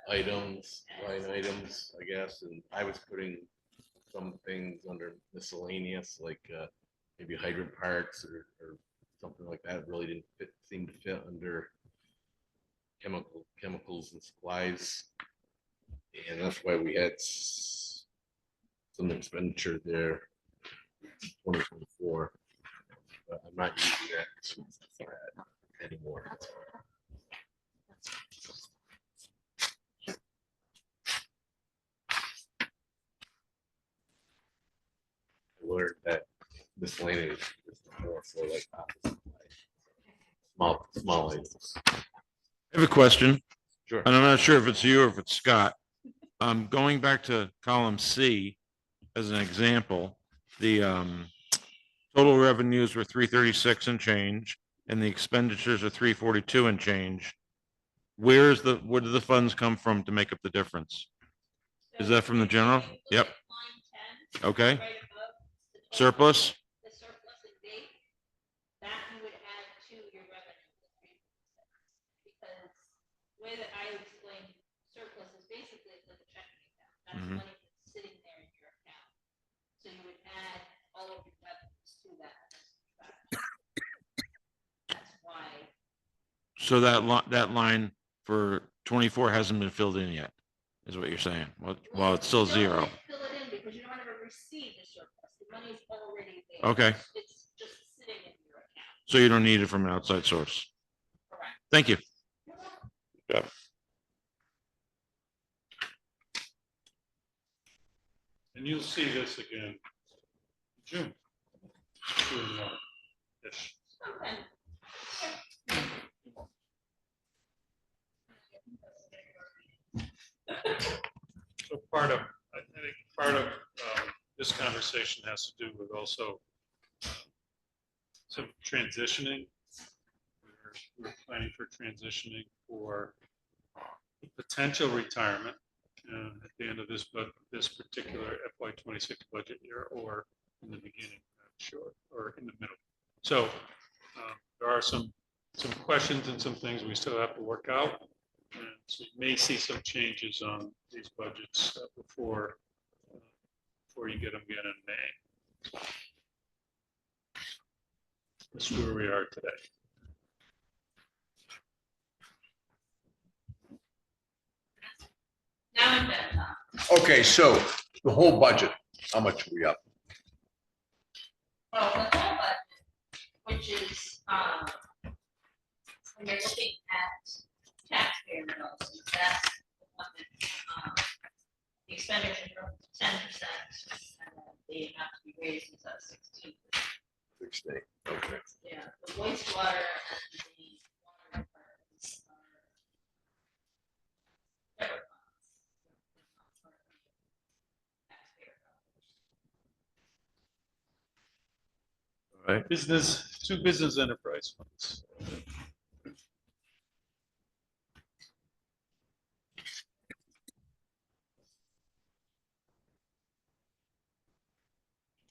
Speaker 16: items, line items, I guess, and I was putting some things under miscellaneous, like maybe hydrant parts or something like that really didn't seem to fit under chemicals and supplies. And that's why we had some expenditure there, 2024. But I'm not using that anymore. I learned that miscellaneous is more for like small items.
Speaker 6: I have a question.
Speaker 16: Sure.
Speaker 6: And I'm not sure if it's you or if it's Scott. Going back to column C as an example, the total revenues were 336 and change, and the expenditures are 342 and change. Where do the funds come from to make up the difference? Is that from the general? Yep. Okay. Surplus?
Speaker 4: The surplus and date, that you would add to your revenue. Because the way that I explain surplus is basically like a checking account. That's
Speaker 6: Mhm.
Speaker 4: money that's sitting there in your account. So you would add all of your revenues to that. That's why.
Speaker 6: So that line for 24 hasn't been filled in yet, is what you're saying? Well, it's still
Speaker 4: you don't
Speaker 6: zero.
Speaker 4: have to Fill it in because you don't ever receive the surplus. The money's already there.
Speaker 6: Okay.
Speaker 4: It's just sitting in your account.
Speaker 6: So you don't need it from an outside source.
Speaker 4: Correct.
Speaker 6: Thank you. Yeah.
Speaker 2: And you'll see this again in June. June-ish.
Speaker 4: Okay.
Speaker 2: So I think part of this conversation has to do with also some transitioning. We're planning for transitioning for potential retirement at the end of this particular FY26 budget year, or in the beginning, I'm sure, or in the middle. So there are some questions and some things we still have to work out. And so you may see some changes on these budgets before you get them again in May. That's where we are today.
Speaker 4: Now I'm done.
Speaker 1: Okay, so the whole budget, how much are we up?
Speaker 4: Well, the whole budget, which is, when you're looking at taxpayer bills, that's the one that, the expenditures are 10%, and then the amount to be raised is at 16%.
Speaker 1: 16, okay.
Speaker 4: Yeah, the wastewater and the water departments are separate funds. Taxpayer dollars.
Speaker 1: All right.
Speaker 2: Two business enterprise funds.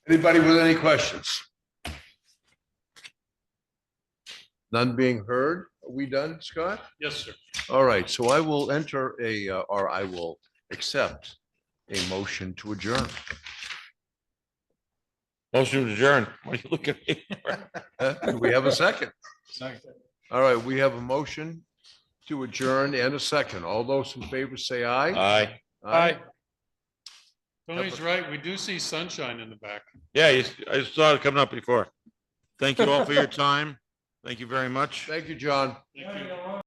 Speaker 1: Anybody with any questions? None being heard. Are we done, Scott?
Speaker 2: Yes, sir.
Speaker 1: All right, so I will enter or I will accept a motion to adjourn.
Speaker 6: Motion to adjourn. What are you looking at me for?
Speaker 1: Do we have a second?
Speaker 14: Second.
Speaker 1: All right, we have a motion to adjourn and a second. All those in favor say aye.
Speaker 6: Aye.
Speaker 3: Aye.
Speaker 2: Tony's right. We do see sunshine in the back.
Speaker 6: Yeah, I saw it coming up before. Thank you all for your time. Thank you very much.
Speaker 1: Thank you, John.
Speaker 2: Thank you.